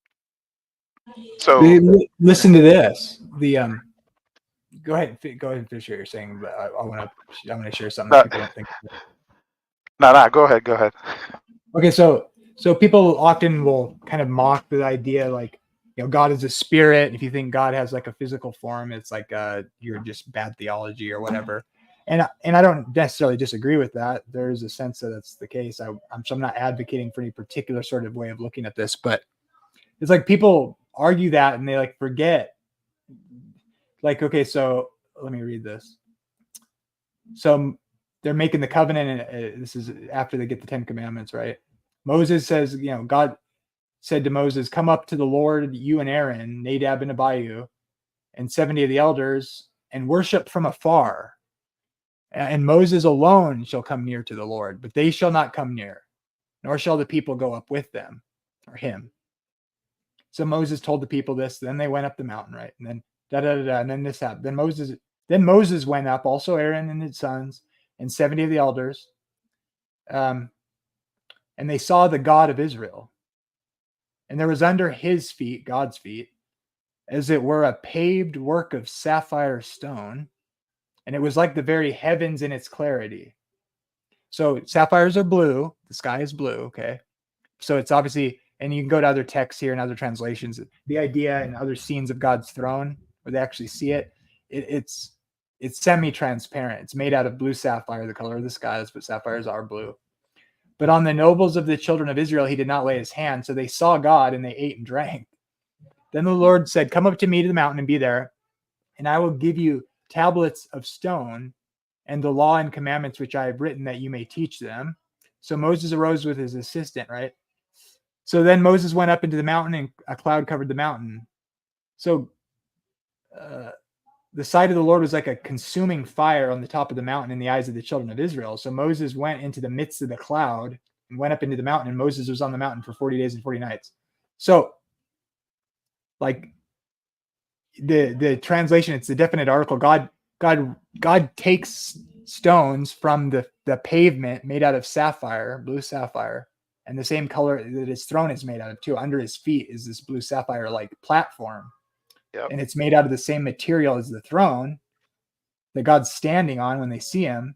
so Listen to this. Go ahead and finish what you're saying. But I want to share something that no, people don't think. no, go ahead. Okay, so people often will kind of mock the idea, like, God is a spirit. If you think God has like a physical form, it's like you're just bad theology or whatever. And I don't necessarily disagree with that. There is a sense that that's the case. I'm not advocating for any particular sort of way of looking at this, but it's like people argue that and they like forget. Like, okay, so let me read this. So they're making the covenant, and this is after they get the 10 Commandments, right? Moses says, God said to Moses, "Come up to the Lord, you and Aaron, Nadab and Abihu, and 70 of the elders, and worship from afar. And Moses alone shall come near to the Lord, but they shall not come near, nor shall the people go up with them," or him. So Moses told the people this. Then they went up the mountain, right? And then and then this happened. Then Moses went up, also Aaron and his sons, and 70 of the elders, and they saw the God of Israel. And there was under his feet, God's feet, as it were a paved work of sapphire stone, and it was like the very heavens in its clarity. So sapphires are blue, the sky is blue, okay? So it's obviously, and you can go to other texts here and other translations, the idea and other scenes of God's throne where they actually see it, it's semi-transparent. It's made out of blue sapphire, the color of the sky. That's what sapphires are, blue. But on the nobles of the children of Israel, he did not lay his hand. So they saw God and they ate and drank. Then the Lord said, "Come up to me to the mountain and be there, and I will give you tablets of stone and the law and commandments which I have written, that you may teach them." So Moses arose with his assistant, right? So then Moses went up into the mountain, and a cloud covered the mountain. So the sight of the Lord was like a consuming fire on the top of the mountain in the eyes of the children of Israel. So Moses went into the midst of the cloud and went up into the mountain, and Moses was on the mountain for 40 days and 40 nights. So like the translation, it's a definite article. God takes stones from the pavement made out of sapphire, blue sapphire, and the same color that his throne is made out of too. Under his feet is this blue sapphire like platform. Yep. And it's made out of the same material as the throne that God's standing on when they see him.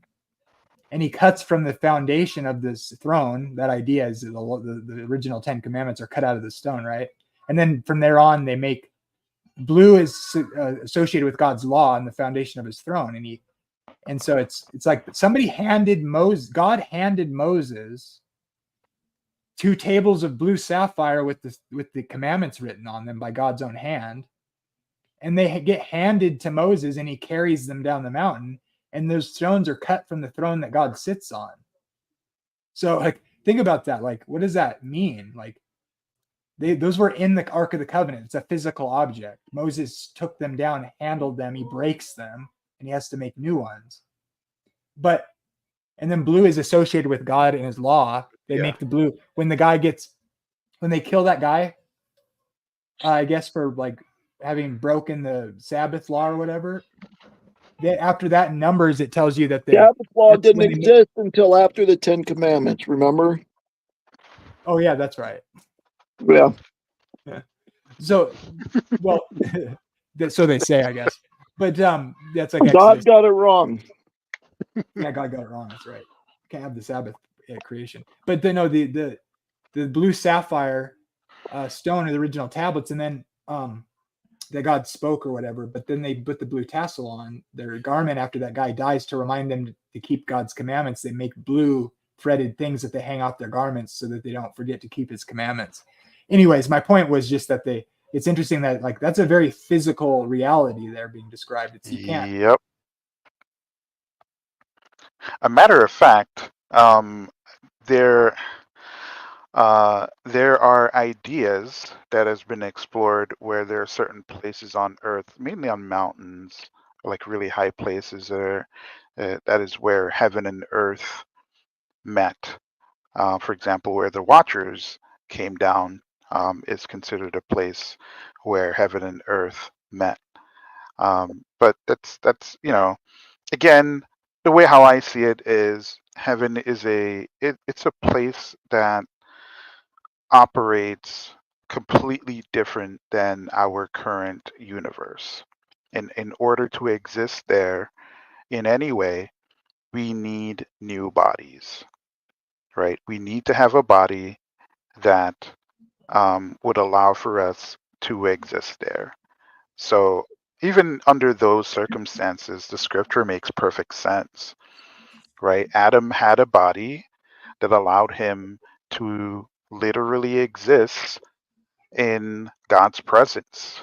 And he cuts from the foundation of this throne. That idea is the original 10 Commandments are cut out of the stone, right? And then from there on, they make blue is associated with God's law and the foundation of his throne. And so it's like God handed Moses 2 tables of blue sapphire with the commandments written on them by God's own hand. And they get handed to Moses, and he carries them down the mountain, and those stones are cut from the throne that God sits on. So like, think about that. Like, what does that mean? Like, those were in the Ark of the Covenant. It's a physical object. Moses took them down, handled them, he breaks them, and he has to make new ones. And then blue is associated with God and his law. They make the blue when they kill that guy, I guess for like having broken the Sabbath law or whatever. After that, in Numbers, it tells you that Sabbath law didn't exist until after the 10 Commandments, remember? Oh yeah, that's right. Yeah. So, well, so they say, I guess. But that's like God Exodus. got it wrong. Yeah, God got it wrong. That's right. Can't have the Sabbath creation. But then no, the blue sapphire stone are the original tablets, and then that God spoke or whatever. But then they put the blue tassel on their garment after that guy dies to remind them to keep God's commandments. They make blue threaded things that they hang off their garments so that they don't forget to keep his commandments. Anyways, my point was just that it's interesting that like that's a very physical reality there being described. You can't. Yep. A matter of fact, there are ideas that has been explored where there are certain places on Earth, mainly on mountains, like really high places, That is where heaven and earth met. For example, where the Watchers came down is considered a place where heaven and earth met. But that's again, the way how I see it is heaven is it's a place that operates completely different than our current universe. And in order to exist there in any way, we need new bodies, right? We need to have a body that would allow for us to exist there. So even under those circumstances, the scripture makes perfect sense, right? Adam had a body that allowed him to literally exist in God's presence,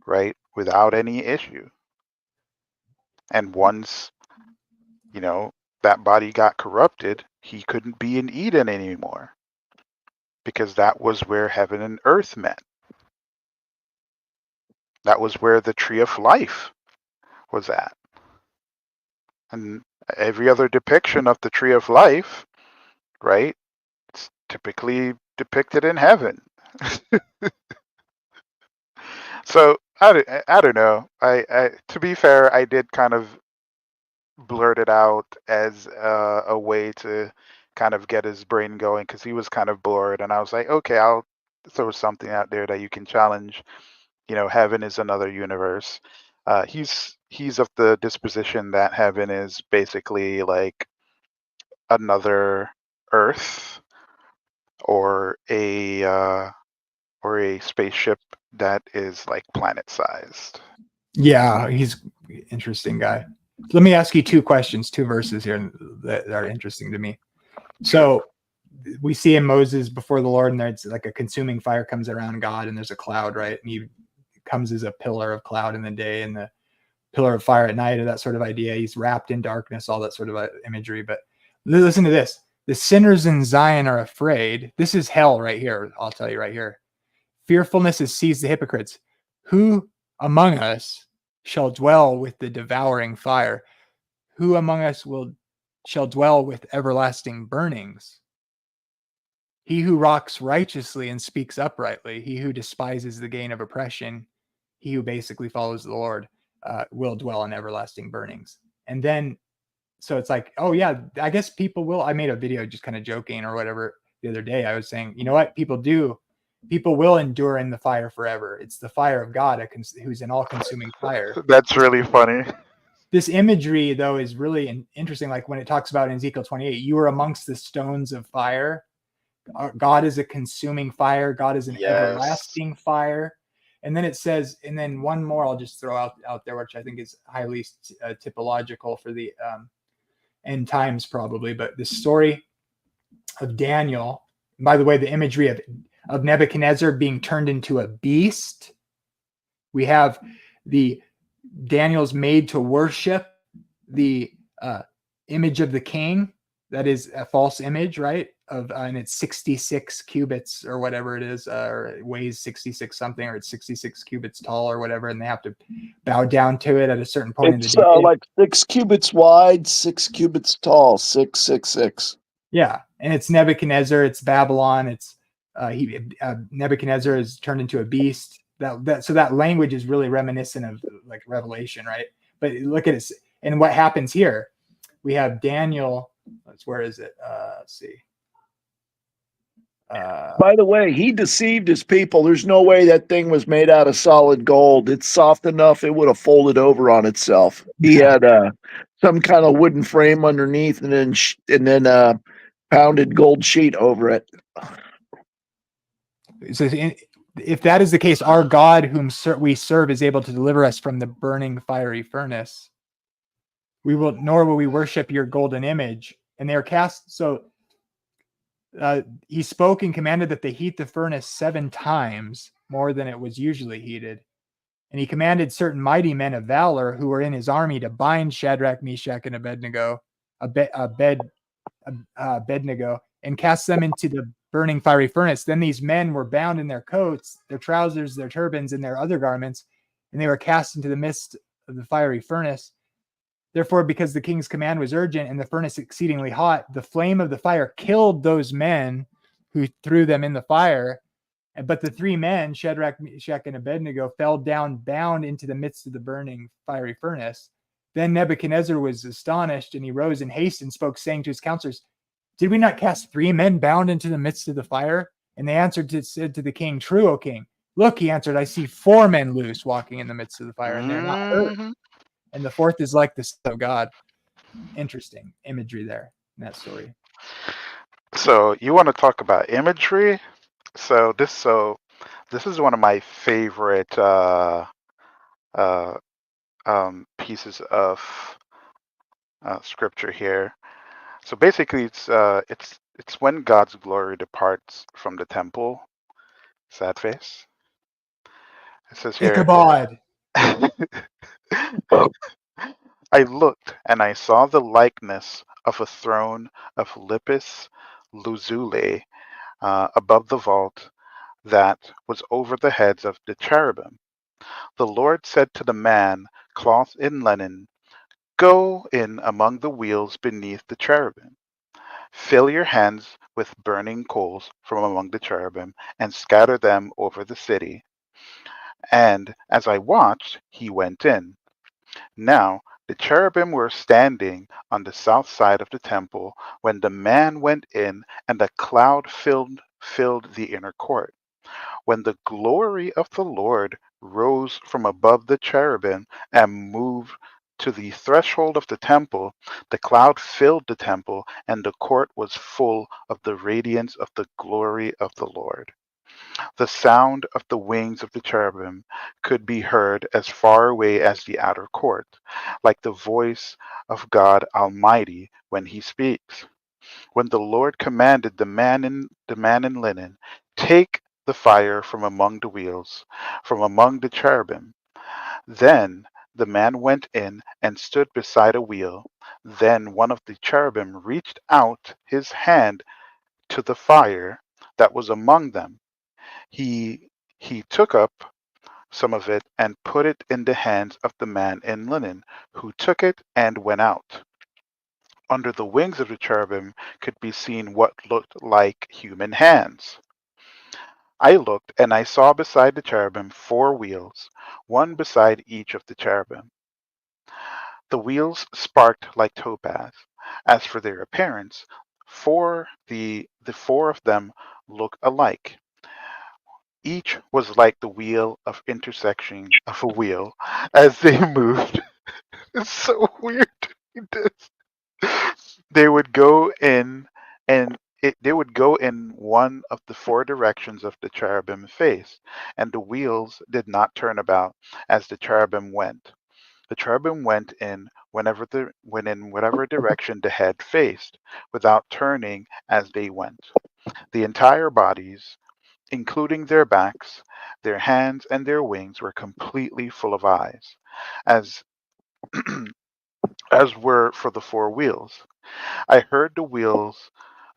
right? Without any issue. And once, that body got corrupted, he couldn't be in Eden anymore because that was where heaven and earth met. That was where the tree of life was at. And every other depiction of the tree of life, right, it's typically depicted in heaven. So I don't know. I to be fair, I did kind of blurt it out as a way to kind of get his brain going because he was kind of bored, and I was like, okay, I'll throw something out there that you can challenge. Heaven is another universe. He's of the disposition that heaven is basically like another Earth or a spaceship that is like planet sized. Yeah, he's an interesting guy. Let me ask you two questions, two verses here that are interesting to me. So we see in Moses before the Lord, and there's like a consuming fire comes around God, and there's a cloud, right? And he comes as a pillar of cloud in the day and the pillar of fire at night, or that sort of idea. He's wrapped in darkness, all that sort of imagery. But listen to this. The sinners in Zion are afraid. This is hell right here. I'll tell you right here. Fearfulness has seized the hypocrites. Who among us shall dwell with the devouring fire? Who among us shall dwell with everlasting burnings? He who walks righteously and speaks uprightly, he who despises the gain of oppression, he who basically follows the Lord, will dwell in everlasting burnings. And then, so it's like, oh yeah, I guess people will. I made a video just kind of joking or whatever the other day. I was saying, you know what, people will endure in the fire forever. It's the fire of God who's an all-consuming fire. That's really funny. This imagery, though, is really interesting. Like when it talks about in Ezekiel 28, you are amongst the stones of fire. God is a consuming fire. God is an everlasting fire. And then it says, and then one more I'll just throw out there, which I think is highly typological for the end times probably. But the story of Daniel, by the way, the imagery of Nebuchadnezzar being turned into a beast. We have the Daniel's made to worship the image of the king. That is a false image, right? And it's 66 cubits or whatever it is, or it weighs 66 something, or it's 66 cubits tall or whatever, and they have to bow down to it at a certain point in the day. It's like 6 cubits wide, 6 cubits tall, 666. Yeah, and it's Nebuchadnezzar, it's Babylon, it's Nebuchadnezzar is turned into a beast. So that language is really reminiscent of like Revelation, right? But look at it, and what happens here? We have Daniel. Where is it? Let's see. By the way, he deceived his people. There's no way that thing was made out of solid gold. It's soft enough; it would have folded over on itself. He had some kind of wooden frame underneath, and then pounded gold sheet over it. So if that is the case, our God, whom we serve, is able to deliver us from the burning fiery furnace. Nor will we worship your golden image. And they are cast. So he spoke and commanded that they heat the furnace 7 times more than it was usually heated. And he commanded certain mighty men of valor who were in his army to bind Shadrach, Meshach, and Abednego, and cast them into the burning fiery furnace. Then these men were bound in their coats, their trousers, their turbans, and their other garments, and they were cast into the midst of the fiery furnace. Therefore, because the king's command was urgent and the furnace exceedingly hot, the flame of the fire killed those men who threw them in the fire. But the three men, Shadrach, Meshach, and Abednego, fell down bound into the midst of the burning fiery furnace. Then Nebuchadnezzar was astonished, and he rose in haste and spoke, saying to his counselors, "Did we not cast 3 men bound into the midst of the fire?" And they said to the king, "True, O king." "Look," he answered, "I see 4 men loose walking in the midst of the fire, and they're not hurt. Mhm. And the fourth is like the Son of God." Interesting imagery there in that story. So you want to talk about imagery? So this is one of my favorite uh, pieces of scripture here. So basically, it's when God's glory departs from the temple. Sad face. It says here. Ichabod. I looked, and I saw the likeness of a throne of lapis lazuli above the vault that was over the heads of the cherubim. The Lord said to the man clothed in linen, "Go in among the wheels beneath the cherubim. Fill your hands with burning coals from among the cherubim and scatter them over the city." And as I watched, he went in. Now the cherubim were standing on the south side of the temple when the man went in, and a cloud filled the inner court. When the glory of the Lord rose from above the cherubim and moved to the threshold of the temple, the cloud filled the temple, and the court was full of the radiance of the glory of the Lord. The sound of the wings of the cherubim could be heard as far away as the outer court, like the voice of God Almighty when he speaks. When the Lord commanded the man in linen, "Take the fire from among the wheels, from among the cherubim." Then the man went in and stood beside a wheel. Then one of the cherubim reached out his hand to the fire that was among them. He took up some of it and put it in the hands of the man in linen, who took it and went out. Under the wings of the cherubim could be seen what looked like human hands. I looked, and I saw beside the cherubim 4 wheels, one beside each of the cherubim. The wheels sparkled like topaz. As for their appearance, the 4 of them looked alike. Each was like the wheel of intersection of a wheel as they moved. It's so weird doing this. They would go in they would go in one of the 4 directions of the cherubim face, and the wheels did not turn about as the cherubim went. The cherubim went in whatever direction the head faced, without turning as they went. The entire bodies, including their backs, their hands, and their wings, were completely full of eyes, as as were for the 4 wheels. I heard the wheels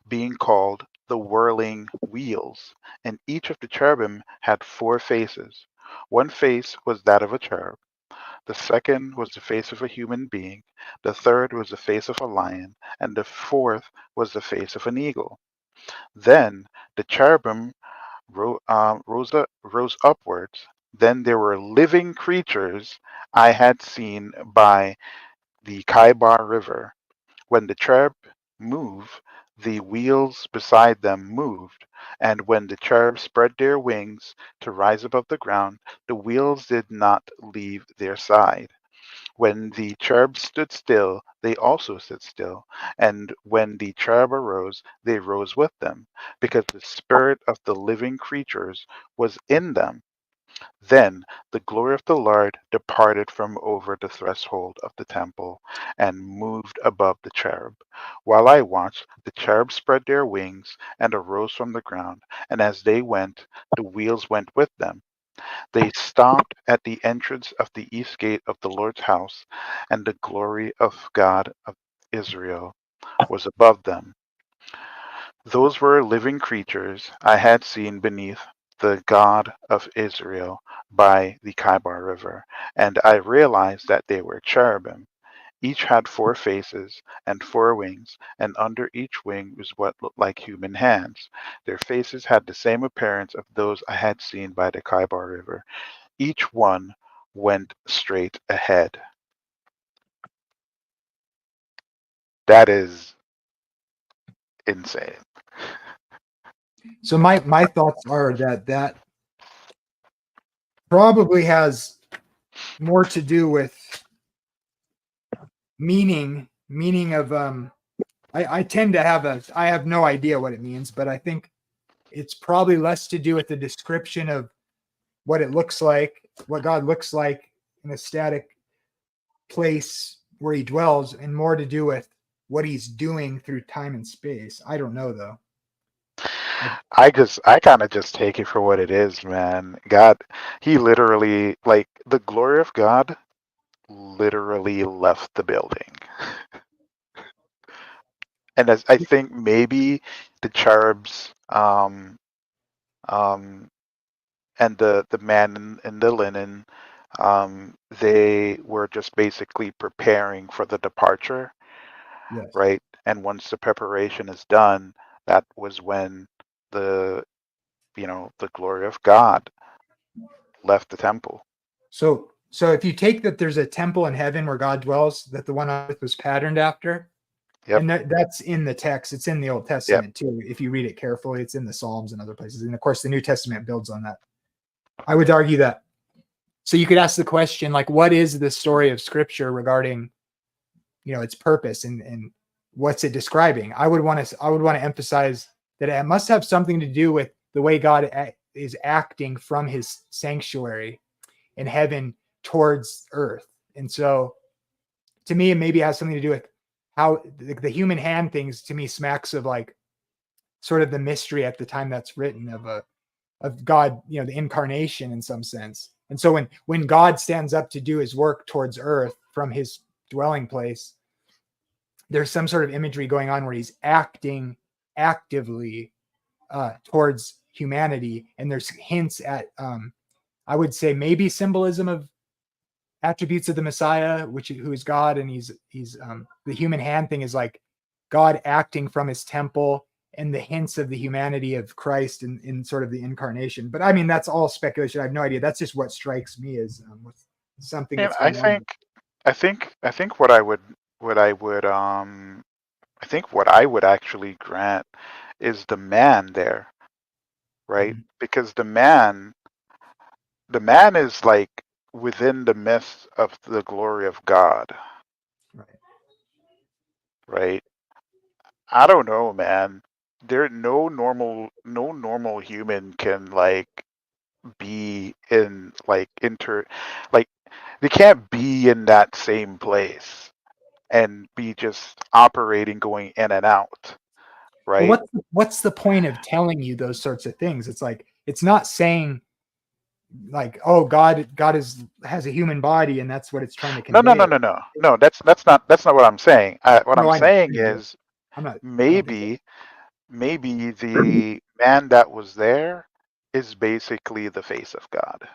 being called the whirling wheels, and each of the cherubim had 4 faces. One face was that of a cherub, the second was the face of a human being, the third was the face of a lion, and the fourth was the face of an eagle. Then the cherubim rose upwards. Then there were living creatures I had seen by the Kaibar River. When the cherub moved, the wheels beside them moved, and when the cherubs spread their wings to rise above the ground, the wheels did not leave their side. When the cherubs stood still, they also stood still, and when the cherub arose, they rose with them, because the spirit of the living creatures was in them. Then the glory of the Lord departed from over the threshold of the temple and moved above the cherub. While I watched, the cherubs spread their wings and arose from the ground, and as they went, the wheels went with them. They stopped at the entrance of the east gate of the Lord's house, and the glory of God of Israel was above them. Those were living creatures I had seen beneath the God of Israel by the Kaibar River, and I realized that they were cherubim. Each had 4 faces and 4 wings, and under each wing was what looked like human hands. Their faces had the same appearance of those I had seen by the Kaibar River. Each one went straight ahead. That is insane. So my thoughts are that probably has more to do with meaning of I tend to have I have no idea what it means, but I think it's probably less to do with the description of what it looks like, what God looks like in a static place where he dwells, and more to do with what he's doing through time and space. I don't know though. I kind of just take it for what it is, man. God, he literally, like, the glory of God literally left the building. And as I think maybe the cherubs and the man in the linen, they were just basically preparing for the departure, Yes. right? And once the preparation is done, that was when the the glory of God left the temple. So if you take that there's a temple in heaven where God dwells, that the one on earth was patterned after, Yep. and that's in the text. It's in the Old Testament too. If you read it carefully, it's in the Psalms and other places. And of course, the New Testament builds on that. I would argue that. So you could ask the question, like, what is the story of Scripture regarding, its purpose and what's it describing? I would want to emphasize that it must have something to do with the way God is acting from his sanctuary in heaven towards earth. And so to me, it maybe has something to do with how the human hand things, to me, smacks of like sort of the mystery at the time that's written of God, the incarnation in some sense. And so when God stands up to do his work towards earth from his dwelling place, there's some sort of imagery going on where he's acting actively towards humanity. And there's hints at, I would say, maybe symbolism of attributes of the Messiah, who is God. And he's the human hand thing is like God acting from his temple, and the hints of the humanity of Christ in sort of the incarnation. But I mean, that's all speculation. I have no idea. That's just what strikes me as something Yeah, that's going on. I think what I would I think what I would actually grant is the man there, right? Mhm. Because the man is like within the midst of the glory of God, Right. right? I don't know, man. There no normal human can like be in like like they can't be in that same place and be just operating, going in and out, Well, right? what's the point of telling you those sorts of things? It's like, it's not saying like, oh, God has a human body and that's what it's trying to No, no, convey. no, no, no, no. That's not what I'm saying. What No, I'm I know. saying is I'm not. I don't think. maybe the man that was there is basically the face of God.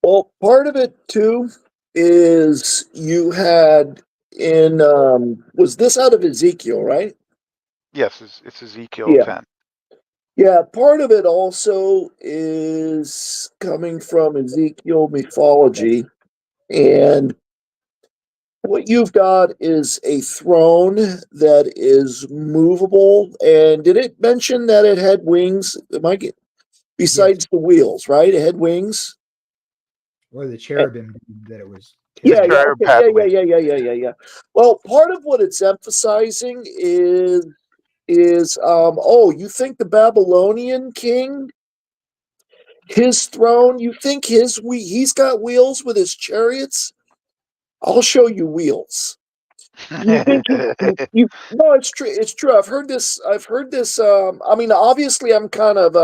Well, part of it too is you had in was this out of Ezekiel, right? Yes, it's Ezekiel Yeah. 10. Yeah, part of it also is coming from Ezekiel mythology. And what you've got is a throne that is movable. And did it mention that it had wings? It might get, Yes, besides the wheels, right? It had wings. or the cherubim that it was The Yeah, carrying. yeah, cherub okay, had yeah, yeah, wings. yeah, yeah, yeah, yeah, yeah. Well, part of what it's emphasizing is oh, you think the Babylonian king, his throne, you think he's got wheels with his chariots? I'll show you wheels. You think you no, it's true, it's true. I've heard this I mean, obviously I'm kind of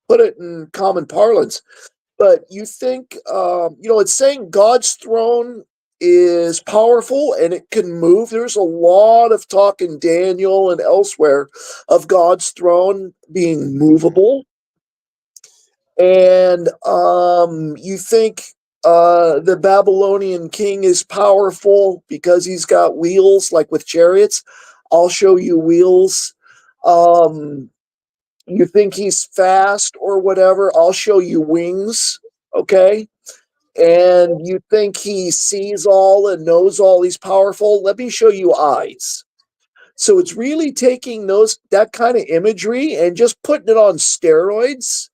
put it in common parlance. But you think, it's saying God's throne is powerful and it can move. There's a lot of talk in Daniel and elsewhere of God's throne being movable. And you think the Babylonian king is powerful because he's got wheels, like with chariots. I'll show you wheels. You think he's fast or whatever, I'll show you wings, okay? And you think he sees all and knows all, he's powerful, let me show you eyes. So it's really taking that kind of imagery and just putting it on steroids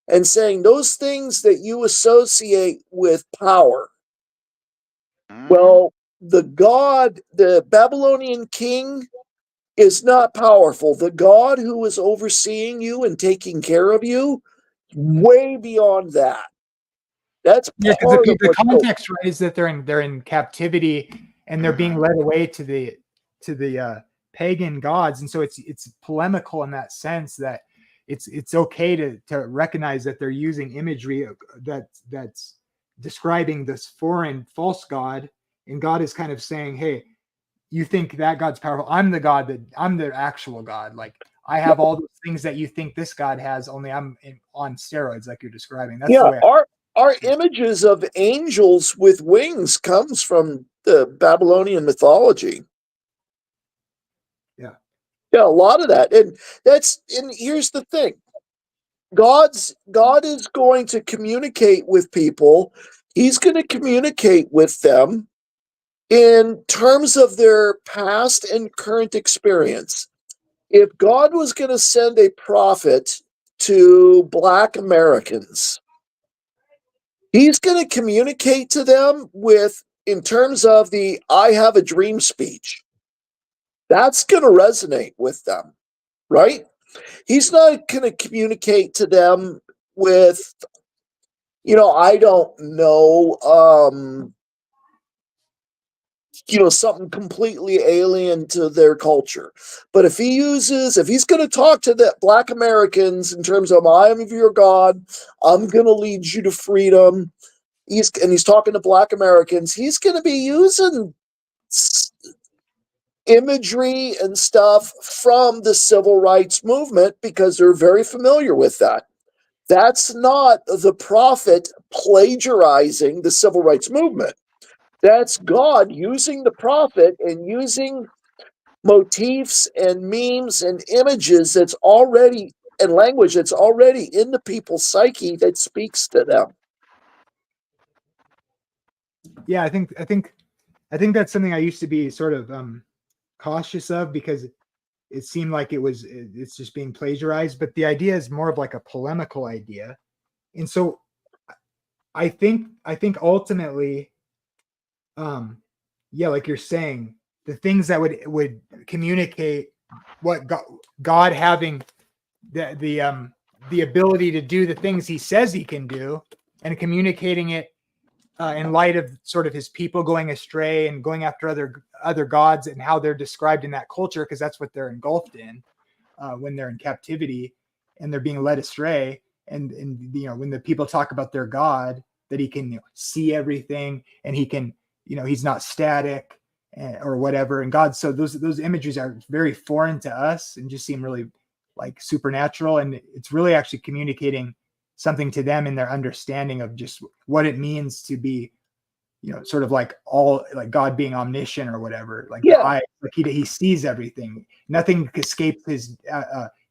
and saying those things that you associate with power. Well, the Babylonian king is not powerful. The God who is overseeing you and taking care of you, way beyond that. That's Yeah, because part of the what's context, right, is that they're in captivity and they're being led away to the pagan gods, and so it's polemical in that sense that it's okay to recognize that they're using imagery that's describing this foreign false god, and God is kind of saying, hey, you think that God's powerful? I'm the actual God. Like I have all those things that you think this God has, only on steroids, like you're describing. That's the Yeah, way. our images of angels with wings comes from the Babylonian mythology. Yeah. Yeah, a lot of that. And here's the thing. God is going to communicate with people. He's going to communicate with them in terms of their past and current experience. If God was going to send a prophet to Black Americans, he's going to communicate to them in terms of the I have a dream speech. That's going to resonate with them, right? He's not going to communicate to them with, I don't know, something completely alien to their culture. But if he's going to talk to the Black Americans in terms of I am your God, I'm going to lead you to freedom. He's talking to Black Americans. He's going to be using imagery and stuff from the civil rights movement because they're very familiar with that. That's not the prophet plagiarizing the civil rights movement. That's God using the prophet and using motifs and memes and images and language that's already in the people's psyche that speaks to them. Yeah, I think that's something I used to be sort of cautious of because it seemed like it's just being plagiarized, but the idea is more of like a polemical idea. And so I think ultimately, yeah, like you're saying, the things that would communicate what God having the ability to do the things he says he can do and communicating it in light of sort of his people going astray and going after other gods and how they're described in that culture, because that's what they're engulfed in when they're in captivity and they're being led astray. And when the people talk about their God, that he can see everything and he can, he's not static or whatever. And God, so those images are very foreign to us and just seem really like supernatural. And it's really actually communicating something to them in their understanding of just what it means to be, sort of like God being omniscient or whatever, like the eye, like he sees everything. Nothing escapes his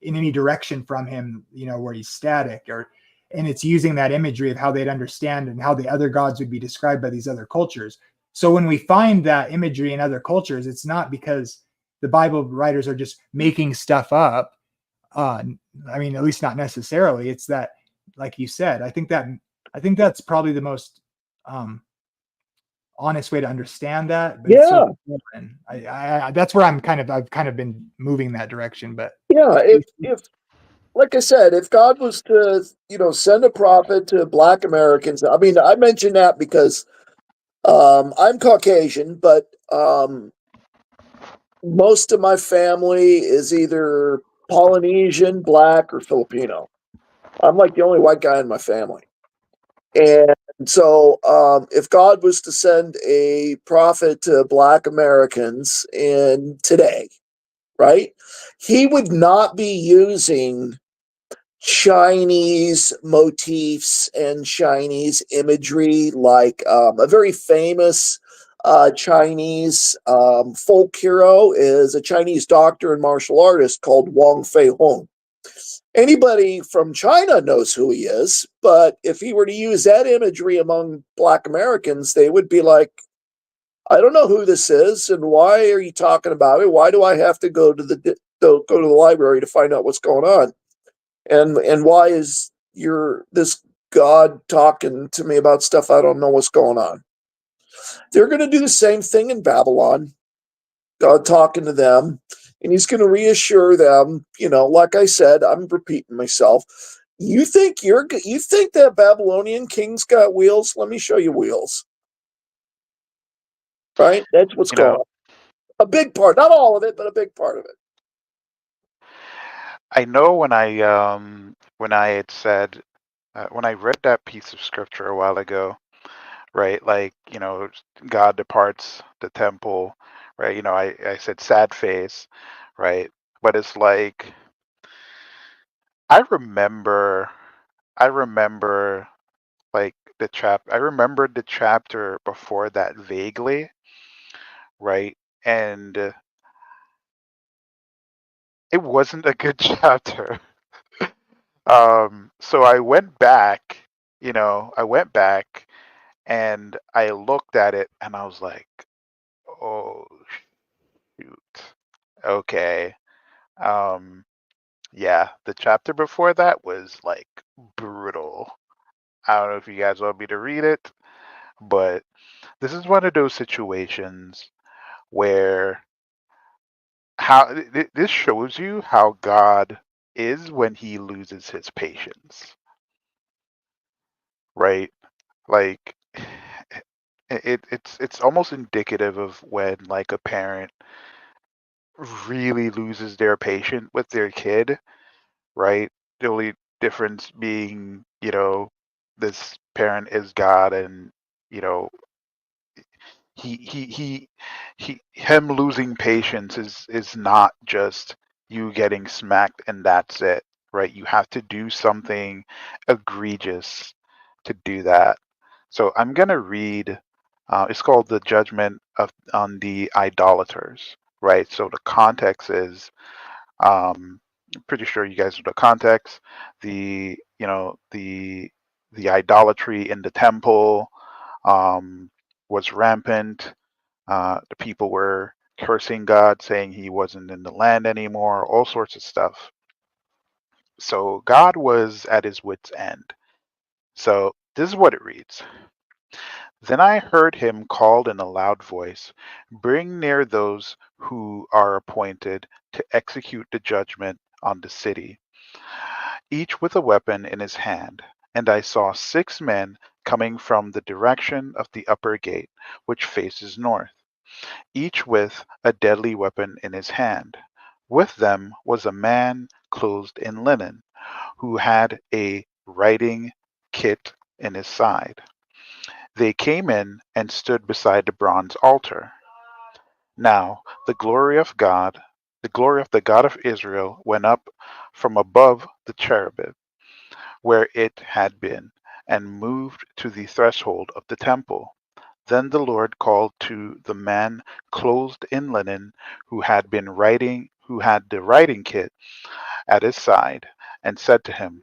in any direction from him, where he's static and it's using that imagery of how they'd understand and how the other gods would be described by these other cultures. So when we find that imagery in other cultures, it's not because the Bible writers are just making stuff up. I mean, at least not necessarily. It's that, like you said, I think that's probably the most honest way to understand that. But it's so foreign. That's where I've kind of been moving that direction. But yeah, if like I said, if God was to send a prophet to Black Americans, I mean, I mention that because I'm Caucasian, but most of my family is either Polynesian, Black, or Filipino. I'm like the only white guy in my family. And so if God was to send a prophet to Black Americans in today, right, he would not be using Chinese motifs and Chinese imagery, like a very famous Chinese folk hero is a Chinese doctor and martial artist called Wang Fei Hong. Anybody from China knows who he is, but if he were to use that imagery among Black Americans, they would be like, I don't know who this is, and why are you talking about it? Why do I have to go to the library to find out what's going on? And why is this God talking to me about stuff I don't know what's going on? They're going to do the same thing in Babylon. God talking to them, and he's going to reassure them. Like I said, I'm repeating myself. You think that Babylonian king's got wheels? Let me show you wheels. Right? That's what's going on. A big part, not all of it, but a big part of it. I know when I had said when I read that piece of scripture a while ago, right? Like, God departs the temple, right? I said sad face, right? But it's like I remember like I remembered the chapter before that vaguely, right? And it wasn't a good chapter. So I went back and I looked at it and I was like, oh shoot. Okay. Um, yeah, the chapter before that was like brutal. I don't know if you guys want me to read it, but this is one of those situations where this shows you how God is when he loses his patience, right? Like it's almost indicative of when like a parent really loses their patience with their kid, right? The only difference being, this parent is God, and you know, him losing patience is not just you getting smacked and that's it, right? You have to do something egregious to do that. So I'm gonna read. It's called the judgment on the idolaters, right? So the context is I'm pretty sure you guys know the context. The idolatry in the temple was rampant. The people were cursing God, saying he wasn't in the land anymore, all sorts of stuff. So God was at his wits' end. So this is what it reads. Then I heard him called in a loud voice, bring near those who are appointed to execute the judgment on the city, each with a weapon in his hand. And I saw 6 men coming from the direction of the upper gate, which faces north, each with a deadly weapon in his hand. With them was a man clothed in linen, who had a writing kit in his side. They came in and stood beside the bronze altar. Now the glory of the God of Israel went up from above the cherubim where it had been, and moved to the threshold of the temple. Then the Lord called to the man clothed in linen who had the writing kit at his side, and said to him,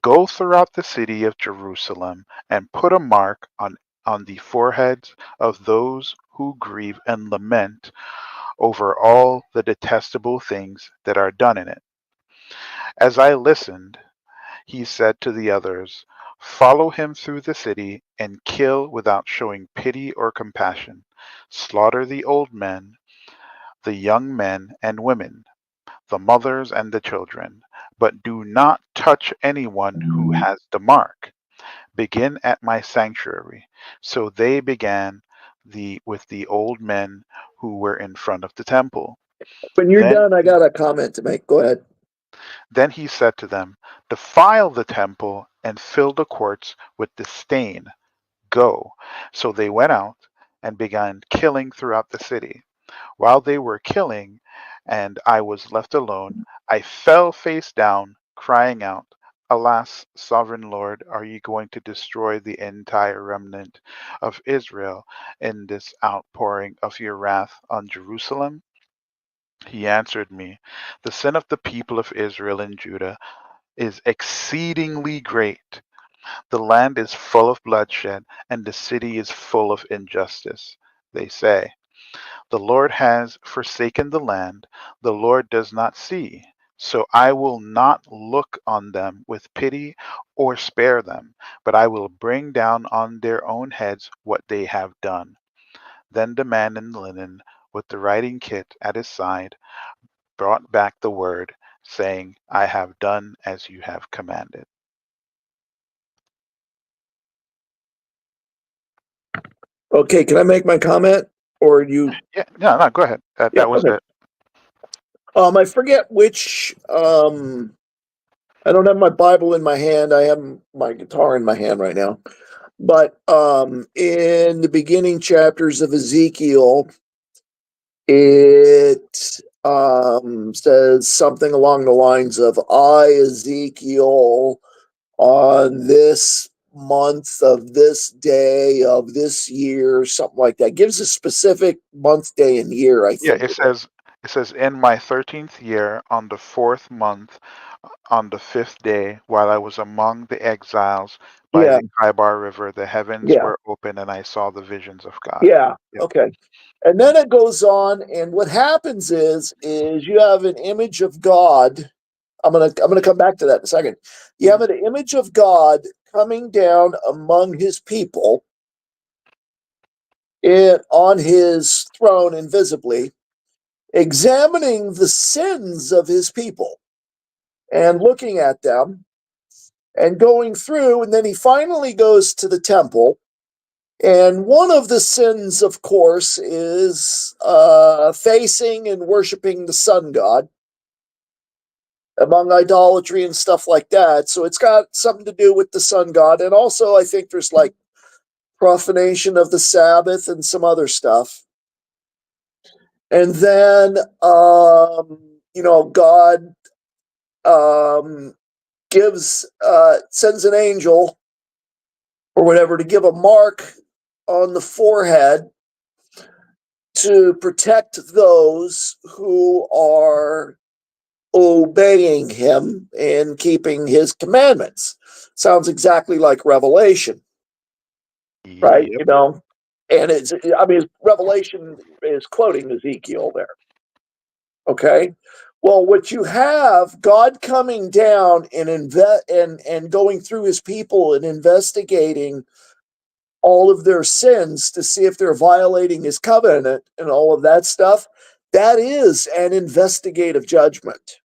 go throughout the city of Jerusalem and put a mark on the foreheads of those who grieve and lament over all the detestable things that are done in it. As I listened, he said to the others, follow him through the city and kill without showing pity or compassion. Slaughter the old men, the young men and women, the mothers and the children, but do not touch anyone who has the mark. Begin at my sanctuary. So they began with the old men who were in front of the temple. When you're Then done, I got a comment to make. Go ahead. Then he said to them, defile the temple and fill the courts with disdain. Go. So they went out and began killing throughout the city. While they were killing, and I was left alone, I fell face down, crying out, Alas, sovereign Lord, are you going to destroy the entire remnant of Israel in this outpouring of your wrath on Jerusalem? He answered me, the sin of the people of Israel and Judah is exceedingly great. The land is full of bloodshed, and the city is full of injustice. They say, the Lord has forsaken the land, the Lord does not see. So I will not look on them with pity or spare them, but I will bring down on their own heads what they have done. Then the man in linen, with the writing kit at his side, brought back the word, saying, I have done as you have commanded. Okay, can I make my comment? Or you? Yeah, no, go ahead. Yeah, That was okay. it. I forget which. I don't have my Bible in my hand. I have my guitar in my hand right now. But in the beginning chapters of Ezekiel, it says something along the lines of, I, Ezekiel, on this month of this day of this year, something like that. Gives a specific month, day, and year, I Yeah, think. it says in my 13th year, on the 4th month, on the 5th day, while I was among the exiles by Yeah, the Kaibar River, the heavens yeah, were open and I saw the visions of God. yeah. Yep. Okay. And then it goes on, and what happens is you have an image of God. I'm gonna come back to that in a second. You have an image of God coming down among his people on his throne invisibly, examining the sins of his people and looking at them and going through. And then he finally goes to the temple. And one of the sins, of course, is facing and worshiping the sun god, among idolatry and stuff like that. So it's got something to do with the sun god. And also, I think there's like profanation of the Sabbath and some other stuff. And then, God sends an angel or whatever to give a mark on the forehead to protect those who are obeying him and keeping his commandments. Sounds exactly like Revelation, right? Yep. And Revelation is quoting Ezekiel there. Okay. Well, what you have, God coming down and going through his people and investigating all of their sins to see if they're violating his covenant and all of that stuff, that is an investigative judgment.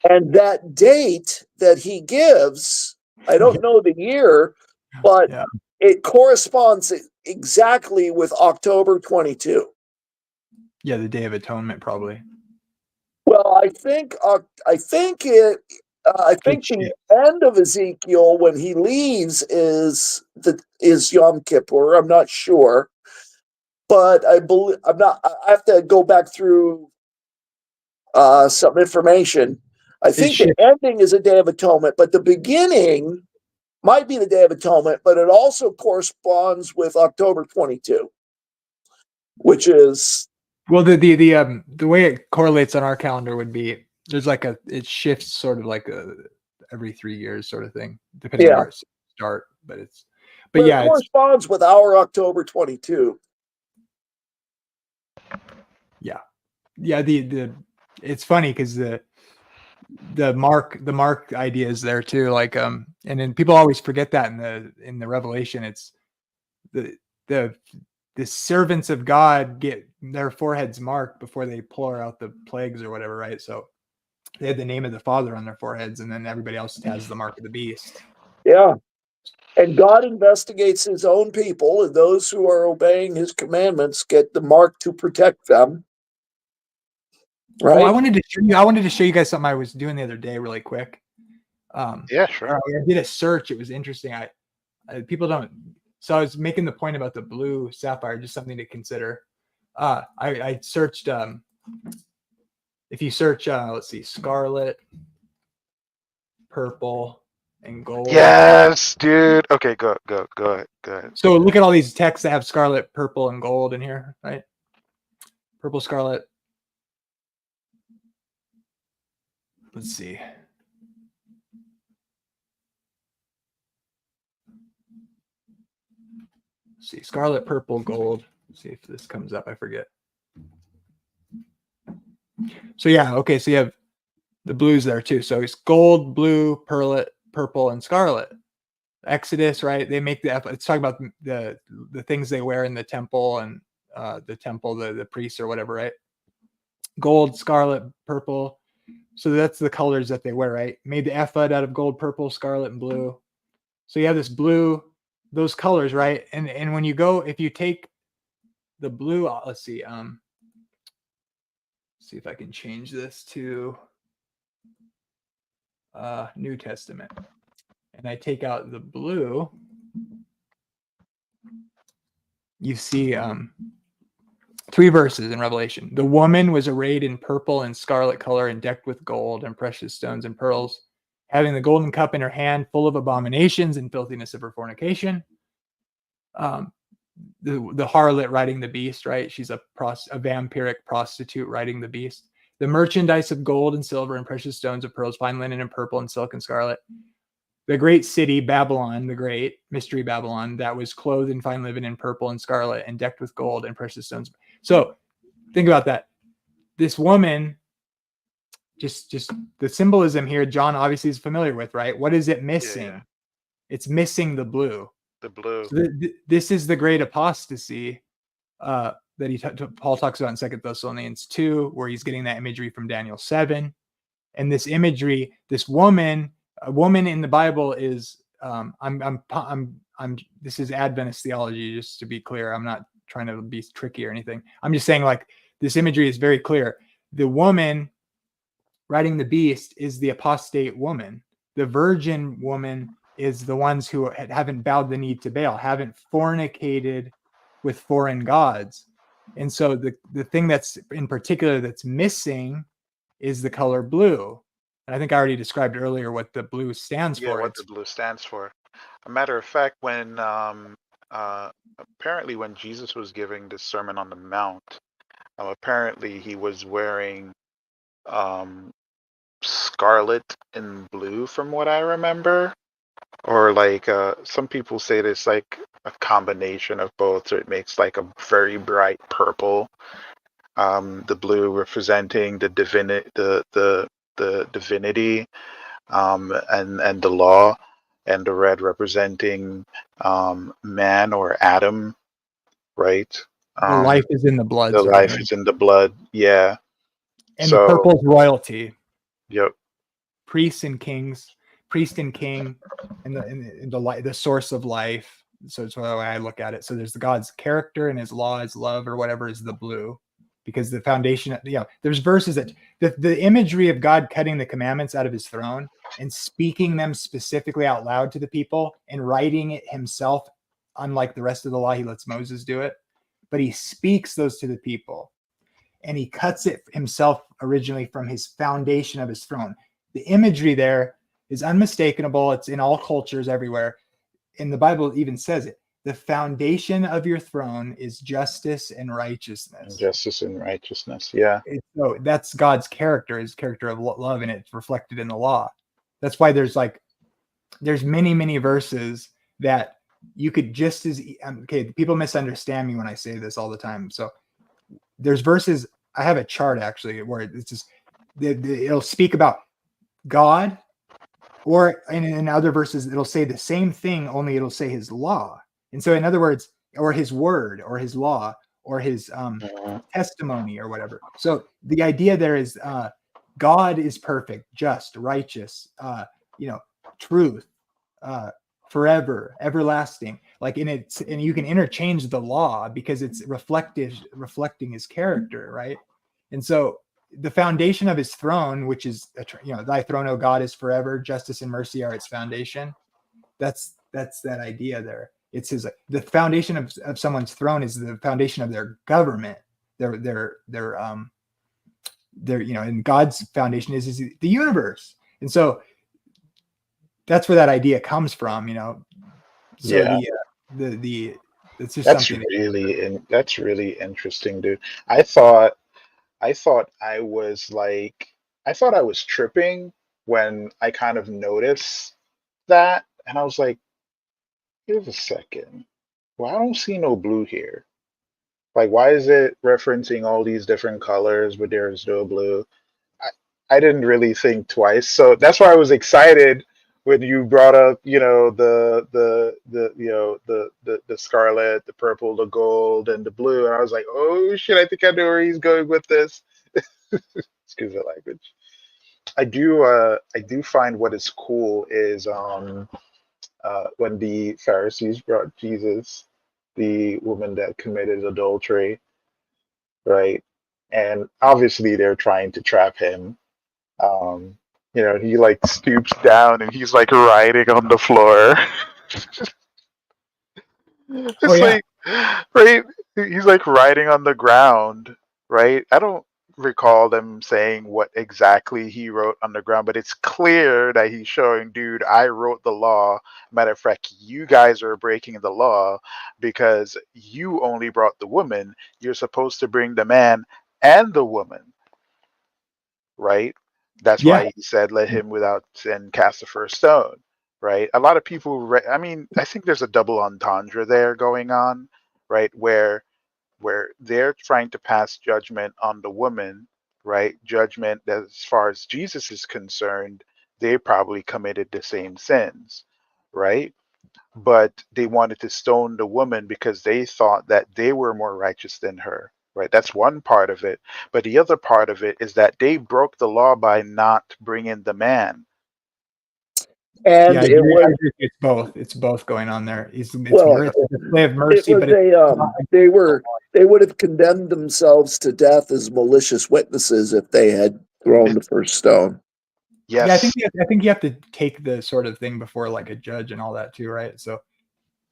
And that date that he gives, I don't know the year, but Yeah. it corresponds exactly with October 22. Yeah, the Day of Atonement, probably. Well, I think the end of Ezekiel when he leaves is Yom Kippur. I'm not sure, but I believe I'm not. I have to go back through some information. I think the ending is a Day of Atonement, but the beginning might be the Day of Atonement, but it also corresponds with October 22, which is Well, the way it correlates on our calendar would be there's like it shifts sort of like every 3 years sort of thing, depending on where it start. But it yeah, it's corresponds with our October 22. yeah. The it's funny because the mark idea is there too. Like and then people always forget that in the Revelation, it's the servants of God get their foreheads marked before they pour out the plagues or whatever, right? So they had the name of the Father on their foreheads, and then everybody else has the mark of the beast. Yeah. And God investigates his own people, and those who are obeying his commandments get the mark to protect them. Right? Oh, I wanted to show you guys something I was doing the other day really quick. Yeah, sure. I did a search. It was interesting. People don't. So I was making the point about the blue sapphire, just something to consider. I searched. If you search, let's see, scarlet, purple, and gold. Yes, dude. Okay, go ahead. So look at all these texts that have scarlet, purple, and gold in here, right? Purple, scarlet. Let's see. Scarlet, purple, gold. Let's see if this comes up. I forget. So yeah, okay. So you have the blues there too. So it's gold, blue, purple, and scarlet. Exodus, right? They make it's talking about the things they wear in the temple and the priests or whatever, right? Gold, scarlet, purple. So that's the colors that they wear, right? Made the ephod out of gold, purple, scarlet, and blue. So you have this blue, those colors, right? And when you go, if you take the blue, let's see if I can change this to New Testament. And I take out the blue, you see 3 verses in Revelation. The woman was arrayed in purple and scarlet color and decked with gold and precious stones and pearls, having the golden cup in her hand, full of abominations and filthiness of her fornication. The harlot riding the beast, right? She's a vampiric prostitute riding the beast. The merchandise of gold and silver and precious stones of pearls, fine linen and purple and silk and scarlet. The great city, Babylon, the great mystery Babylon, that was clothed in fine linen and purple and scarlet and decked with gold and precious stones. So think about that. This woman, just the symbolism here, John obviously is familiar with, right? What is it missing? Yeah. It's missing the blue. The blue. So this is the great apostasy that Paul talks about in 2 Thessalonians 2, where he's getting that imagery from Daniel 7. And this imagery, this woman, a woman in the Bible is this is Adventist theology, just to be clear. I'm not trying to be tricky or anything. I'm just saying, like, this imagery is very clear. The woman riding the beast is the apostate woman. The virgin woman is the ones who haven't bowed the knee to Baal, haven't fornicated with foreign gods. And so the thing that's in particular that's missing is the color blue. And I think I already described earlier what the blue stands for. What the blue stands for. A matter of fact, when apparently when Jesus was giving the Sermon on the Mount, apparently he was wearing scarlet and blue, from what I remember. Or like some people say it's like a combination of both, so it makes like a very bright purple. The blue representing the divinity, the divinity, and the law, and the red representing man or Adam, right? The life is in the blood. The life is in the blood, yeah. And the purple is royalty. Yep. Priest and king, and the source of life. So it's the way I look at it. So there's God's character and his law, his love, or whatever is the blue, because the foundation, there's verses that the imagery of God cutting the commandments out of his throne and speaking them specifically out loud to the people and writing it himself. Unlike the rest of the law, he lets Moses do it, but he speaks those to the people and he cuts it himself originally from his foundation of his throne. The imagery there is unmistakable. It's in all cultures everywhere. And the Bible even says it. The foundation of your throne is justice and righteousness. Justice and righteousness, yeah. So that's God's character, his character of love, and it's reflected in the law. That's why there's many, many verses that you could just as, people misunderstand me when I say this all the time. So there's verses, I have a chart actually, where it's just, it'll speak about God, or in other verses, it'll say the same thing, only it'll say his law. And so in other words, or his word, or his law, or his testimony, or whatever. So the idea there is God is perfect, just, righteous, truth, forever, everlasting. And you can interchange the law because it's reflecting his character, right? And so the foundation of his throne, which is, thy throne, O God, is forever. Justice and mercy are its foundation. That's that idea there. It's the foundation of someone's throne is the foundation of their government. Their and God's foundation is the universe. And so that's where that idea comes from, So Yeah. the it's just That's something. that's really interesting, dude. I thought I thought I was tripping when I kind of noticed that, and I was like, here's a second. Well, I don't see no blue here. Like, why is it referencing all these different colors, but there's no blue? I didn't really think twice. So that's why I was excited when you brought up, the scarlet, the purple, the gold, and the blue, and I was like, oh shit, I think I know where he's going with this. Excuse the language. I do find what is cool is when the Pharisees brought Jesus, the woman that committed adultery, right? And obviously they're trying to trap him. Um, he like stoops down and he's like writing on the floor. Oh It's yeah, like, right? He's like writing on the ground, right? I don't recall them saying what exactly he wrote on the ground, but it's clear that he's showing, dude, I wrote the law. Matter of fact, you guys are breaking the law because you only brought the woman. You're supposed to bring the man and the woman, right? That's yeah, why he said, let him without sin cast the first stone, right? A lot of people, I mean, I think there's a double entendre there going on, right? Where they're trying to pass judgment on the woman, right? Judgment that as far as Jesus is concerned, they probably committed the same sins, right? But they wanted to stone the woman because they thought that they were more righteous than her, right? That's one part of it. But the other part of it is that they broke the law by not bringing the man. yeah. And I it agree. I was, agree. It's both. It's both going on there. It's well, a display of it mercy, was but it's not they would have condemned themselves to death as malicious witnesses if they had thrown It, the first stone. yeah. yes, I think you have to take the sort of thing before like a judge and all that too, right? So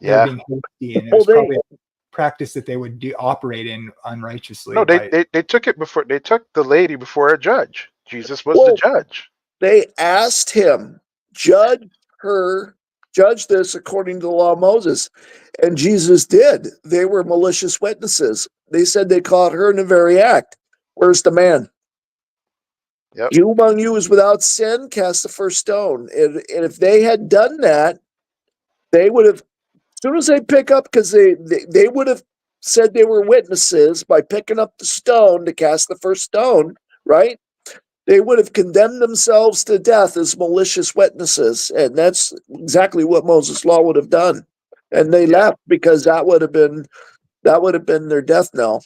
they're yeah. being hasty, and it Well, was they probably a practice that they would operate in unrighteously No, they, by. they, they took it before, they took the lady before a judge. Jesus was the well judge. they asked him, judge her, judge this according to the law of Moses, and Jesus did. They were malicious witnesses. They said they caught her in the very act. Where's the man? Yep. You among you is without sin, cast the first stone. And if they had done that, they would have, as soon as they pick up, because they would have said they were witnesses by picking up the stone to cast the first stone, right? They would have condemned themselves to death as malicious witnesses. And that's exactly what Moses' law would have done. And they Yeah. left because that would have been their death knell.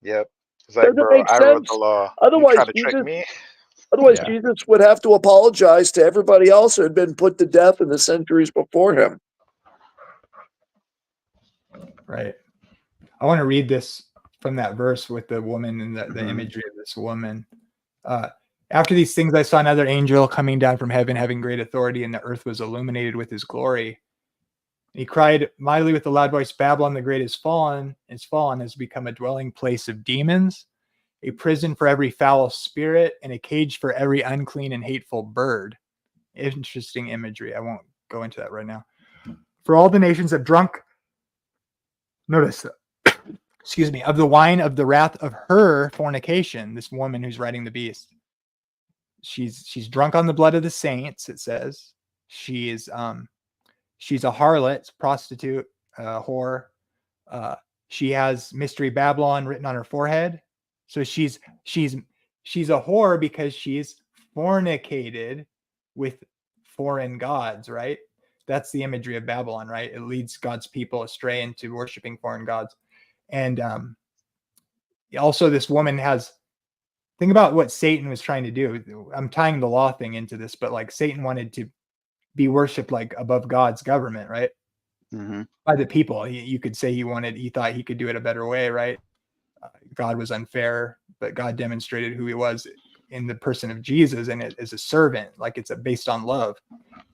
Yep. It's like, Doesn't bro, make I wrote the sense. law. You try Otherwise, to trick me? Yeah, Jesus would have to apologize to everybody else who had been put to death in the centuries before him. right. I want to read this from that verse with the woman and the Mhm. imagery of this woman. Uh, After these things, I saw another angel coming down from heaven, having great authority, and the earth was illuminated with his glory. He cried mightily with a loud voice, Babylon the Great is fallen, has become a dwelling place of demons, a prison for every foul spirit, and a cage for every unclean and hateful bird. Interesting imagery. I won't go into that right now. For all the nations have drunk, notice, excuse me, of the wine of the wrath of her fornication, this woman who's riding the beast. She's drunk on the blood of the saints, it says. She's a harlot, prostitute, whore. She has Mystery Babylon written on her forehead. So she's a whore because she's fornicated with foreign gods, right? That's the imagery of Babylon, right? It leads God's people astray into worshiping foreign gods. And also this woman has, think about what Satan was trying to do. I'm tying the law thing into this, but like Satan wanted to be worshipped like above God's government, right? Mm-hmm. By the people. You could say he thought he could do it a better way, right? God was unfair, but God demonstrated who he was in the person of Jesus and as a servant, like it's based on love.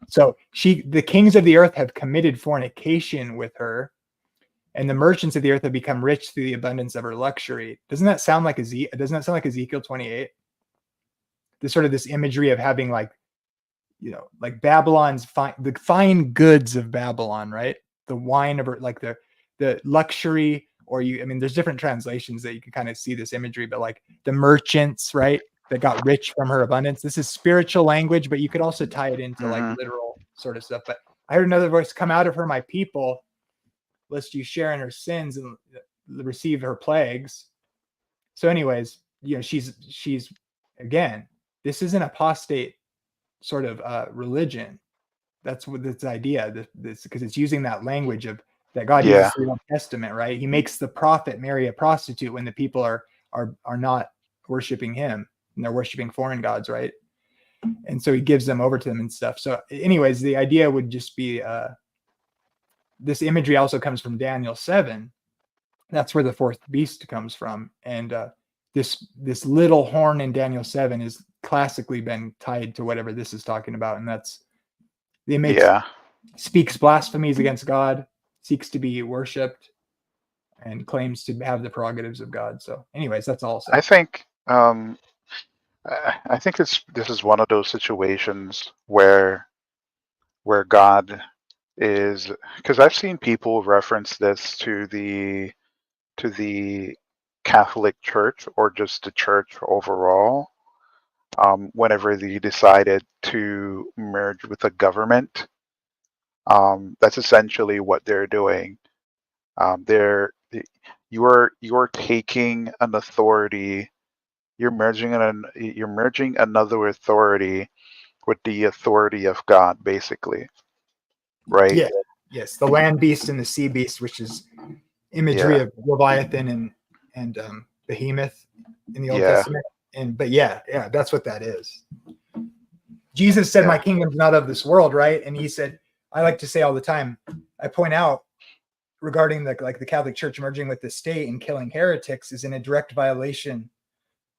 So the kings of the earth have committed fornication with her, and the merchants of the earth have become rich through the abundance of her luxury. Doesn't that sound like Ezekiel 28? This sort of this imagery of having like like Babylon's the fine goods of Babylon, right? The wine of like the luxury, or there's different translations that you can kind of see this imagery, but like the merchants, right? That got rich from her abundance. This is spiritual language, but you could also tie it into like literal sort of stuff. But I heard another voice, come out of her, my people, lest you share in her sins and receive her plagues. So anyways, she's again, this is an apostate sort of religion. That's what this idea, this because it's using that language of that God uses in the Old Testament, right? He makes the prophet marry a prostitute when the people are not worshiping him and they're worshiping foreign gods, right? And so he gives them over to them and stuff. So anyways, the idea would just be this imagery also comes from Daniel 7. That's where the fourth beast comes from. And this little horn in Daniel 7 has classically been tied to whatever this is talking about. And that's the image speaks blasphemies against God, seeks to be worshipped, and claims to have the prerogatives of God. So anyways, that's all. I think this is one of those situations where God is, because I've seen people reference this to the Catholic Church or just the church overall, whenever they decided to merge with a government. That's essentially what they're doing. You're taking an authority, you're merging another authority with the authority of God, basically, right? Yeah. Yes, the land beast and the sea beast, which is imagery of Leviathan and Behemoth in the Old Testament. But that's what that is. Jesus said, "My kingdom's not of this world," right? And he said, I like to say all the time, I point out regarding the Catholic Church merging with the state and killing heretics is in a direct violation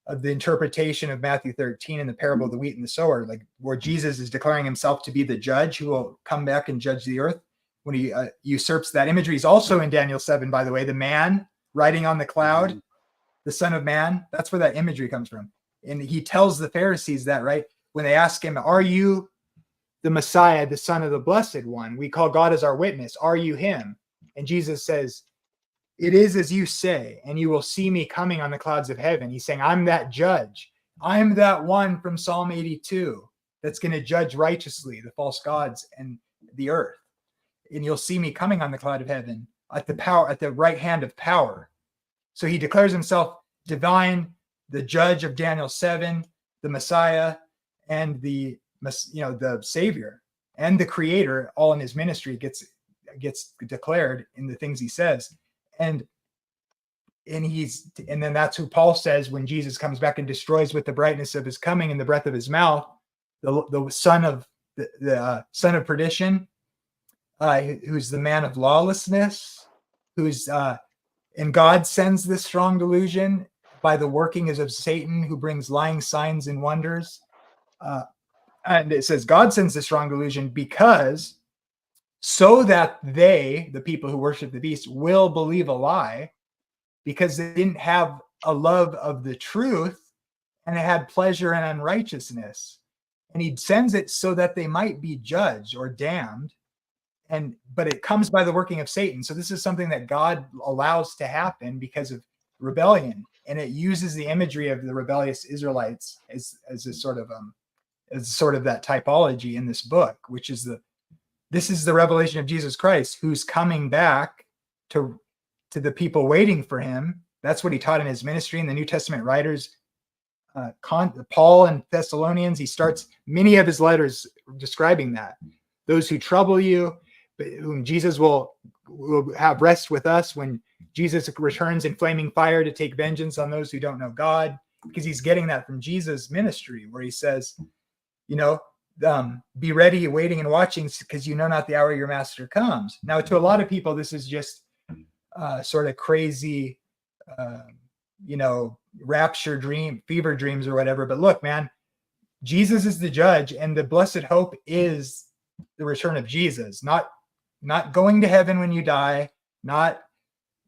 of the interpretation of Matthew 13 and the parable of the wheat and the sower, like where Jesus is declaring himself to be the judge who will come back and judge the earth. When he usurps that imagery, he's also in Daniel 7, by the way, the man riding on the cloud, the Son of Man. That's where that imagery comes from. And he tells the Pharisees that, right? When they ask him, are you the Messiah, the Son of the Blessed One? We call God as our witness. Are you him? And Jesus says, it is as you say, and you will see me coming on the clouds of heaven. He's saying, I'm that judge. I'm that one from Psalm 82 that's going to judge righteously the false gods and the earth. And you'll see me coming on the cloud of heaven at the right hand of power. So he declares himself divine, the judge of Daniel 7, the Messiah, and the Savior and the Creator, all in his ministry gets declared in the things he says. And then that's who Paul says when Jesus comes back and destroys with the brightness of his coming and the breath of his mouth, the son of the son of perdition, who's the man of lawlessness, and God sends this strong delusion by the workings of Satan, who brings lying signs and wonders. And it says God sends this strong delusion because so that they, the people who worship the beast, will believe a lie, because they didn't have a love of the truth and they had pleasure in unrighteousness. And he sends it so that they might be judged or damned. But it comes by the working of Satan. So this is something that God allows to happen because of rebellion. And it uses the imagery of the rebellious Israelites as a sort of that typology in this book, which is this is the revelation of Jesus Christ, who's coming back to the people waiting for him. That's what he taught in his ministry. And the New Testament writers, Paul and Thessalonians, he starts many of his letters describing that. Those who trouble you, but whom Jesus will have rest with us when Jesus returns in flaming fire to take vengeance on those who don't know God, because he's getting that from Jesus' ministry, where he says, be ready, waiting and watching, because you know not the hour your master comes. Now, to a lot of people, this is just sort of crazy, rapture dream, fever dreams or whatever. But look, man, Jesus is the judge, and the blessed hope is the return of Jesus, not going to heaven when you die, not,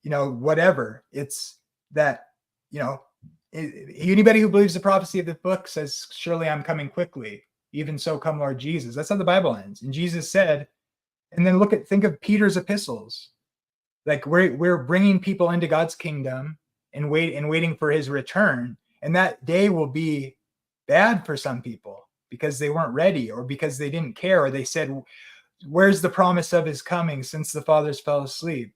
whatever. It's that, anybody who believes the prophecy of the book says, surely I'm coming quickly. Even so come Lord Jesus. That's how the Bible ends. And Jesus said, and then think of Peter's epistles. Like we're bringing people into God's kingdom and waiting for his return. And that day will be bad for some people because they weren't ready, or because they didn't care, or they said, where's the promise of his coming since the fathers fell asleep?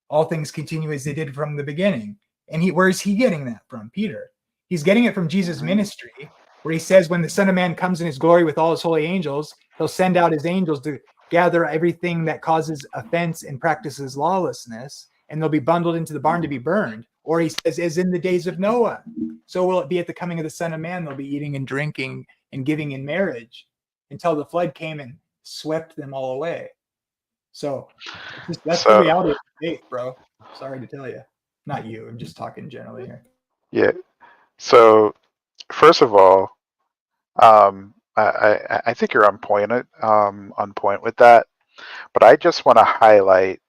All things continue as they did from the beginning. And where's he getting that from? Peter. He's getting it from Jesus' ministry, where he says, when the Son of Man comes in his glory with all his holy angels, he'll send out his angels to gather everything that causes offense and practices lawlessness, and they'll be bundled into the barn to be burned. Or he says, as in the days of Noah, so will it be at the coming of the Son of Man. They'll be eating and drinking and giving in marriage until the flood came and swept them all away. So that's the reality of faith, bro. Sorry to tell you. Not you. I'm just talking generally here. Yeah. So first of all, I think you're on point with that. But I just want to highlight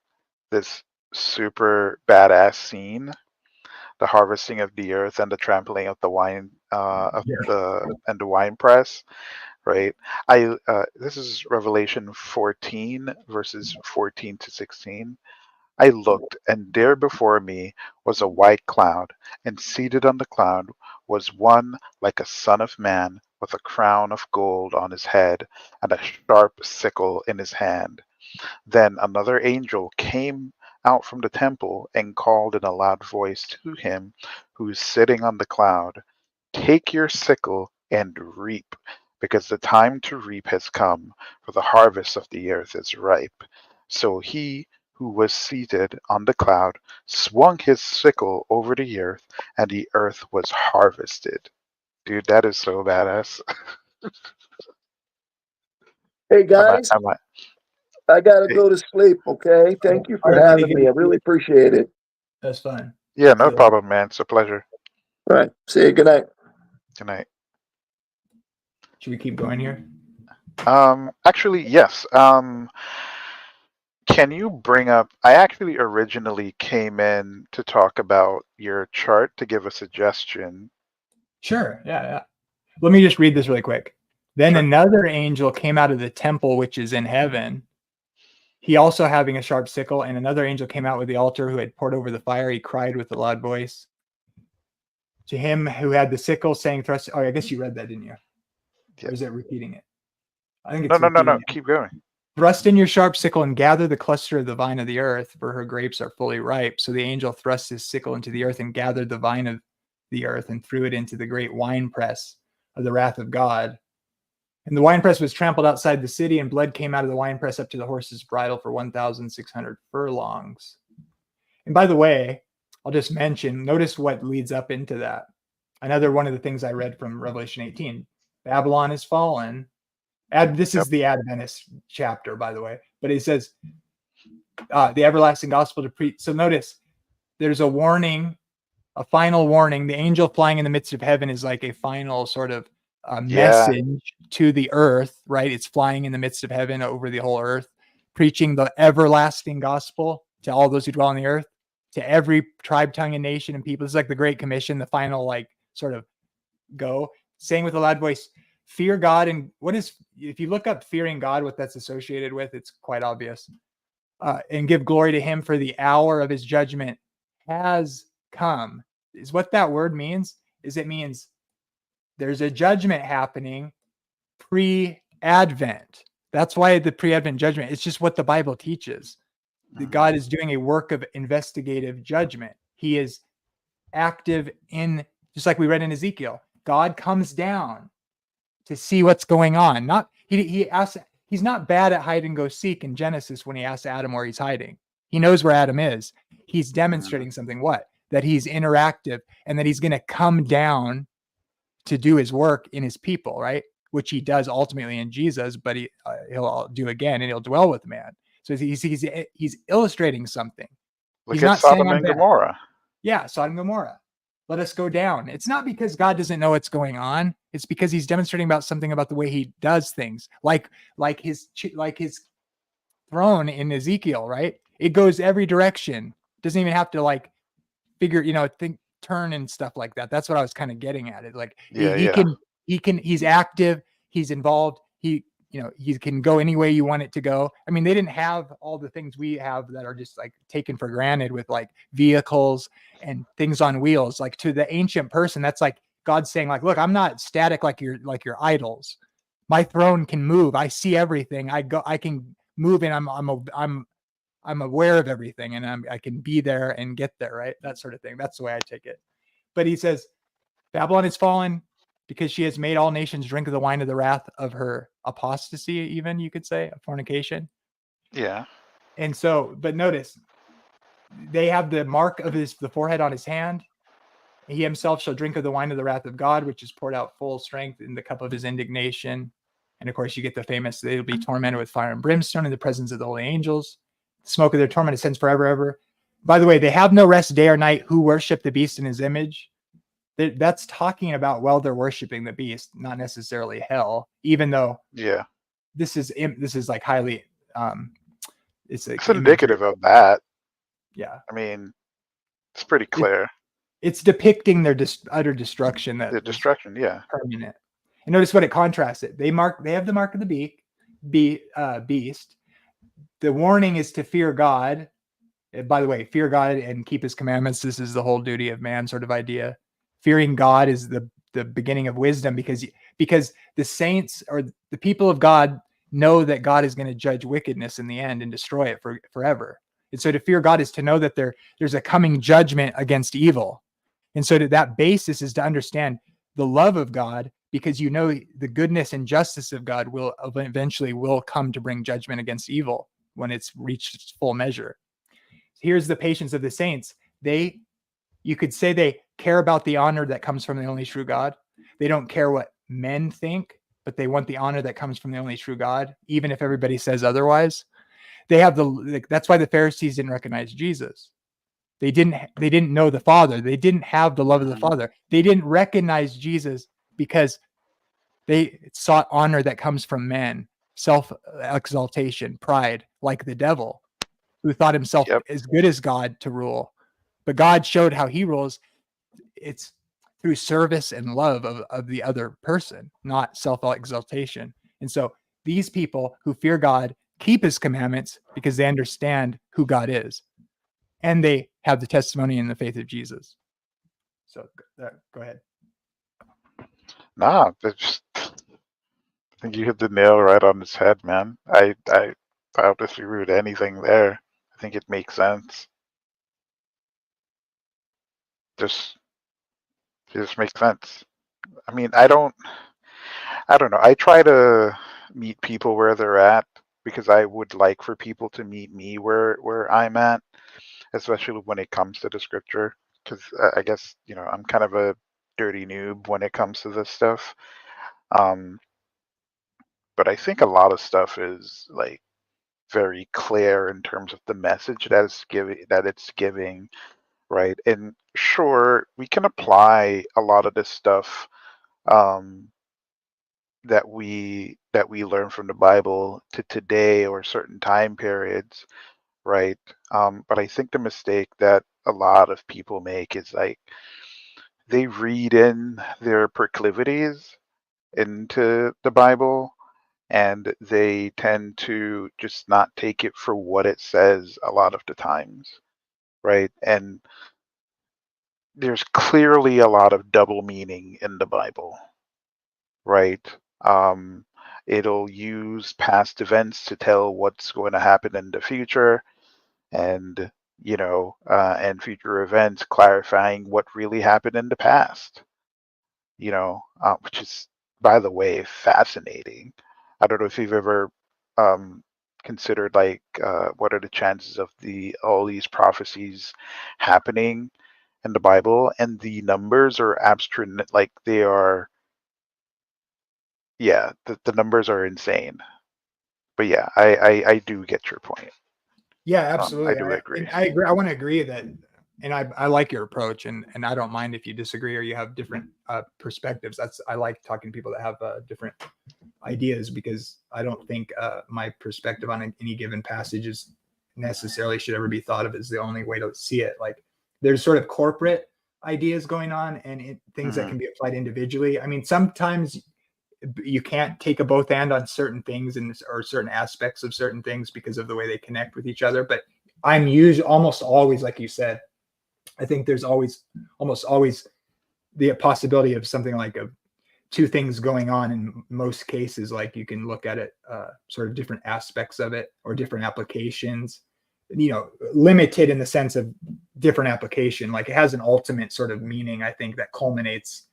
this super badass scene: the harvesting of the earth and the trampling of the wine and the wine press. Right. This is Revelation 14 verses 14 to 16. I looked, and there before me was a white cloud, and seated on the cloud was one like a son of man, with a crown of gold on his head, and a sharp sickle in his hand. Then another angel came out from the temple and called in a loud voice to him who is sitting on the cloud, "Take your sickle and reap, because the time to reap has come, for the harvest of the earth is ripe." So he who was seated on the cloud swung his sickle over the earth, and the earth was harvested. Dude, that is so badass. Hey guys, I gotta go to sleep. Okay, thank you for having me. I really appreciate it. That's fine. Yeah, no problem, man. It's a pleasure. All right, see you. Good night. Good night. Should we keep going here? Actually, yes. Can you bring up? I actually originally came in to talk about your chart to give a suggestion. Sure. Yeah. Let me just read this really quick. Then another angel came out of the temple which is in heaven, he also having a sharp sickle, and another angel came out with the altar who had poured over the fire. He cried with a loud voice to him who had the sickle, saying, "Thrust." Oh, I guess you read that, didn't you? Yeah. Or is it repeating it? I think it's no. Keep going. "Thrust in your sharp sickle and gather the cluster of the vine of the earth, for her grapes are fully ripe." So the angel thrust his sickle into the earth and gathered the vine of the earth and threw it into the great winepress of the wrath of God. And the winepress was trampled outside the city, and blood came out of the winepress up to the horse's bridle for 1,600 furlongs. And by the way, I'll just mention, notice what leads up into that. Another one of the things I read from Revelation 18, Babylon is fallen. This is the Adventist chapter, by the way, but it says the everlasting gospel to preach. So notice there's a warning, a final warning. The angel flying in the midst of heaven is like a final sort of message to the earth, right? It's flying in the midst of heaven over the whole earth, preaching the everlasting gospel to all those who dwell on the earth, to every tribe, tongue, and nation and people. It's like the Great Commission, the final like sort of go, saying with a loud voice, fear God. And what is, if you look up fearing God, what that's associated with, it's quite obvious. And give glory to him, for the hour of his judgment has come. Is what that word means, is it means there's a judgment happening pre-Advent. That's why the pre-Advent judgment, it's just what the Bible teaches. That God is doing a work of investigative judgment. He is active in, just like we read in Ezekiel, God comes down to see what's going on. Not he asks, he's not bad at hide and go seek in Genesis when he asks Adam where he's hiding. He knows where Adam is. He's demonstrating something, what? That he's interactive and that he's going to come down to do his work in his people, right? Which he does ultimately in Jesus, but he'll do again, and he'll dwell with man. So he's illustrating something. Look at Sodom and Gomorrah. Yeah, Sodom and Gomorrah. Let us go down. It's not because God doesn't know what's going on. It's because he's demonstrating something about the way he does things, like his throne in Ezekiel, right? It goes every direction. Doesn't even have to figure, turn and stuff like that. That's what I was kind of getting at. It he's active. He's involved. He can go any way you want it to go. I mean, they didn't have all the things we have that are just like taken for granted with like vehicles and things on wheels. Like to the ancient person, that's like God saying like, look, I'm not static like your idols. My throne can move. I see everything. I can move, and I'm aware of everything, and I can be there and get there, right? That sort of thing. That's the way I take it. But he says, Babylon is fallen because she has made all nations drink of the wine of the wrath of her apostasy, even you could say, of fornication. Yeah. And so, but notice, they have the mark of the forehead on his hand. He himself shall drink of the wine of the wrath of God, which is poured out full strength in the cup of his indignation. And of course, you get the famous, they'll be tormented with fire and brimstone in the presence of the holy angels. The smoke of their torment ascends forever, ever. By the way, they have no rest day or night who worship the beast in his image. That's talking about, well, they're worshiping the beast, not necessarily hell, even though this is like highly, it's indicative of that. Yeah. I mean, it's pretty clear. It's depicting their utter destruction. The destruction, permanent. And notice what it contrasts it. They have the mark of the beast. The warning is to fear God. By the way, fear God and keep his commandments. This is the whole duty of man sort of idea. Fearing God is the beginning of wisdom, because the saints or the people of God know that God is going to judge wickedness in the end and destroy it forever. And so to fear God is to know that there's a coming judgment against evil. And so that basis is to understand the love of God, because you know the goodness and justice of God will eventually come to bring judgment against evil when it's reached its full measure. Here's the patience of the saints. You could say they care about the honor that comes from the only true God. They don't care what men think, but they want the honor that comes from the only true God, even if everybody says otherwise. That's why the Pharisees didn't recognize Jesus. They didn't know the Father. They didn't have the love of the Father. They didn't recognize Jesus because they sought honor that comes from men, self-exaltation, pride, like the devil, who thought himself as good as God to rule. But God showed how he rules. It's through service and love of the other person, not self-exaltation. And so these people who fear God keep his commandments because they understand who God is. And they have the testimony and the faith of Jesus. So go ahead. Nah, I think you hit the nail right on its head, man. I don't disagree with anything there. I think it makes sense. Just makes sense. I mean, I don't know. I try to meet people where they're at, because I would like for people to meet me where I'm at, especially when it comes to the scripture, because I guess, I'm kind of a dirty noob when it comes to this stuff. But I think a lot of stuff is like very clear in terms of the message that it's giving, right? And sure, we can apply a lot of this stuff that we learn from the Bible to today or certain time periods, right? But I think the mistake that a lot of people make is like they read in their proclivities into the Bible, and they tend to just not take it for what it says a lot of the times, right? And there's clearly a lot of double meaning in the Bible, right? It'll use past events to tell what's going to happen in the future, and and future events clarifying what really happened in the past, which is, by the way, fascinating. I don't know if you've ever considered like what are the chances of all these prophecies happening in the Bible, and the numbers are abstract, like they are. Yeah, the numbers are insane. But yeah, I do get your point. Yeah, absolutely. I do agree. I agree. I want to agree that, and I like your approach, and I don't mind if you disagree or you have different perspectives. I like talking to people that have different ideas, because I don't think my perspective on any given passage is necessarily should ever be thought of as the only way to see it. Like there's sort of corporate ideas going on, and things that can be applied individually. I mean, sometimes you can't take a both and on certain things or certain aspects of certain things because of the way they connect with each other. But I'm usually almost always, like you said, I think there's almost always the possibility of something like two things going on in most cases. Like you can look at it, sort of different aspects of it or different applications, limited in the sense of different application. Like it has an ultimate sort of meaning, I think, that culminates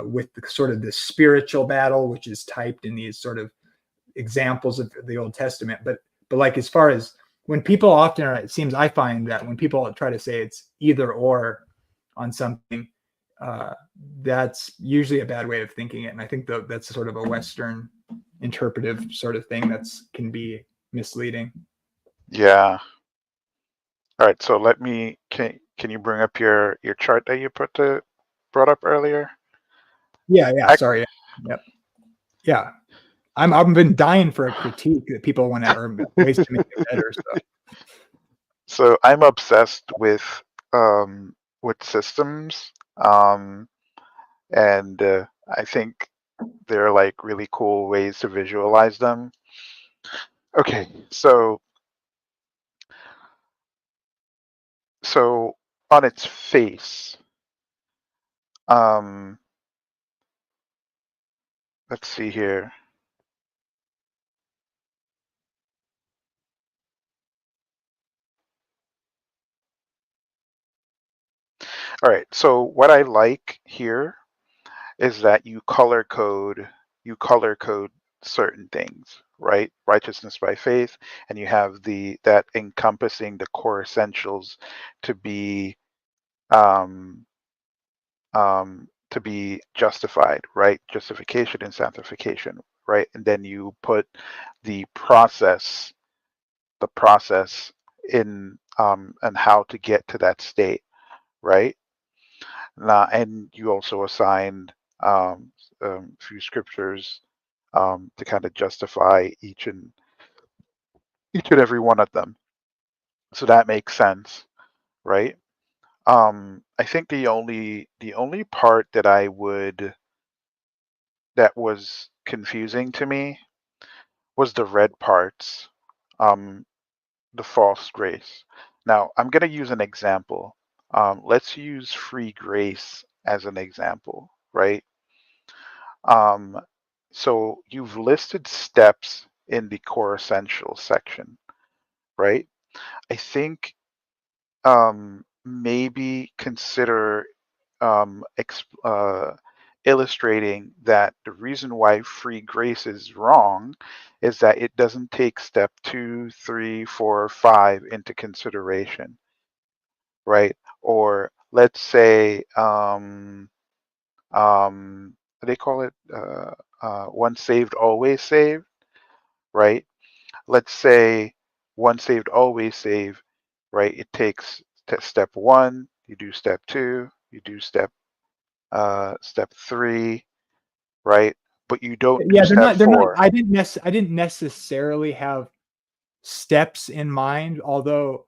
with the sort of the spiritual battle, which is typed in these sort of examples of the Old Testament. But like, as far as when people often it seems I find that when people try to say it's either or on something, that's usually a bad way of thinking it. And I think that's sort of a Western interpretive sort of thing can be misleading. Yeah. All right. So can you bring up your chart that you brought up earlier? Yeah. Sorry. Yep. Yeah. I've been dying for a critique that people want to, or ways to make it better. So I'm obsessed with systems, and I think they're like really cool ways to visualize them. Okay, so on its face, let's see here. All right, so what I like here is that you color code certain things, right? Righteousness by faith, and you have that encompassing the core essentials to be justified, right? Justification and sanctification, right? And then you put the process in and how to get to that state, right? And you also assigned few scriptures to kind of justify each and every one of them. So that makes sense, right? I think the only part that was confusing to me was the red parts, the false grace. Now I'm going to use an example. Let's use free grace as an example, right? So you've listed steps in the core essentials section, right? I think maybe consider illustrating that the reason why free grace is wrong is that it doesn't take step 2, 3, 4, 5 into consideration, right? Or let's say they call it once saved, always saved, right? Let's say once saved, always saved, right? It takes step 1, you do step 2, you do step 3, right? But you don't do Yeah, step they're not. 4. I didn't necessarily have steps in mind, although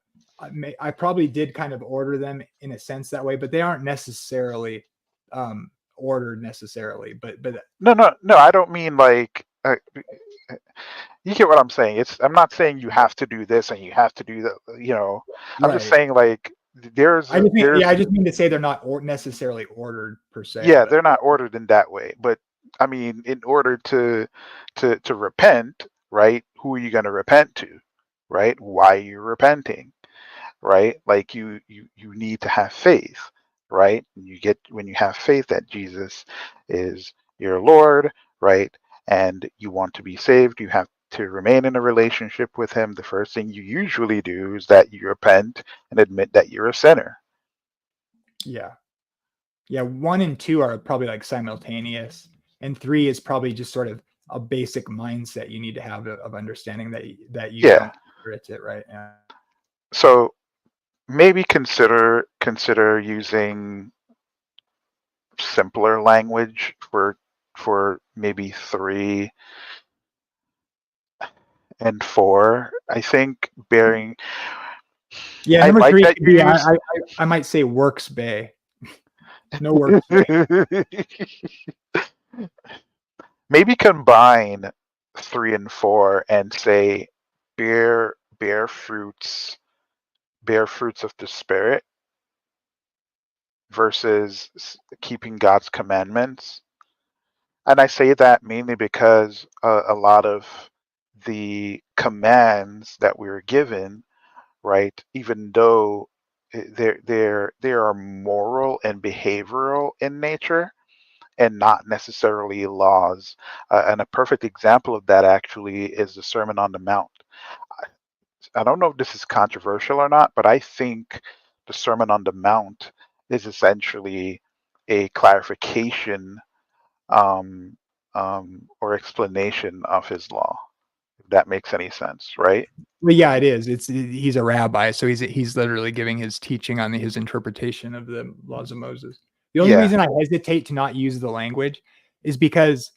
I probably did kind of order them in a sense that way, but they aren't necessarily ordered necessarily. But No, I don't mean like you get what I'm saying. I'm not saying you have to do this and you have to do that. I'm just right. saying like I just mean to say they're not necessarily ordered per se. yeah, But they're not ordered in that way. But I mean, in order to repent, right? Who are you going to repent to, right? Why are you repenting, right? Like you need to have faith, right? When you have faith that Jesus is your Lord, right? And you want to be saved, you have to remain in a relationship with him. The first thing you usually do is that you repent and admit that you're a sinner. yeah, 1 and 2 are probably like simultaneous, and 3 is probably just sort of a basic mindset you need to have of understanding that you Yeah. don't inherit it, right? Yeah. So maybe consider using simpler language for maybe 3 and 4. I think bearing. Yeah, I number like 3 that could you be use. I might say works bay. No works bay. Maybe combine 3 and 4 and say bear fruits of the Spirit versus keeping God's commandments. And I say that mainly because a lot of the commands that we were given, right, even though they are moral and behavioral in nature and not necessarily laws. And a perfect example of that actually is the Sermon on the Mount. I don't know if this is controversial or not, but I think the Sermon on the Mount is essentially a clarification um, or explanation of his law, if that makes any sense, right? Well, yeah, it is. He's a rabbi, so he's literally giving his teaching on his interpretation of the laws of Moses. The only Yeah. reason I hesitate to not use the language is because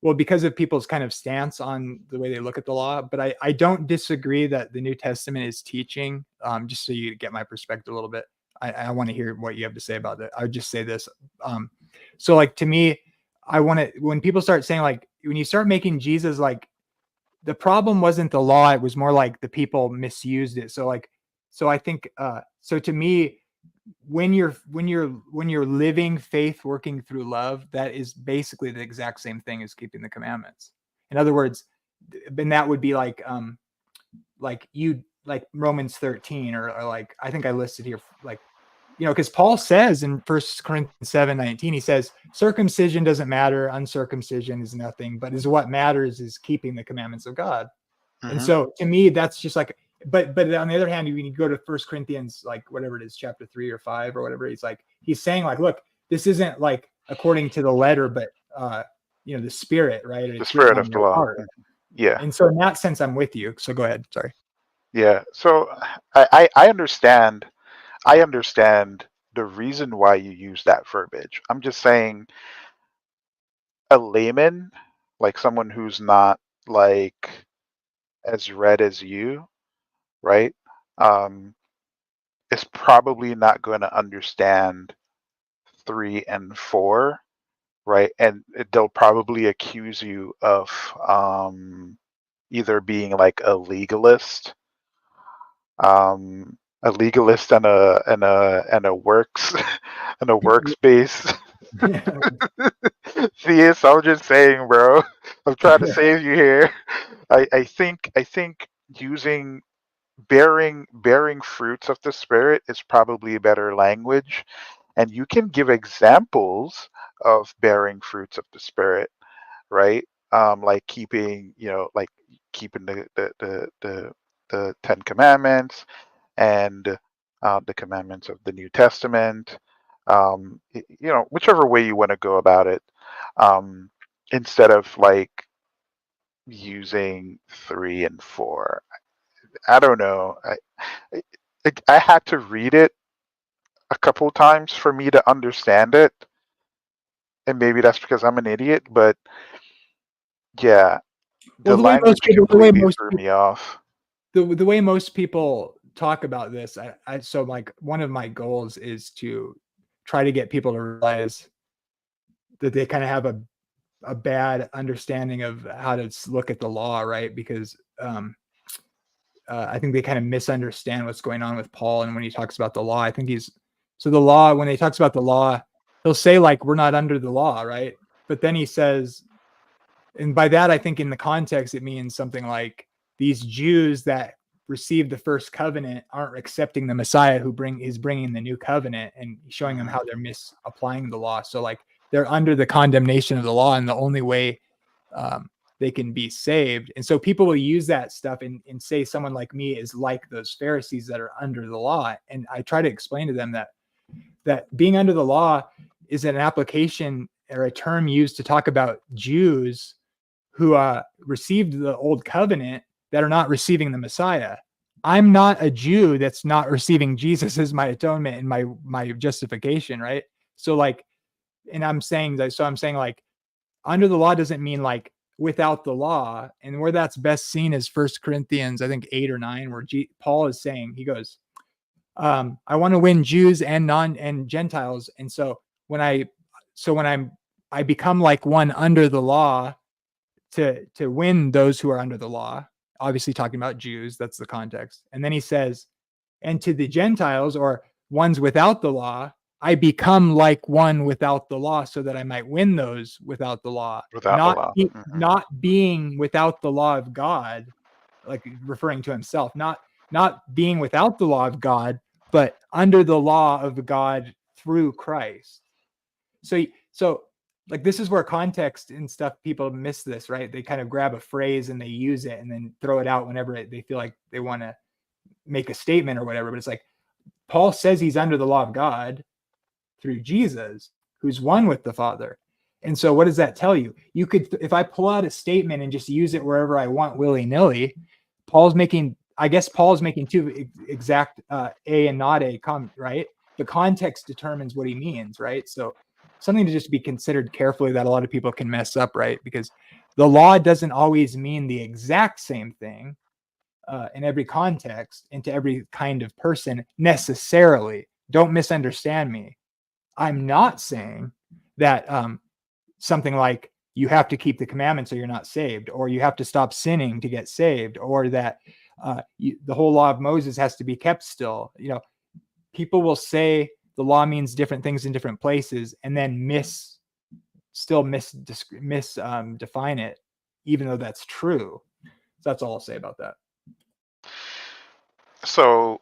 of people's kind of stance on the way they look at the law. But I don't disagree that the New Testament is teaching. Just so you get my perspective a little bit, I want to hear what you have to say about that. I would just say this. So like to me, I want to when people start saying like when you start making Jesus like the problem wasn't the law, it was more like the people misused it. So I think so to me when you're living faith working through love, that is basically the exact same thing as keeping the commandments. In other words, and that would be like Romans 13 or like I think I listed here like because Paul says in 1 Corinthians 7:19, he says, circumcision doesn't matter, uncircumcision is nothing, but is what matters is keeping the commandments of God. And so to me, that's just like, but on the other hand, when you go to 1 Corinthians, like whatever it is, chapter 3 or 5 or whatever, he's saying like, look, this isn't like according to the letter, but the spirit, right? The It's spirit written of on the your law. heart. Yeah. And so in that sense, I'm with you. So go ahead. Sorry. Yeah. So I understand. I understand the reason why you use that verbiage. I'm just saying a layman, like someone who's not like as read as you, right? Um, is probably not going to understand 3 and 4, right? And they'll probably accuse you of either being like a legalist and a works and a workspace theist. I'm just saying, bro. I'm trying to save you here. I think using bearing fruits of the spirit is probably a better language, and you can give examples of bearing fruits of the spirit, right? Like keeping the 10 commandments and the commandments of the New Testament, whichever way you want to go about it, um, instead of like using 3 and 4. I don't know. I had to read it a couple times for me to understand it, and maybe that's because I'm an idiot. But yeah, Well, the language completely threw me off. The way most people talk about this, so like one of my goals is to try to get people to realize that they kind of have a bad understanding of how to look at the law, right? Because I think they kind of misunderstand what's going on with Paul. And when he talks about the law, I think the law, when he talks about the law, he'll say like, we're not under the law, right? But then he says, and by that, I think in the context, it means something like these Jews that received the first covenant aren't accepting the Messiah who is bringing the new covenant and showing them how they're misapplying the law. So like they're under the condemnation of the law, and the only way they can be saved. And so people will use that stuff and say someone like me is like those Pharisees that are under the law. And I try to explain to them that being under the law is an application or a term used to talk about Jews who received the old covenant that are not receiving the Messiah. I'm not a Jew that's not receiving Jesus as my atonement and my justification, right? So like, and I'm saying like under the law doesn't mean like without the law. And where that's best seen is 1 Corinthians, I think 8 or 9, where Paul is saying, he goes, I want to win Jews and Gentiles. And so when I become like one under the law, to win those who are under the law, obviously talking about Jews, that's the context. And then he says, and to the Gentiles or ones without the law, I become like one without the law so that I might win those without the law. Without the law. Not being without the law of God, like referring to himself, not being without the law of God, but under the law of God through Christ. So like this is where context and stuff, people miss this, right? They kind of grab a phrase and they use it and then throw it out whenever they feel like they want to make a statement or whatever. But it's like Paul says he's under the law of God through Jesus, who's one with the Father. And so what does that tell you? You could, if I pull out a statement and just use it wherever I want willy-nilly, Paul's making two exact A and not A, right? The context determines what he means, right? So something to just be considered carefully that a lot of people can mess up, right? Because the law doesn't always mean the exact same thing in every context and to every kind of person necessarily. Don't misunderstand me. I'm not saying that something like you have to keep the commandments or you're not saved, or you have to stop sinning to get saved, or that the whole law of Moses has to be kept still. You know, people will say the law means different things in different places and then define it, even though that's true. So that's all I'll say about that. So,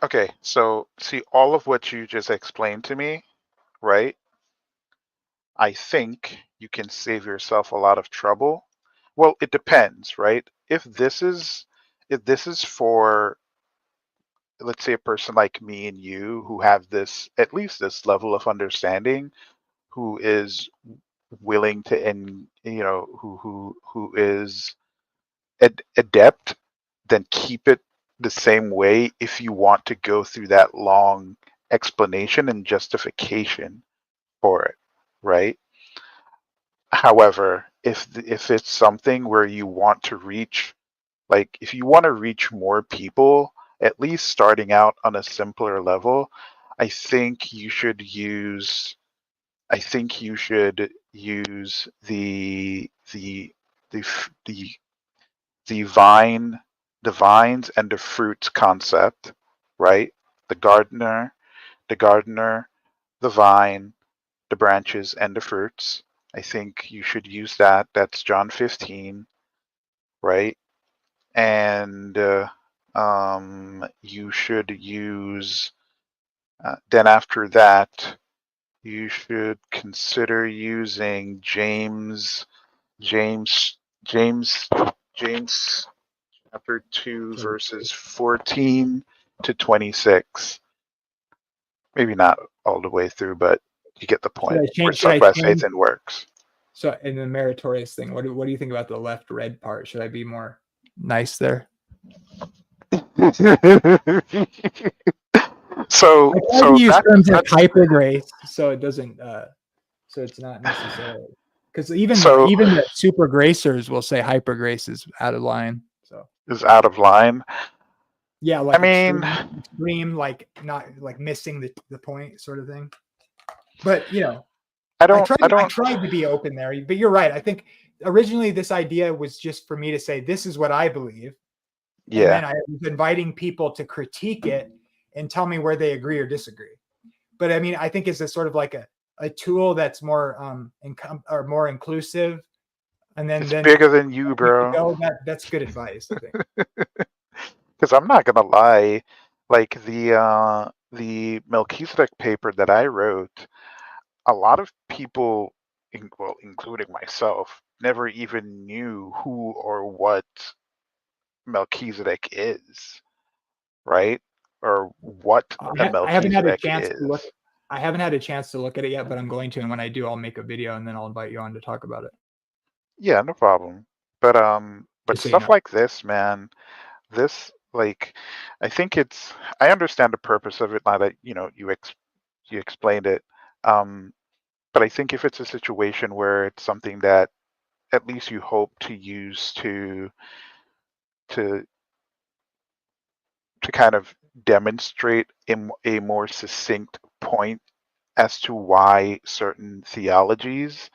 okay, so see, all of what you just explained to me, right? I think you can save yourself a lot of trouble. Well, it depends, right? If this is for, let's say, a person like me and you who have this, at least this level of understanding, who is willing to, and you know, who is adept, then keep it the same way if you want to go through that long explanation and justification for it, right? However, if it's something where you want to reach, like if you want to reach more people, at least starting out on a simpler level, I think you should use the vines and the fruits concept, right? The gardener, the vine, the branches, and the fruits. I think you should use that. That's John 15, right? And you should use, then after that, you should consider using James chapter 2, verses 14 to 26. Maybe not all the way through, but you get the point. Where it's talking about faith and works. So in the meritorious thing, what do you think about the left red part? Should I be more nice there? So I try to use terms like hyper grace, so it doesn't so it's not necessarily, because even the super gracers will say hyper grace is out of line. So is out of line. Yeah, like I mean, extreme, like not like missing the point sort of thing. But you know, I tried to be open there. But you're right. I think originally this idea was just for me to say this is what I believe. Yeah. And then I was inviting people to critique it and tell me where they agree or disagree. But I mean, I think it's a sort of like a tool that's more more inclusive. And then it's bigger than you, bro. That's good advice, I think. Because I'm not gonna lie, like the Melchizedek paper that I wrote, a lot of people, including myself, never even knew who or what Melchizedek is, right? Or what a Melchizedek I haven't had a chance is. To look. I haven't had a chance to look at it yet, but I'm going to, and when I do, I'll make a video and then I'll invite you on to talk about it. Yeah, no problem. But stuff like this, man, this, like, I think I understand the purpose of it now that you explained it. But I think if it's a situation where it's something that at least you hope to use to kind of demonstrate a more succinct point as to why certain theologies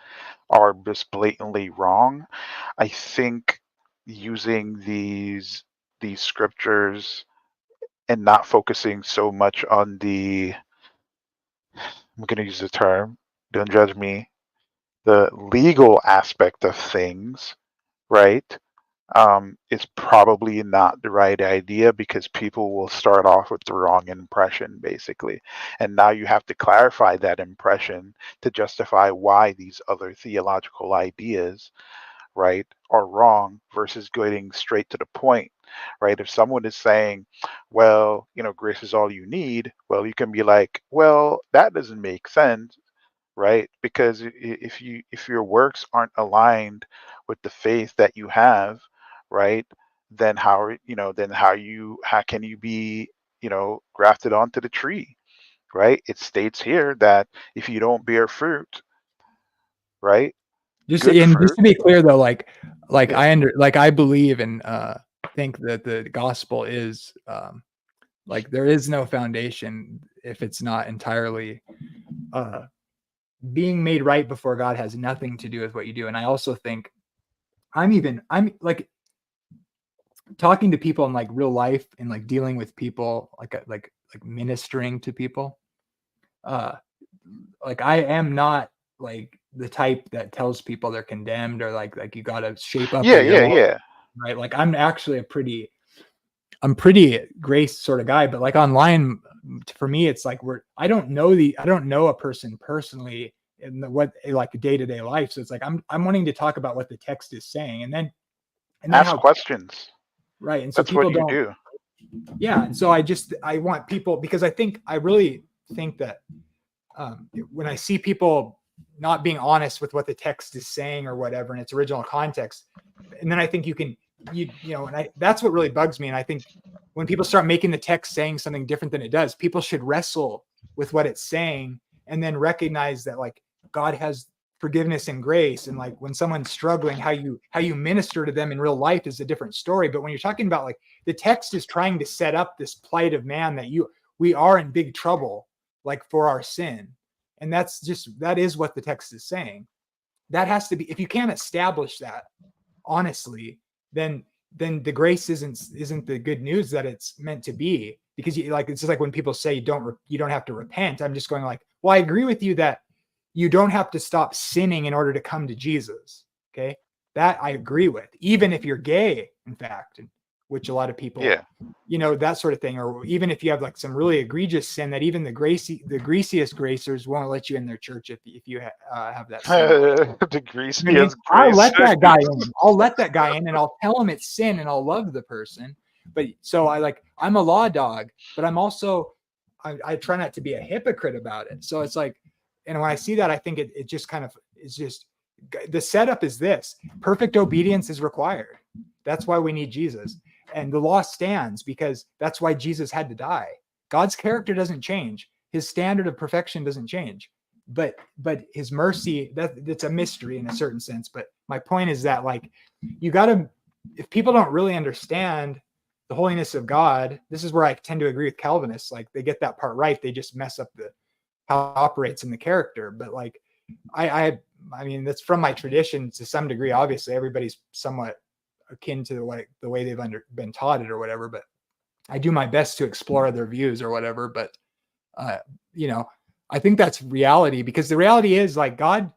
are just blatantly wrong. I think using these scriptures and not focusing so much on the, I'm going to use the term, don't judge me, the legal aspect of things, right? Is probably not the right idea, because people will start off with the wrong impression, basically. And now you have to clarify that impression to justify why these other theological ideas, right, are wrong, versus going straight to the point, right? If someone is saying, well, grace is all you need, well, you can be like, well, that doesn't make sense, right? Because if your works aren't aligned with the faith that you have, right, then how can you be, grafted onto the tree, right? It states here that if you don't bear fruit, right, Just good and just fruit, to be clear though, like yeah, I believe and think that the gospel is like there is no foundation if it's not entirely being made right before God has nothing to do with what you do. And I also think I'm like talking to people in like real life and like dealing with people like ministering to people. Uh like I am not like the type that tells people they're condemned or like you got to shape up yeah, or your yeah, life, yeah. right? Like I'm actually I'm pretty grace sort of guy, but like online for me it's like I don't know a person personally in what like day-to-day life. So it's like I'm wanting to talk about what the text is saying and then Ask how questions. right. And so That's what people you don't do. yeah. And so I want people because I really think that when I see people not being honest with what the text is saying or whatever in its original context, and then I think and that's what really bugs me. And I think when people start making the text saying something different than it does, people should wrestle with what it's saying and then recognize that like God has forgiveness and grace, and like when someone's struggling, how you minister to them in real life is a different story. But when you're talking about like the text is trying to set up this plight of man that we are in big trouble like for our sin. And that is what the text is saying. That has to be, if you can't establish that honestly, then the grace isn't the good news that it's meant to be. Because it's just like when people say you don't have to repent. I'm just going like, well, I agree with you that you don't have to stop sinning in order to come to Jesus. Okay. That I agree with, even if you're gay, in fact, which a lot of people, Yeah. that sort of thing. Or even if you have like some really egregious sin that even the greasiest gracers won't let you in their church if you have that sin. The You know what I mean? greasiest I'll grace. let that guy in. I'll let that guy in and I'll tell him it's sin and I'll love the person. But so I'm a law dog, but I'm also, I try not to be a hypocrite about it. So it's like, and when I see that, I think it just kind of, it's just, the setup is this: perfect obedience is required. That's why we need Jesus. And the law stands because that's why Jesus had to die. God's character doesn't change. His standard of perfection doesn't change. But his mercy, that's a mystery in a certain sense. But my point is that like you gotta, if people don't really understand the holiness of God, this is where I tend to agree with Calvinists. Like they get that part right, they just mess up how it operates in the character. But like I mean that's from my tradition to some degree. Obviously, everybody's somewhat akin to the way they've been taught it or whatever. But I do my best to explore their views or whatever. But uh, I think that's reality, because the reality is like God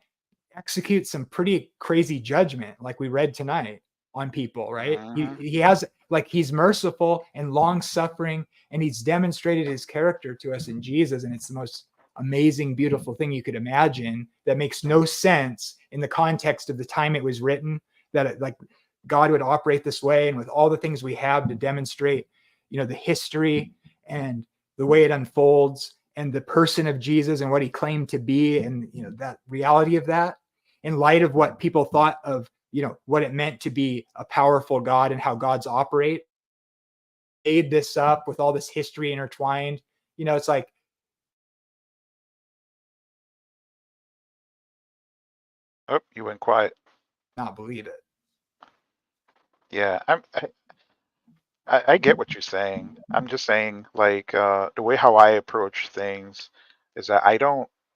executes some pretty crazy judgment, like we read tonight, on people, right? Mhm. He has like he's merciful and long suffering, and he's demonstrated his character to us in Jesus, and it's the most amazing, beautiful thing you could imagine that makes no sense in the context of the time it was written, that like God would operate this way, and with all the things we have to demonstrate, the history and the way it unfolds and the person of Jesus and what he claimed to be, and that reality of that in light of what people thought of what it meant to be a powerful God and how gods operate, made this up with all this history intertwined. It's like, Oh, you went quiet. not believe it. Yeah, I get what you're saying. I'm just saying, like, the way how I approach things is that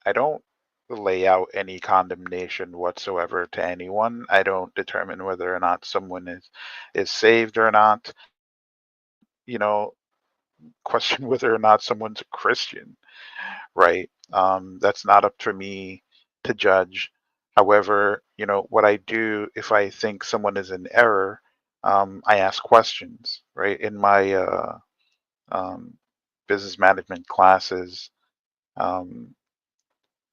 I don't lay out any condemnation whatsoever to anyone. I don't determine whether or not someone is saved or not. You know, question whether or not someone's a Christian, right? That's not up to me to judge. However, what I do if I think someone is in error, I ask questions, right? In my um, business management classes, um,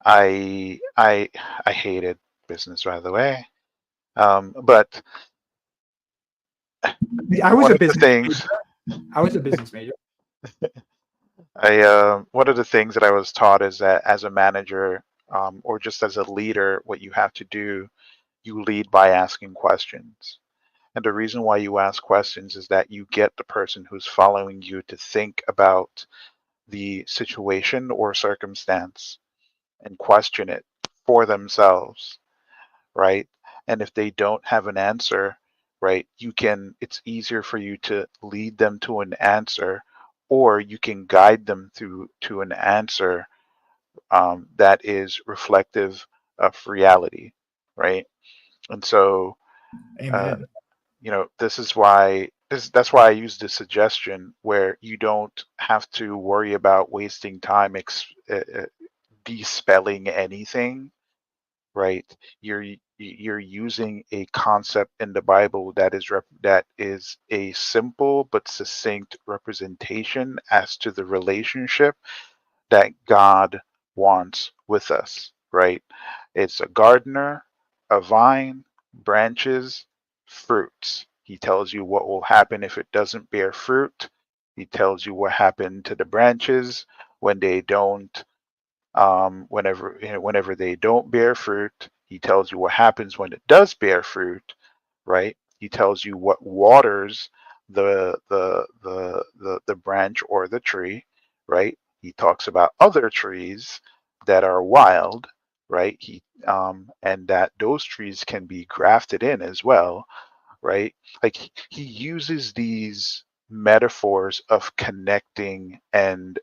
I hated business, by the way. But I was one a of the business things major. I was a business major. one of the things that I was taught is that as a manager, or just as a leader, what you have to do, you lead by asking questions. And the reason why you ask questions is that you get the person who's following you to think about the situation or circumstance and question it for themselves, right? And if they don't have an answer, right, it's easier for you to lead them to an answer, or you can guide them through to an answer that is reflective of reality, right? And so, uh, Amen. that's why I use the suggestion where you don't have to worry about wasting time despelling anything, right? You're using a concept in the Bible that is a simple but succinct representation as to the relationship that God wants with us, right? It's a gardener, a vine, branches, fruits. He tells you what will happen if it doesn't bear fruit. He tells you what happened to the branches when they don't, whenever they don't bear fruit. He tells you what happens when it does bear fruit, right? He tells you what waters the branch or the tree, right? He talks about other trees that are wild, right? And that those trees can be grafted in as well, right? Like he uses these metaphors of connecting and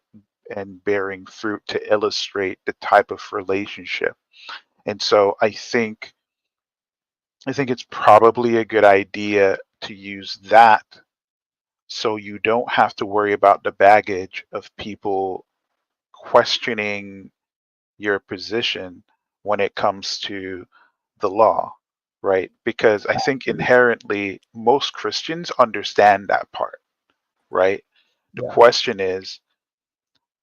bearing fruit to illustrate the type of relationship. And so I think it's probably a good idea to use that so you don't have to worry about the baggage of people questioning your position when it comes to the law, right? Because I think inherently most Christians understand that part, right? The Yeah. question is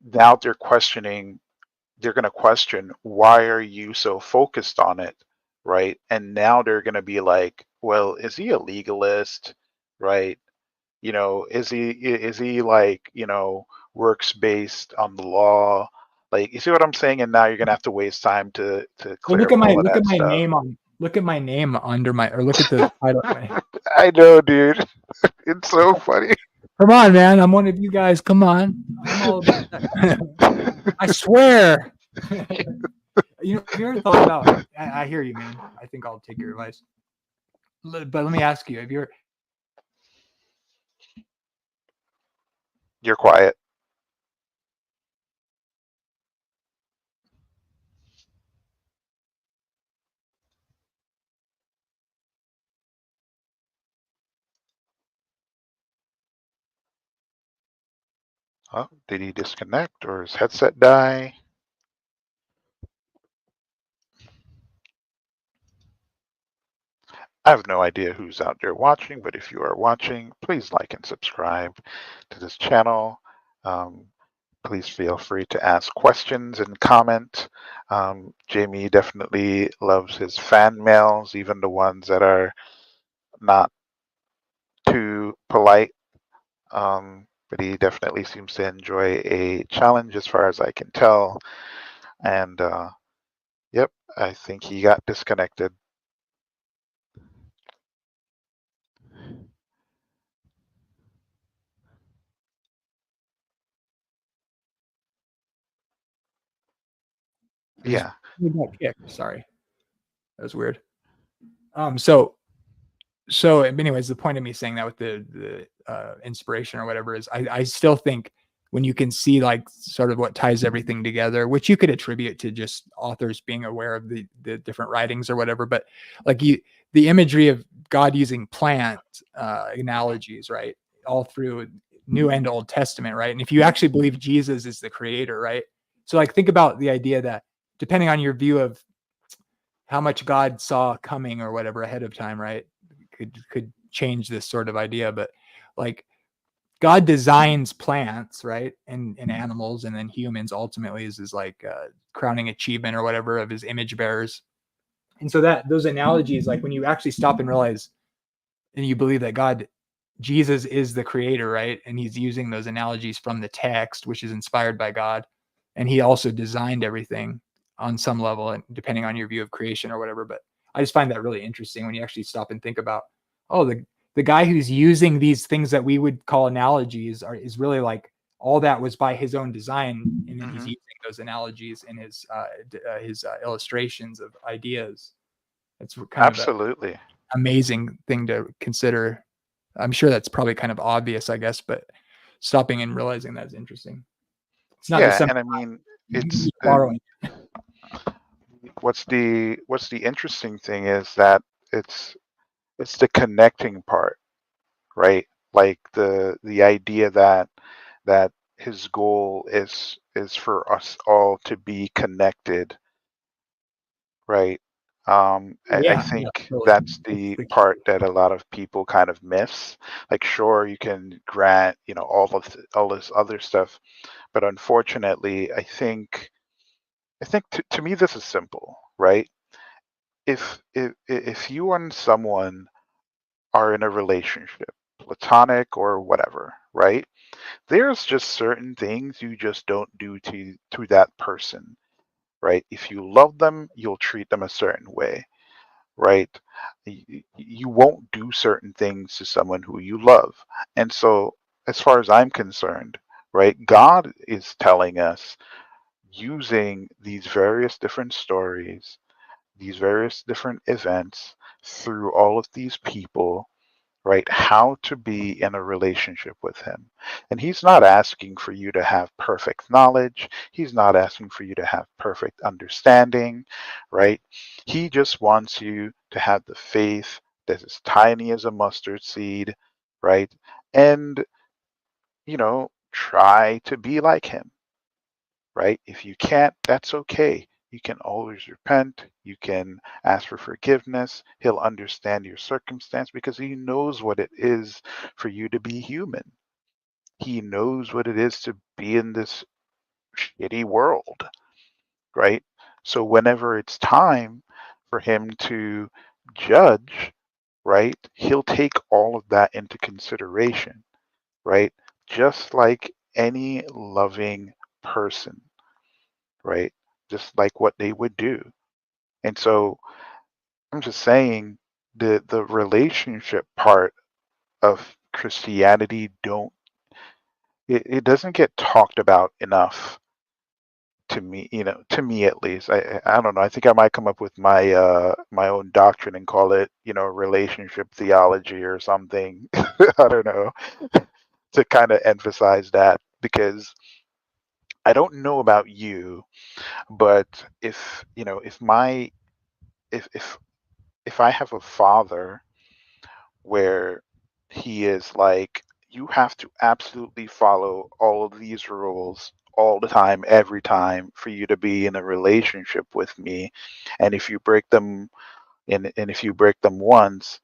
now they're going to question, why are you so focused on it, right? And now they're going to be like, well, is he a legalist, right? Is he like, works based on the law? Like, you see what I'm saying? And now you're going to have to waste time to Well, clear up all of that stuff. look at my name under my, or look at the title. I know, dude. It's so funny. Come on, man. I'm one of you guys. Come on. I'm all about that. I swear. Have you ever thought about, I hear you, man. I think I'll take your advice. But let me ask you, have you ever, You're quiet. Oh, did he disconnect or his headset die? I have no idea who's out there watching, but if you are watching, please like and subscribe to this channel. Um, please feel free to ask questions and comment. Jamie definitely loves his fan mails, even the ones that are not too polite. But he definitely seems to enjoy a challenge as far as I can tell. And yep, I think he got disconnected. Yeah. you got kicked. Sorry. That was weird. So anyways, the point of me saying that with the inspiration or whatever is I still think when you can see like sort of what ties everything together, which you could attribute to just authors being aware of the different writings or whatever. But like the imagery of God using plant analogies, right, all through New and Old Testament, right? And if you actually believe Jesus is the creator, right? So like think about the idea that depending on your view of how much God saw coming or whatever ahead of time, right, could change this sort of idea. But like God designs plants, right, and animals, and then humans ultimately is his like crowning achievement or whatever of his image bearers. And so that those analogies, like when you actually stop and realize, and you believe that Jesus is the creator, right, and he's using those analogies from the text, which is inspired by God, and he also designed everything on some level, and depending on your view of creation or whatever. But I just find that really interesting when you actually stop and think about, oh, the guy who's using these things that we would call analogies is really like all that was by his own design, and then he's Hmm. using those analogies in his illustrations of ideas. It's kind of an Absolutely. amazing thing to consider. I'm sure that's probably kind of obvious, I guess, but stopping and realizing that is interesting. It's not just Yeah, some and I mean, it's borrowing. what's the interesting thing is that it's it's the connecting part, right? Like the idea that his goal is for us all to be connected, right? I Yeah, think totally. that's That's the the key. part that a lot of people kind of miss. Like, sure, you can grant, all this other stuff, but unfortunately, I think to me this is simple, right? If you and someone are in a relationship, platonic or whatever, right? There's just certain things you just don't do to that person, right? If you love them, you'll treat them a certain way, right? You won't do certain things to someone who you love. And so, as far as I'm concerned, right, God is telling us using these various different stories, these various different events through all of these people, right? How to be in a relationship with him. And he's not asking for you to have perfect knowledge. He's not asking for you to have perfect understanding, right? He just wants you to have the faith that's as tiny as a mustard seed, right? And, try to be like him, right? If you can't, that's okay. You can always repent. You can ask for forgiveness. He'll understand your circumstance because he knows what it is for you to be human. He knows what it is to be in this shitty world, right? So whenever it's time for him to judge, right, he'll take all of that into consideration, right? Just like any loving person, right? Just like what they would do. And so I'm just saying the relationship part of Christianity don't it doesn't get talked about enough to me, to me at least. I don't know. I think I might come up with my own doctrine and call it, relationship theology or something. I don't know, to kind of emphasize that because I don't know about you, but if if I have a father where he is like, you have to absolutely follow all of these rules all the time, every time for you to be in a relationship with me. And if you break them and if you break them once,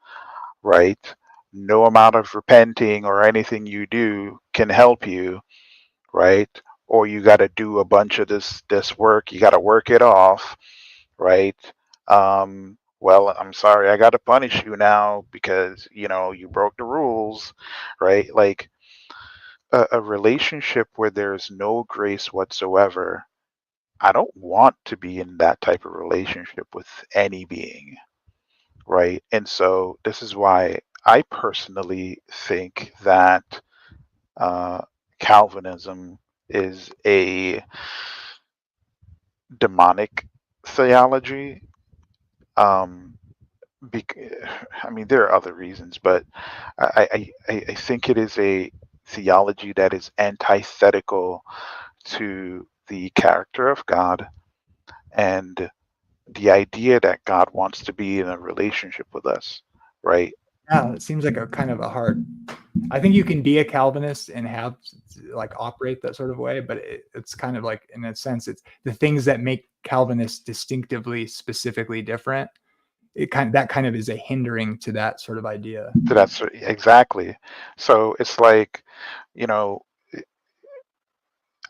right, no amount of repenting or anything you do can help you, right? Or you got to do a bunch of this work, you got to work it off, right? Well, I'm sorry, I got to punish you now because, you broke the rules, right? Like a relationship where there's no grace whatsoever. I don't want to be in that type of relationship with any being, right? And so this is why I personally think that uh, Calvinism is a demonic theology. Um, bec- I mean, there are other reasons, but I think it is a theology that is antithetical to the character of God and the idea that God wants to be in a relationship with us, right? Yeah, it seems like a kind of a hard. I think you can be a Calvinist and have like operate that sort of way, but it's kind of like, in a sense, it's the things that make Calvinists distinctively, specifically different. That kind of is a hindering to that sort of idea. So that's exactly. So it's like, you know,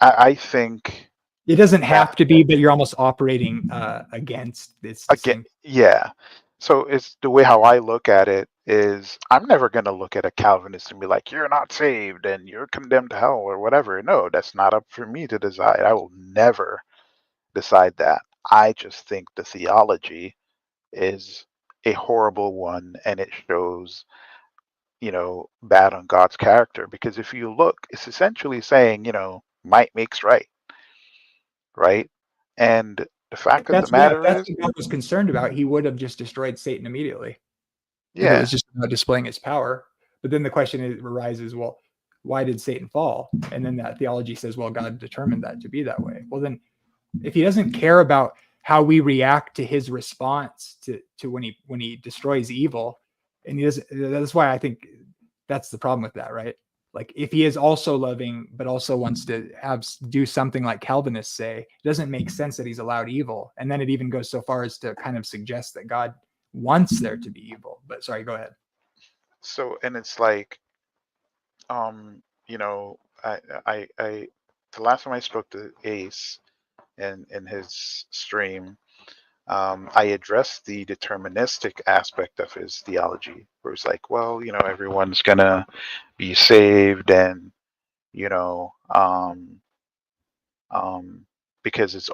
I think It doesn't that have to be, but you're almost operating against this again, distinct. yeah. So it's the way how I look at it is I'm never going to look at a Calvinist and be like, you're not saved and you're condemned to hell or whatever. No, that's not up for me to decide. I will never decide that. I just think the theology is a horrible one and it shows, bad on God's character. Because if you look, it's essentially saying, might makes right, right? And the fact of the That's what matter that's is, what God was concerned about. He would have just destroyed Satan immediately if it yeah, was just about displaying his power. But then the question arises, well, why did Satan fall? And then that theology says, well, God determined that to be that way. Well, then if he doesn't care about how we react to his response to when he destroys evil, and he doesn't, that's why I think that's the problem with that, right? Like if he is also loving but also wants to do something like Calvinists say, it doesn't make sense that he's allowed evil. And then it even goes so far as to kind of suggest that God wants there to be evil. But sorry, go ahead. so, and it's like, um, you know, I the last time I spoke to Ace in his stream, I addressed the deterministic aspect of his theology, where it's like, well, everyone's gonna be saved, and you know, because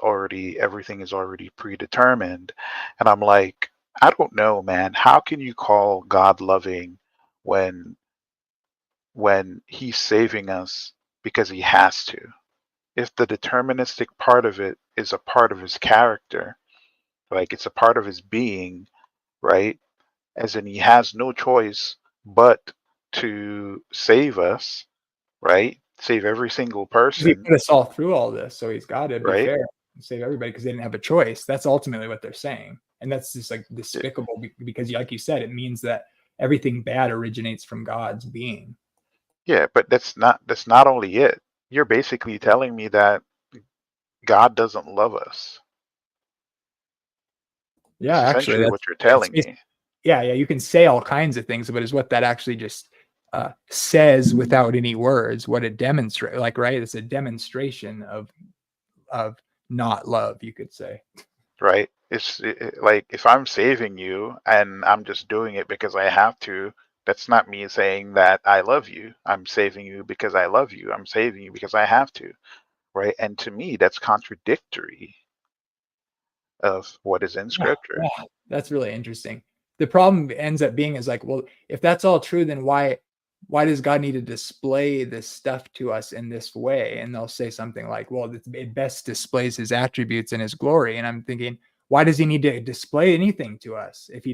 everything is already predetermined. And I'm like, I don't know, man. How can you call God loving when he's saving us because he has to? If the deterministic part of it is a part of his character, like it's a part of his being, right? As in he has no choice but to save us, right? Save every single He person, put us all through all this, so he's got to be right? fair and save everybody because they didn't have a choice. That's ultimately what they're saying, and that's just like Y- despicable because, like you said, it means that everything bad originates from God's being. Yeah, but that's not only it. You're basically telling me that God doesn't love us. Yeah, It's actually, essentially what you're that's telling me, yeah. You can say all kinds of things, but is what that actually just says without any words. What it demonstrates, like, right? It's a demonstration of not love, you could say. right? Like if I'm saving you and I'm just doing it because I have to, that's not me saying that I love you. I'm saving you because I love you. I'm saving you because I have to, right? And to me, that's contradictory of what is in Yeah, Scripture. yeah, that's really interesting. The problem ends up being is like, well, if that's all true, then why does God need to display this stuff to us in this way? And they'll say something like, well, it best displays his attributes and his glory. And I'm thinking, why does he need to display anything to us if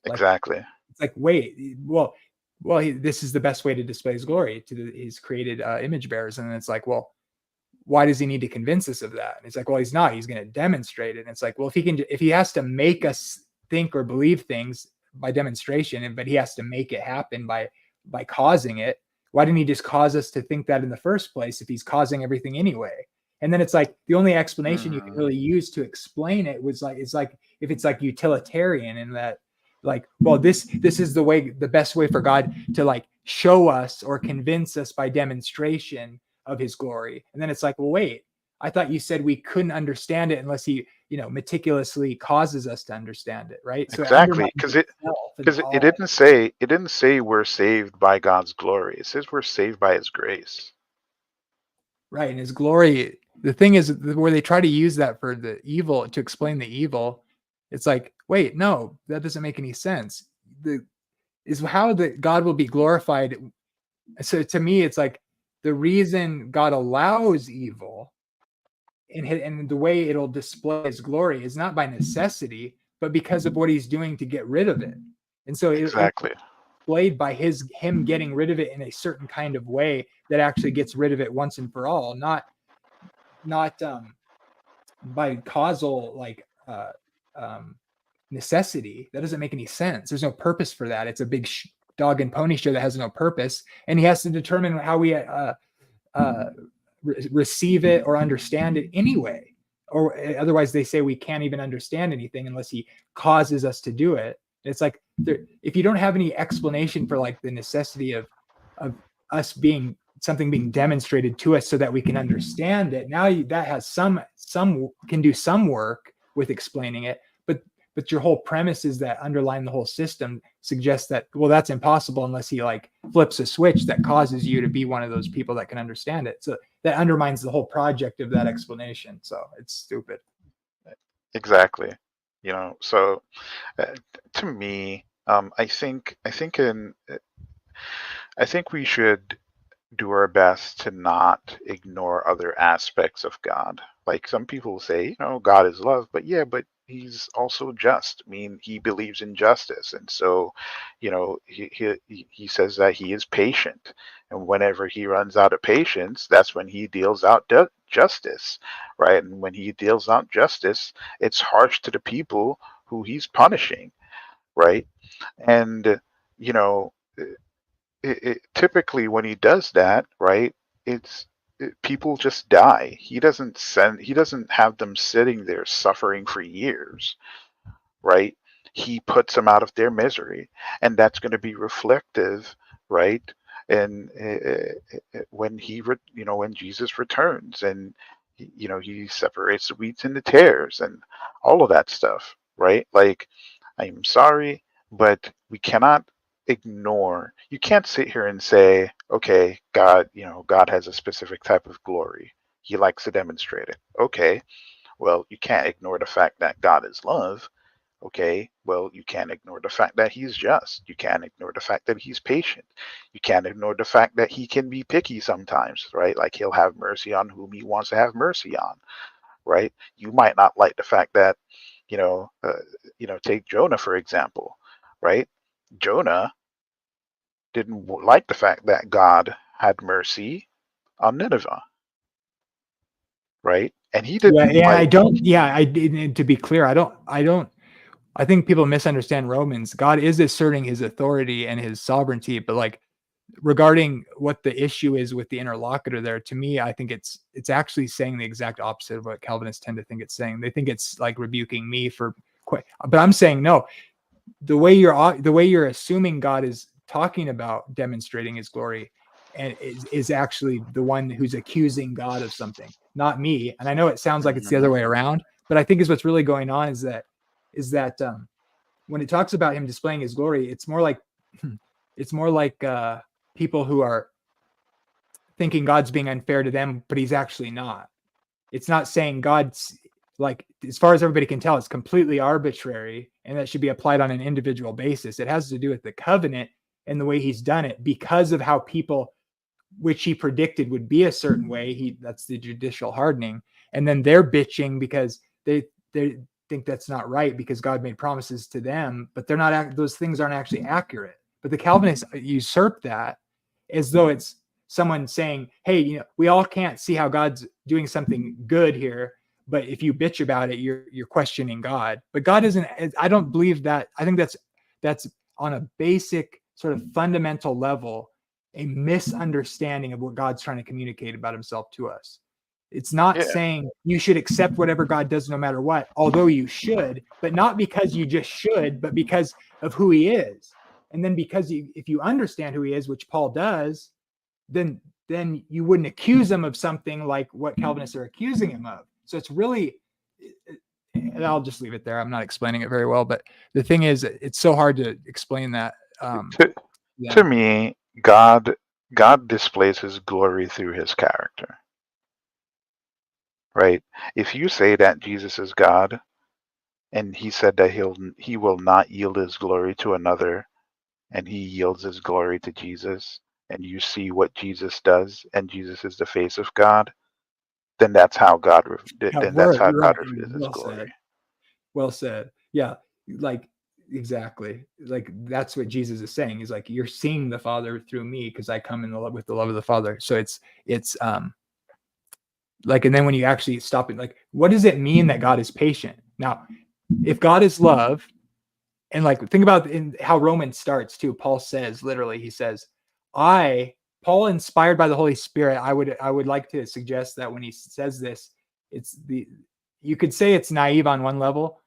like Exactly. it's like, wait, this is the best way to display his glory to his created image bearers. And it's like, well, why does he need to convince us of that? And it's like, well, he's not. He's going to demonstrate it. And it's like, well, if he has to make us think or believe things by demonstration, but he has to make it happen by causing it, why didn't he just cause us to think that in the first place if he's causing everything anyway? And then it's like the only explanation you can Mm, really use to explain it was like, it's like if it's like utilitarian and that like, well, this is the best way for God to like show us or convince us by demonstration of his glory. And then it's like, well, wait, I thought you said we couldn't understand it unless he, meticulously causes us to understand it, right? So it exactly, undermines because itself and it all. didn't say we're saved by God's glory. It says we're saved by His grace. Right. And his glory, the thing is where they try to use that for the evil to explain the evil, it's like, wait, no, that doesn't make any sense. The is how that God will be glorified. So to me, it's like the reason God allows evil and the way it'll display his glory is not by necessity, but because of what he's doing to get rid of it. And so Exactly. displayed by him getting rid of it in a certain kind of way that actually gets rid of it once and for all, not by causal necessity. That doesn't make any sense. There's no purpose for that. It's a big dog and pony show that has no purpose, and he has to determine how we receive it or understand it anyway. Or otherwise, they say we can't even understand anything unless he causes us to do it. It's like if you don't have any explanation for like the necessity of us being something being demonstrated to us so that we can understand it, now that has some can do some work with explaining it, but your whole premise is that underlying the whole system suggests that, well, that's impossible unless he like flips a switch that causes you to be one of those people that can understand it. So that undermines the whole project of that explanation. So it's stupid. Exactly. So to me, I think we should do our best to not ignore other aspects of God. Like some people say, God is love, but he's also just. I mean, he believes in justice, and so, he says that he is patient, and whenever he runs out of patience, that's when he deals out justice, right? And when he deals out justice, it's harsh to the people who he's punishing, right? And typically when he does that, right, people just die. He doesn't have them sitting there suffering for years, right? He puts them out of their misery, and that's going to be reflective, right? And when when Jesus returns, and he separates the wheats and the tares, and all of that stuff, right? Like, I'm sorry, but we cannot ignore. You can't sit here and say, okay, God has a specific type of glory. He likes to demonstrate it. Okay, well, you can't ignore the fact that God is love. Okay, well, you can't ignore the fact that he's just. You can't ignore the fact that he's patient. You can't ignore the fact that he can be picky sometimes, right? Like he'll have mercy on whom he wants to have mercy on, right? You might not like the fact that, take Jonah, for example, right? Jonah didn't like the fact that God had mercy on Nineveh, right? And he didn't. To be clear, I think people misunderstand Romans. God is asserting his authority and his sovereignty, but like regarding what the issue is with the interlocutor there, to me, I think it's actually saying the exact opposite of what Calvinists tend to think it's saying. They think it's like rebuking me but I'm saying no. The way you're assuming God is talking about demonstrating his glory and is actually the one who's accusing God of something, not me. And I know it sounds like it's the other way around, but I think is what's really going on is that when it talks about him displaying his glory, it's more like people who are thinking God's being unfair to them, but he's actually not. It's not saying God's, like, as far as everybody can tell, it's completely arbitrary and that should be applied on an individual basis. It has to do with the covenant and the way he's done it because of how people, which he predicted would be a certain way. That's the judicial hardening. And then they're bitching because they think that's not right because God made promises to them, but they're not, those things aren't actually accurate. But the Calvinists usurp that as though it's someone saying, hey, we all can't see how God's doing something good here, but if you bitch about it, you're questioning God. But God isn't. I don't believe that. I think that's on a basic sort of fundamental level a misunderstanding of what God's trying to communicate about himself to us. It's not saying you should accept whatever God does no matter what, although you should, but not because you just should, but because of who he is. And then because if you understand who he is, which Paul does, then you wouldn't accuse him of something like what Calvinists are accusing him of. So it's really, and I'll just leave it there. I'm not explaining it very well, but the thing is, it's so hard to explain that. To me, God displays his glory through his character. Right? If you say that Jesus is God, and he said that he will not yield his glory to another, and he yields his glory to Jesus, and you see what Jesus does, and Jesus is the face of God, then that's how God reveals his glory. Well said. Yeah, like Exactly. Like that's what Jesus is saying. He's like, you're seeing the Father through me because I come in the love with the love of the Father. So it's like, and then when you actually stop it, like, what does it mean that God is patient? Now, if God is love, and like think about in how Romans starts too. Paul says literally, he says, Paul inspired by the Holy Spirit. I would like to suggest that when he says this, you could say it's naive on one level,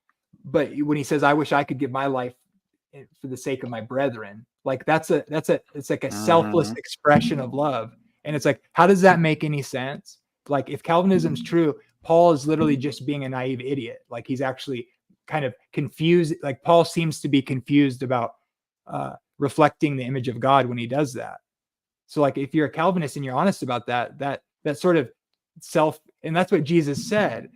but when he says, I wish I could give my life for the sake of my brethren, like it's like a selfless expression of love. And it's like, how does that make any sense? Like if Calvinism's true, Paul is literally just being a naive idiot. Like he's actually kind of confused. Like Paul seems to be confused about reflecting the image of God when he does that. So like if you're a Calvinist and you're honest about that sort of self, and that's what Jesus said,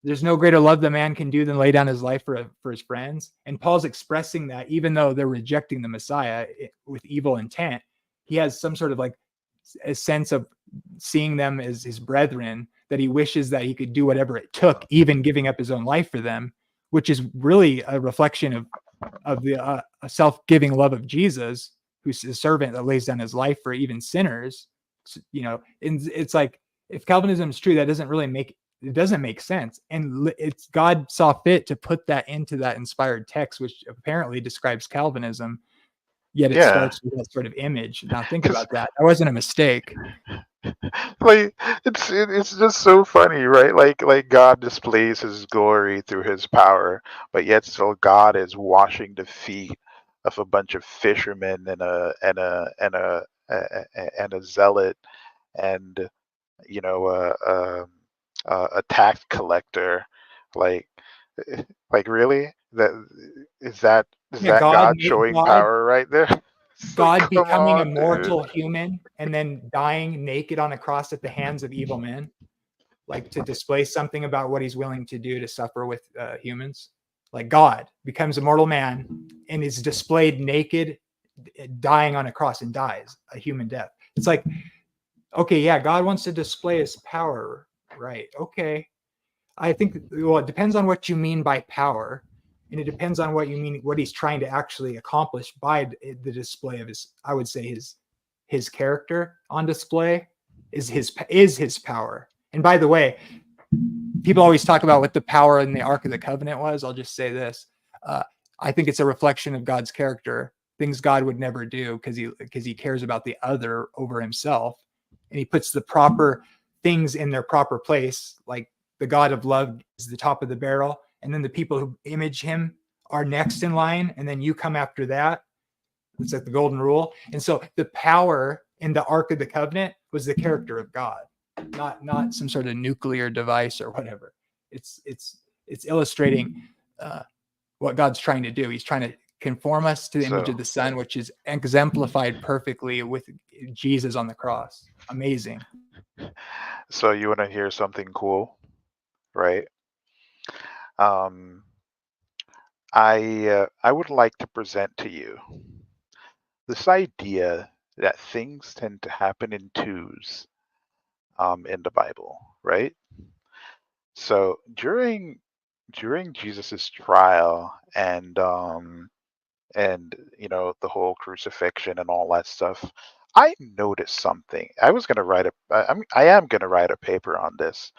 there's no greater love that man can do than lay down his life for his friends. And Paul's expressing that even though they're rejecting the Messiah with evil intent, he has some sort of like a sense of seeing them as his brethren, that he wishes that he could do whatever it took, even giving up his own life for them, which is really a reflection of the self-giving love of Jesus, who's a servant that lays down his life for even sinners. And it's like, if Calvinism is true, that doesn't make sense. And it's God saw fit to put that into that inspired text, which apparently describes Calvinism, yet it starts with that sort of image. Now think about that. That wasn't a mistake. Like it's just so funny, right? Like God displays his glory through his power, but yet still God is washing the feet of a bunch of fishermen and a zealot and a tax collector. Like like really? Is that God showing power right there? God Like, come becoming a on, mortal dude. human and then dying naked on a cross at the hands of evil men, like to display something about what he's willing to do to suffer with humans. Like God becomes a mortal man and is displayed naked, dying on a cross, and dies a human death. It's like, okay, yeah, God wants to display his power, right? Okay. I think, well, it depends on what you mean by power. And it depends on what you mean, what he's trying to actually accomplish by the display of I would say his character on display is his power. And by the way, people always talk about what the power in the Ark of the Covenant was. I'll just say this. I think it's a reflection of God's character, things God would never do because he cares about the other over himself. And he puts the proper things in their proper place. Like the God of love is the top of the barrel. And then the people who image him are next in line. And then you come after that. It's like the golden rule. And so the power in the Ark of the Covenant was the character of God, not some sort of nuclear device or whatever. It's illustrating what God's trying to do. He's trying to conform us to the image of the Son, which is exemplified perfectly with Jesus on the cross. Amazing. So you want to hear something cool, right? I would like to present to you this idea that things tend to happen in twos in the Bible, right? So during Jesus's trial and the whole crucifixion and all that stuff, I noticed something. I am gonna write a paper on this,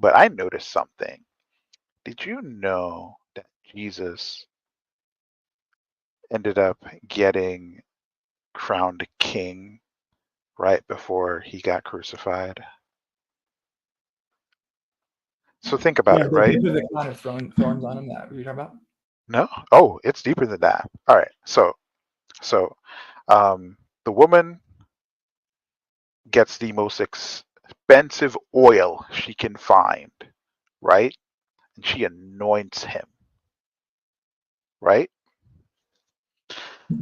but I noticed something. Did you know that Jesus ended up getting crowned king right before he got crucified? So think about it, right? The kind of thorns on him that you're talking about. No? Oh, it's deeper than that. All right. So the woman gets the most expensive oil she can find, right? And she anoints him, right?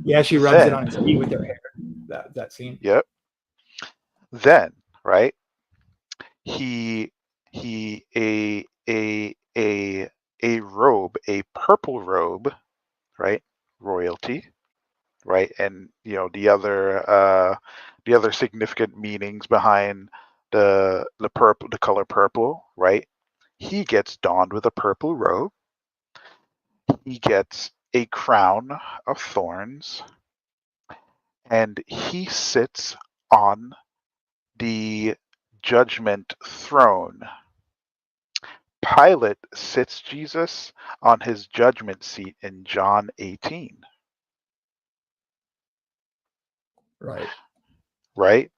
Yeah, she rubs it on his feet with her hair. That scene. Yep. Then, right? He a robe, a purple robe, right? Royalty, right? And the other significant meanings behind the color purple, right? He gets donned with a purple robe, he gets a crown of thorns, and he sits on the judgment throne. Pilate sits Jesus on his judgment seat in John 18, Right. right?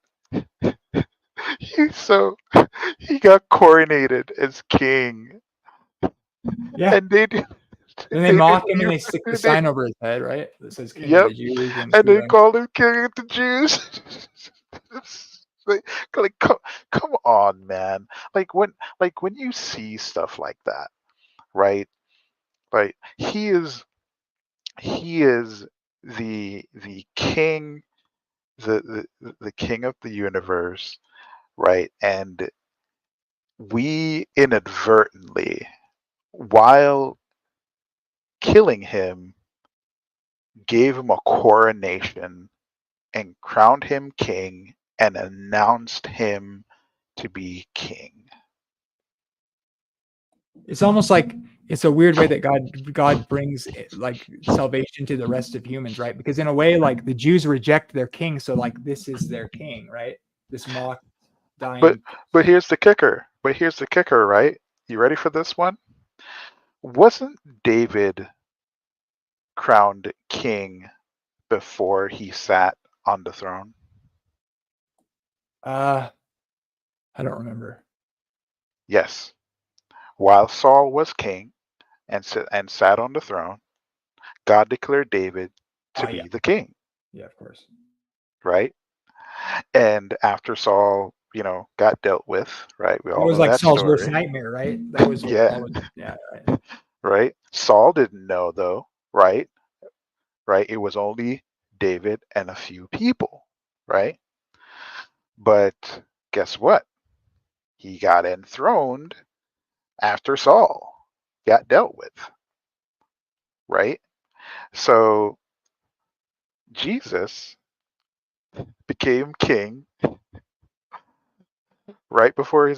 He got coronated as king, Yeah. and they did, Then they they mock didn't him and even, they stick the they, sign over his head, right? That says King of yep, the Jews and and they freedom. called him king of the Jews. It's like come on, man. Like when you see stuff like that, right? Like he is the king, the king of the universe, right? And we inadvertently, while killing him, gave him a coronation and crowned him king and announced him to be king. It's almost like it's a weird way that God brings like salvation to the rest of humans, right? Because in a way, like the Jews reject their king, so like this is their king, right? This mock But dying. but here's the kicker. But here's the kicker, right? You ready for this one? Wasn't David crowned king before he sat on the throne? I don't remember. Yes. While Saul was king and sat on the throne, God declared David Oh to yeah, be the king, yeah, of course. right? And after Saul, got dealt with, right? We That all was know like that Saul's worst story. nightmare, right? That was what Yeah, Saul was. Yeah, right. right? Saul didn't know though, right? Right? It was only David and a few people, right? But guess what? He got enthroned after Saul got dealt with, right? So Jesus became king right before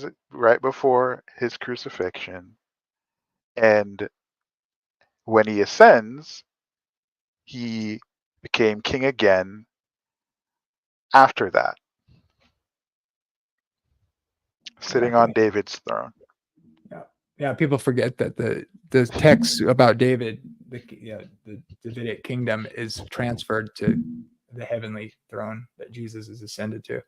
his crucifixion, and when he ascends, he became king again after that, sitting on Exactly. David's throne. Yeah, yeah. People forget that the text about David, the Davidic kingdom, is transferred to the heavenly throne that Jesus is ascended to.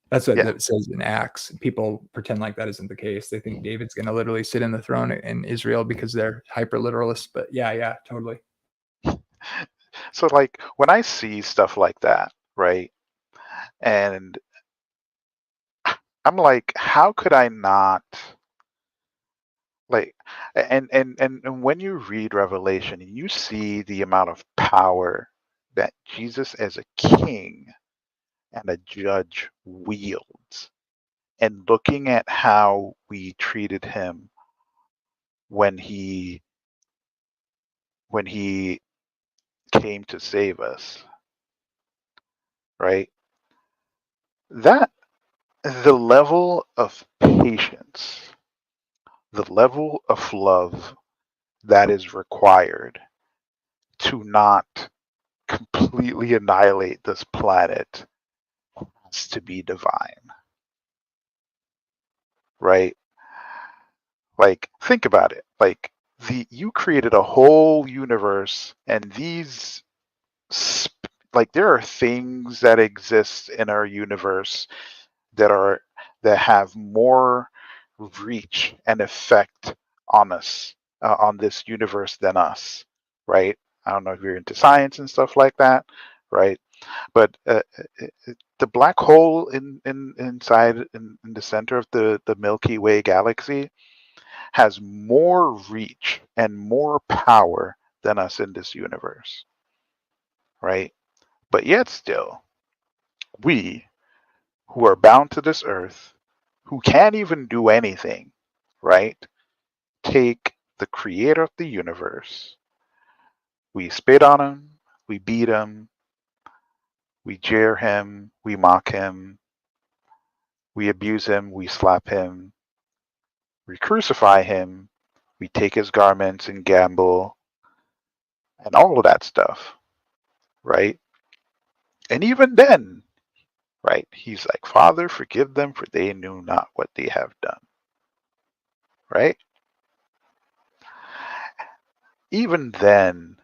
That's what Yeah. that says in Acts. People pretend like that isn't the case. They think David's going to literally sit in the throne in Israel because they're hyper literalists. But yeah, totally. So like when I see stuff like that, right? And I'm like, how could I not like and when you read Revelation, you see the amount of power that Jesus as a king and a judge wields, and looking at how we treated him when he came to save us, right? That the level of patience, the level of love that is required to not completely annihilate this planet has to be divine, right? Like, think about it. Like, you created a whole universe, and like, there are things that exist in our universe that are that have more reach and effect on us, on this universe than us, right? I don't know if you're into science and stuff like that, right? But the black hole inside in the center of the Milky Way galaxy has more reach and more power than us in this universe, right? But yet still, we who are bound to this earth, who can't even do anything, right? Take the creator of the universe, we spit on him, we beat him, we jeer him, we mock him, we abuse him, we slap him, we crucify him, we take his garments and gamble, and all of that stuff, right? And even then, right, he's like, Father, forgive them, for they knew not what they have done, right? Even then,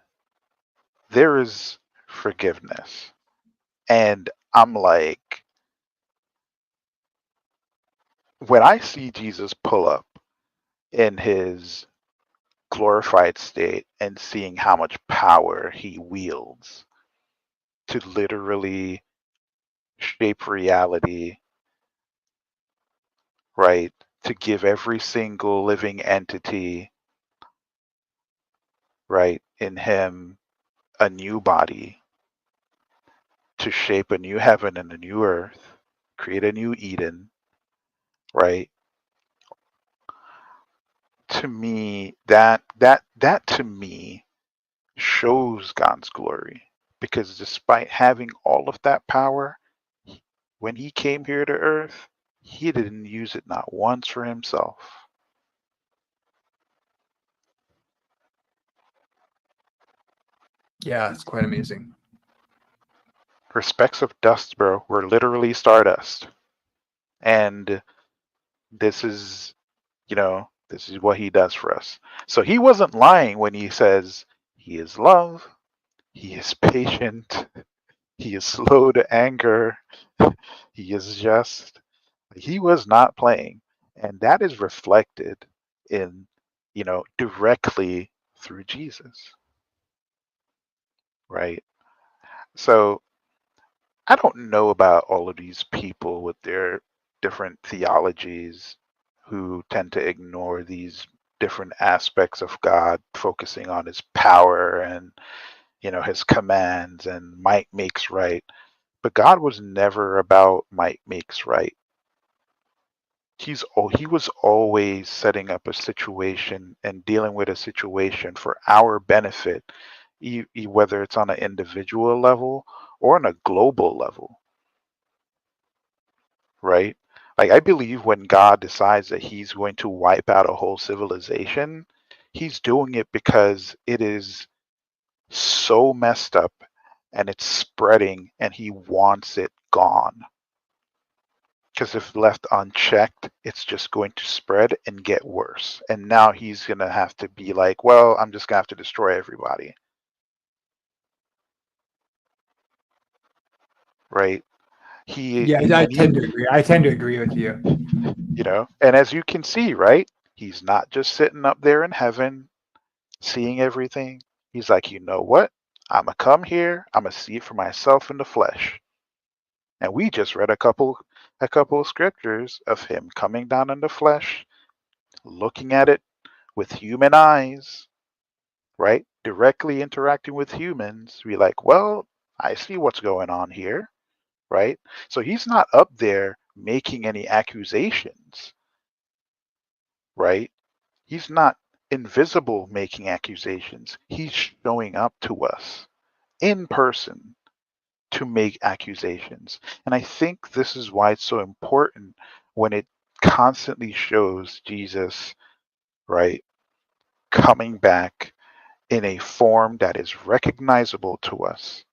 there is forgiveness. And I'm like, when I see Jesus pull up in his glorified state and seeing how much power he wields to literally shape reality, right? To give every single living entity, right, in him a new body, to shape a new heaven and a new earth, create a new Eden, right? To me, that to me shows God's glory, because despite having all of that power, when he came here to earth, he didn't use it not once for himself. Yeah, it's quite amazing. Her specks of dust, bro, were literally stardust. And this is, this is what he does for us. So he wasn't lying when he says he is love, he is patient, he is slow to anger, he is just. He was not playing. And that is reflected in, directly through Jesus, right? So I don't know about all of these people with their different theologies who tend to ignore these different aspects of God, focusing on his power and, his commands and might makes right. But God was never about might makes right. He was always setting up a situation and dealing with a situation for our benefit, whether it's on an individual level or on a global level, right? Like, I believe when God decides that he's going to wipe out a whole civilization, he's doing it because it is so messed up and it's spreading and he wants it gone. Because if left unchecked, it's just going to spread and get worse. And now he's going to have to be like, well, I'm just going to have to destroy everybody. Right? Yeah, I tend to agree. I tend to agree with you. And as you can see, right? He's not just sitting up there in heaven seeing everything. He's like, you know what? I'm going to come here. I'm going to see it for myself in the flesh. And we just read a couple of scriptures of him coming down in the flesh, looking at it with human eyes, right? Directly interacting with humans. Be like, well, I see what's going on here, right? So he's not up there making any accusations, right? He's not invisible making accusations. He's showing up to us in person to make accusations. And I think this is why it's so important when it constantly shows Jesus, right, coming back in a form that is recognizable to us,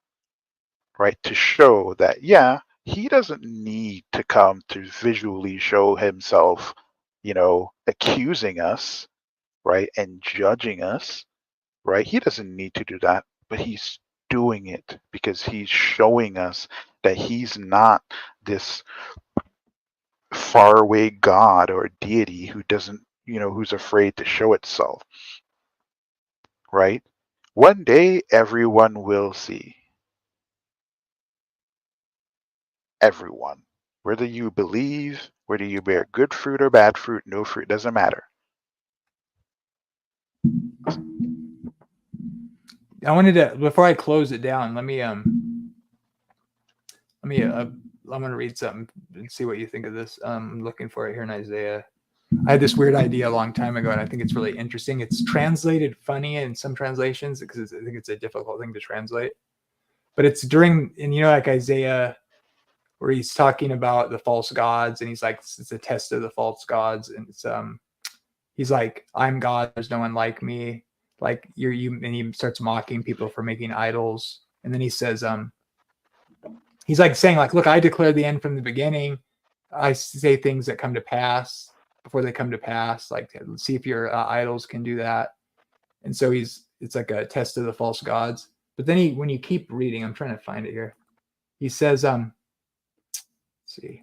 right, to show that, yeah, he doesn't need to come to visually show himself, accusing us, right, and judging us, right? He doesn't need to do that, but he's doing it because he's showing us that he's not this faraway God or deity who doesn't, who's afraid to show itself, right? One day, everyone will see. Everyone. Whether you believe, whether you bear good fruit or bad fruit, no fruit, doesn't matter. I wanted to, before I close it down, I'm gonna read something and see what you think of this. I'm looking for it here in Isaiah. I had this weird idea a long time ago, and I think it's really interesting. It's translated funny in some translations because I think it's a difficult thing to translate. But it's like Isaiah, where he's talking about the false gods, and he's like, it's a test of the false gods, and he's like, I'm God, there's no one like me. like and he starts mocking people for making idols. And then he says, he's like saying like, look, I declare the end from the beginning. I say things that come to pass before they come to pass. Like, see if your idols can do that. And so it's like a test of the false gods. But then when you keep reading, I'm trying to find it here. He says, let's see.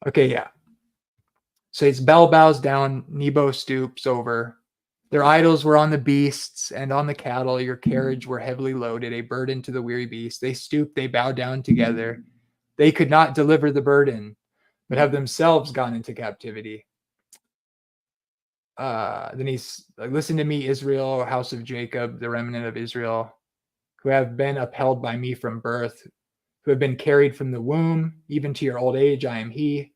Okay, yeah. So his bell bows down, Nebo stoops over. Their idols were on the beasts and on the cattle. Your carriage were heavily loaded, a burden to the weary beast. They stooped, they bowed down together. They could not deliver the burden, but have themselves gone into captivity. Then he's like, listen to me, Israel, house of Jacob, the remnant of Israel, who have been upheld by me from birth, who have been carried from the womb, even to your old age, I am he.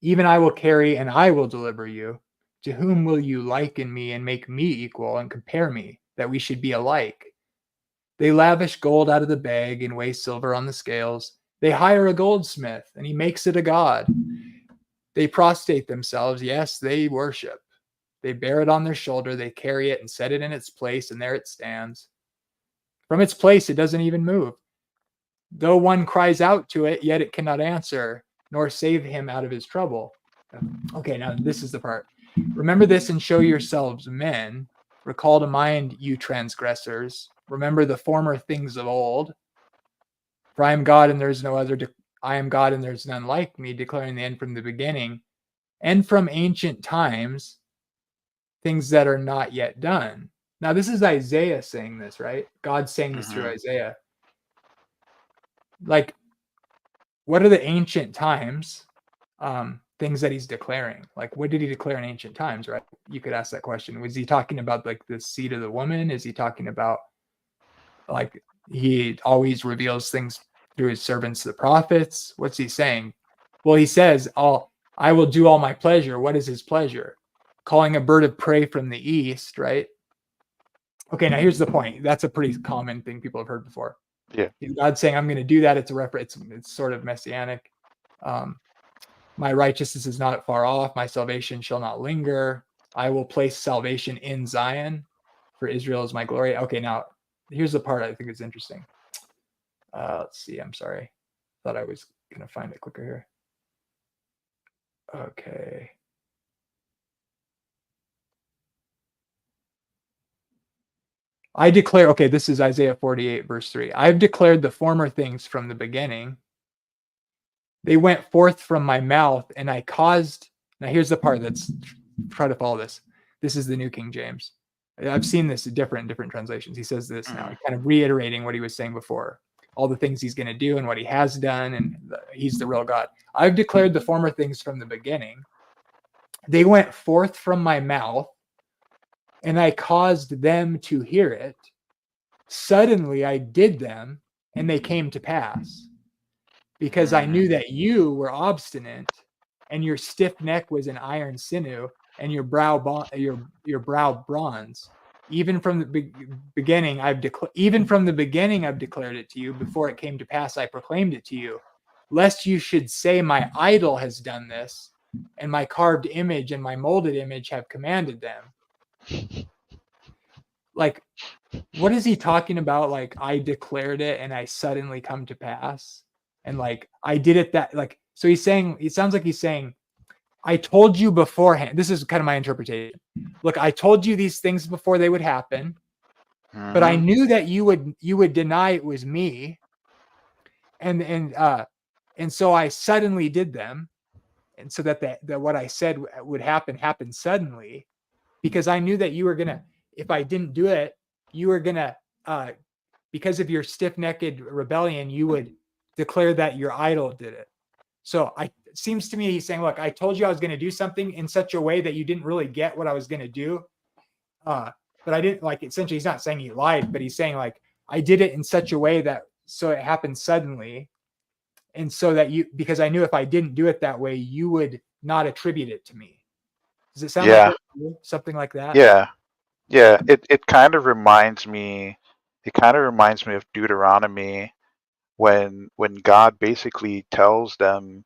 Even I will carry and I will deliver you. To whom will you liken me and make me equal and compare me, that we should be alike? They lavish gold out of the bag and weigh silver on the scales. They hire a goldsmith and he makes it a god. They prostrate themselves. Yes, they worship. They bear it on their shoulder. They carry it and set it in its place, and there it stands. From its place, it doesn't even move. Though one cries out to it, yet it cannot answer, nor save him out of his trouble. Okay, now this is the part. Remember this and show yourselves men. Recall to mind, you transgressors. Remember the former things of old. For I am God and there is no other. I am God and there is none like me, declaring the end from the beginning. And from ancient times, things that are not yet done. Now, this is Isaiah saying this, right? God's saying this through Isaiah. Like, what are the ancient times? Things that he's declaring. Like, what did he declare in ancient times, right? You could ask that question. Was he talking about like the seed of the woman? Is he talking about like he always reveals things through his servants, the prophets? What's he saying? Well, he says, I will do all my pleasure. What is his pleasure? Calling a bird of prey from the east, right? Okay, now here's the point. That's a pretty common thing people have heard before. Yeah. God's saying, I'm going to do that. It's a reference. It's sort of messianic. My righteousness is not far off. My salvation shall not linger. I will place salvation in Zion, for Israel is my glory. Okay, now here's the part I think is interesting. Let's see. I'm sorry. Thought I was going to find it quicker here. Okay. I declare, okay, this is Isaiah 48, verse 3. I've declared the former things from the beginning. They went forth from my mouth, and I caused. Now, here's the part that's try to follow this. This is the New King James. I've seen this in different translations. He says this now, kind of reiterating what he was saying before. All the things he's going to do and what he has done, and he's the real God. I've declared the former things from the beginning. They went forth from my mouth, and I caused them to hear it. Suddenly I did them, and they came to pass. Because I knew that you were obstinate, and your stiff neck was an iron sinew, and your brow bronze. Even from the beginning, I've declared it to you. Before it came to pass, I proclaimed it to you, lest you should say, my idol has done this, and my carved image and my molded image have commanded them. Like, what is he talking about? Like, I declared it, and I suddenly come to pass. And like, I did it that, like, so he's saying, it sounds like he's saying, I told you beforehand. This is kind of my interpretation. Look, I told you these things before they would happen, but I knew that you would deny it was me. And so I suddenly did them. And so that what I said would happen suddenly, because I knew that you were going to, if I didn't do it, you were going to, because of your stiff-necked rebellion, you would declare that your idol did it. So it seems to me he's saying, look, I told you I was going to do something in such a way that you didn't really get what I was going to do. But I didn't, like, essentially he's not saying he lied, but he's saying like, I did it in such a way that, so it happened suddenly. And so that because I knew if I didn't do it that way, you would not attribute it to me. Does it sound like something like that? Yeah. It kind of reminds me of Deuteronomy, when God basically tells them,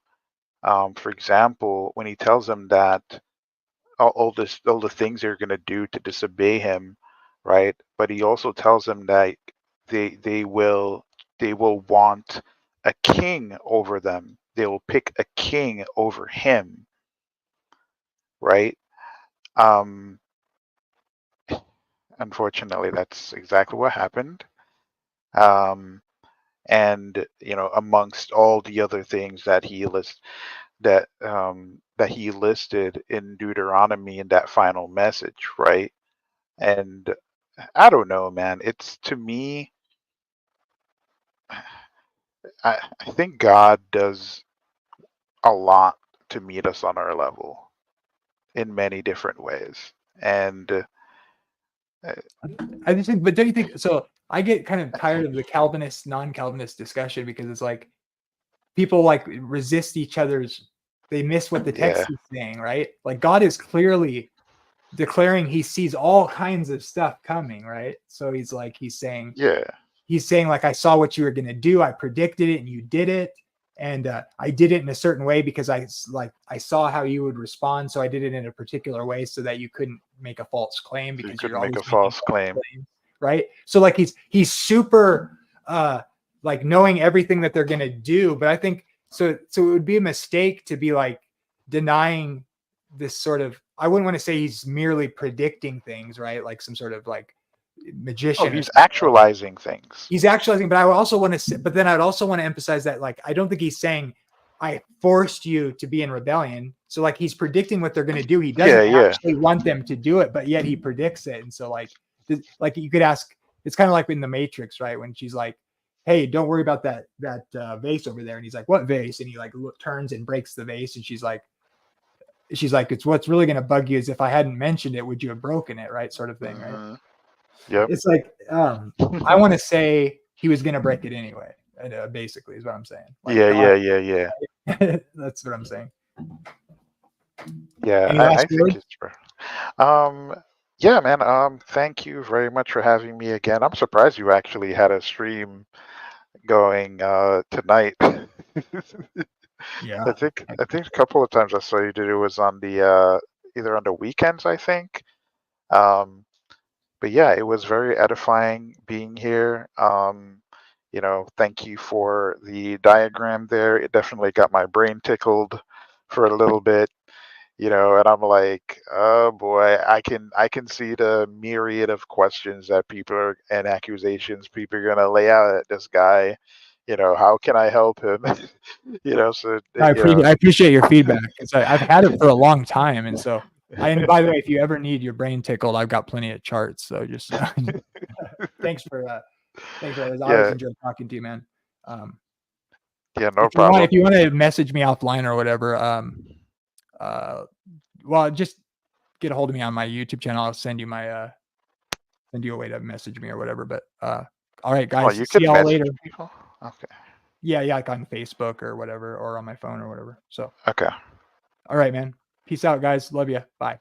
for example, when he tells them that all the things they're going to do to disobey him, right? But he also tells them that they will want a king over them. They will pick a king over him, right? Um, Unfortunately, that's exactly what happened. And amongst all the other things that he listed in Deuteronomy in that final message, right? And I don't know, man. It's, to me, I think God does a lot to meet us on our level in many different ways. And I just think, but don't you think so? I get kind of tired of the Calvinist, non-Calvinist discussion because it's like people like resist each other's, they miss what the text yeah, is saying, right? Like God is clearly declaring he sees all kinds of stuff coming, right? So he's saying yeah, like, I saw what you were going to do, I predicted it and you did it, and I did it in a certain way because I saw how you would respond, so I did it in a particular way so that you couldn't make a false claim so you because you're couldn't make always a making false false claim. claims, right? So like he's super like knowing everything that they're going to do, but I think so it would be a mistake to be like denying this sort of, I wouldn't want to say he's merely predicting things, right? Like some sort of like Oh, magician or he's something. actualizing things. He's actualizing, but I would also want to, but then I'd also want to emphasize that, like, I don't think he's saying I forced you to be in rebellion. So like he's predicting what they're going to do. He doesn't Yeah. actually want them to do it, but yet he predicts it. And so like you could ask, it's kind of like in the Matrix, right? When she's like, "Hey, don't worry about that vase over there," and he's like, "What vase?" And he like turns and breaks the vase, and she's like, "It's what's really going to bug you is if I hadn't mentioned it, would you have broken it?" Right, sort of thing, right? Hmm. Yep. It's like I want to say he was going to break it anyway. Basically, is what I'm saying. Like God, Yeah. that's what I'm saying. Yeah, Any I last think words? it's true. Um, yeah, man. Thank you very much for having me again. I'm surprised you actually had a stream going tonight. Yeah. I think a couple of times I saw you did it was on the either on the weekends, I think. Um, but yeah, it was very edifying being here. Thank you for the diagram there. It definitely got my brain tickled for a little bit. And I'm like, oh boy, I can see the myriad of questions that people are, and accusations people are gonna lay out at this guy. How can I help him? So I appreciate your feedback because I've had it for a long time, and so and by the way, if you ever need your brain tickled, I've got plenty of charts. So just thanks for thanks for that. I always yeah, enjoy talking to you, man. yeah, no problem. If you want to message me offline or whatever, well, just get a hold of me on my YouTube channel. I'll send you my send you a way to message me or whatever. But all right, Oh, guys, you see can y'all message later. people. Okay. Yeah, like on Facebook or whatever, or on my phone or whatever. So Okay. all right, man. Peace out, guys. Love you. Bye.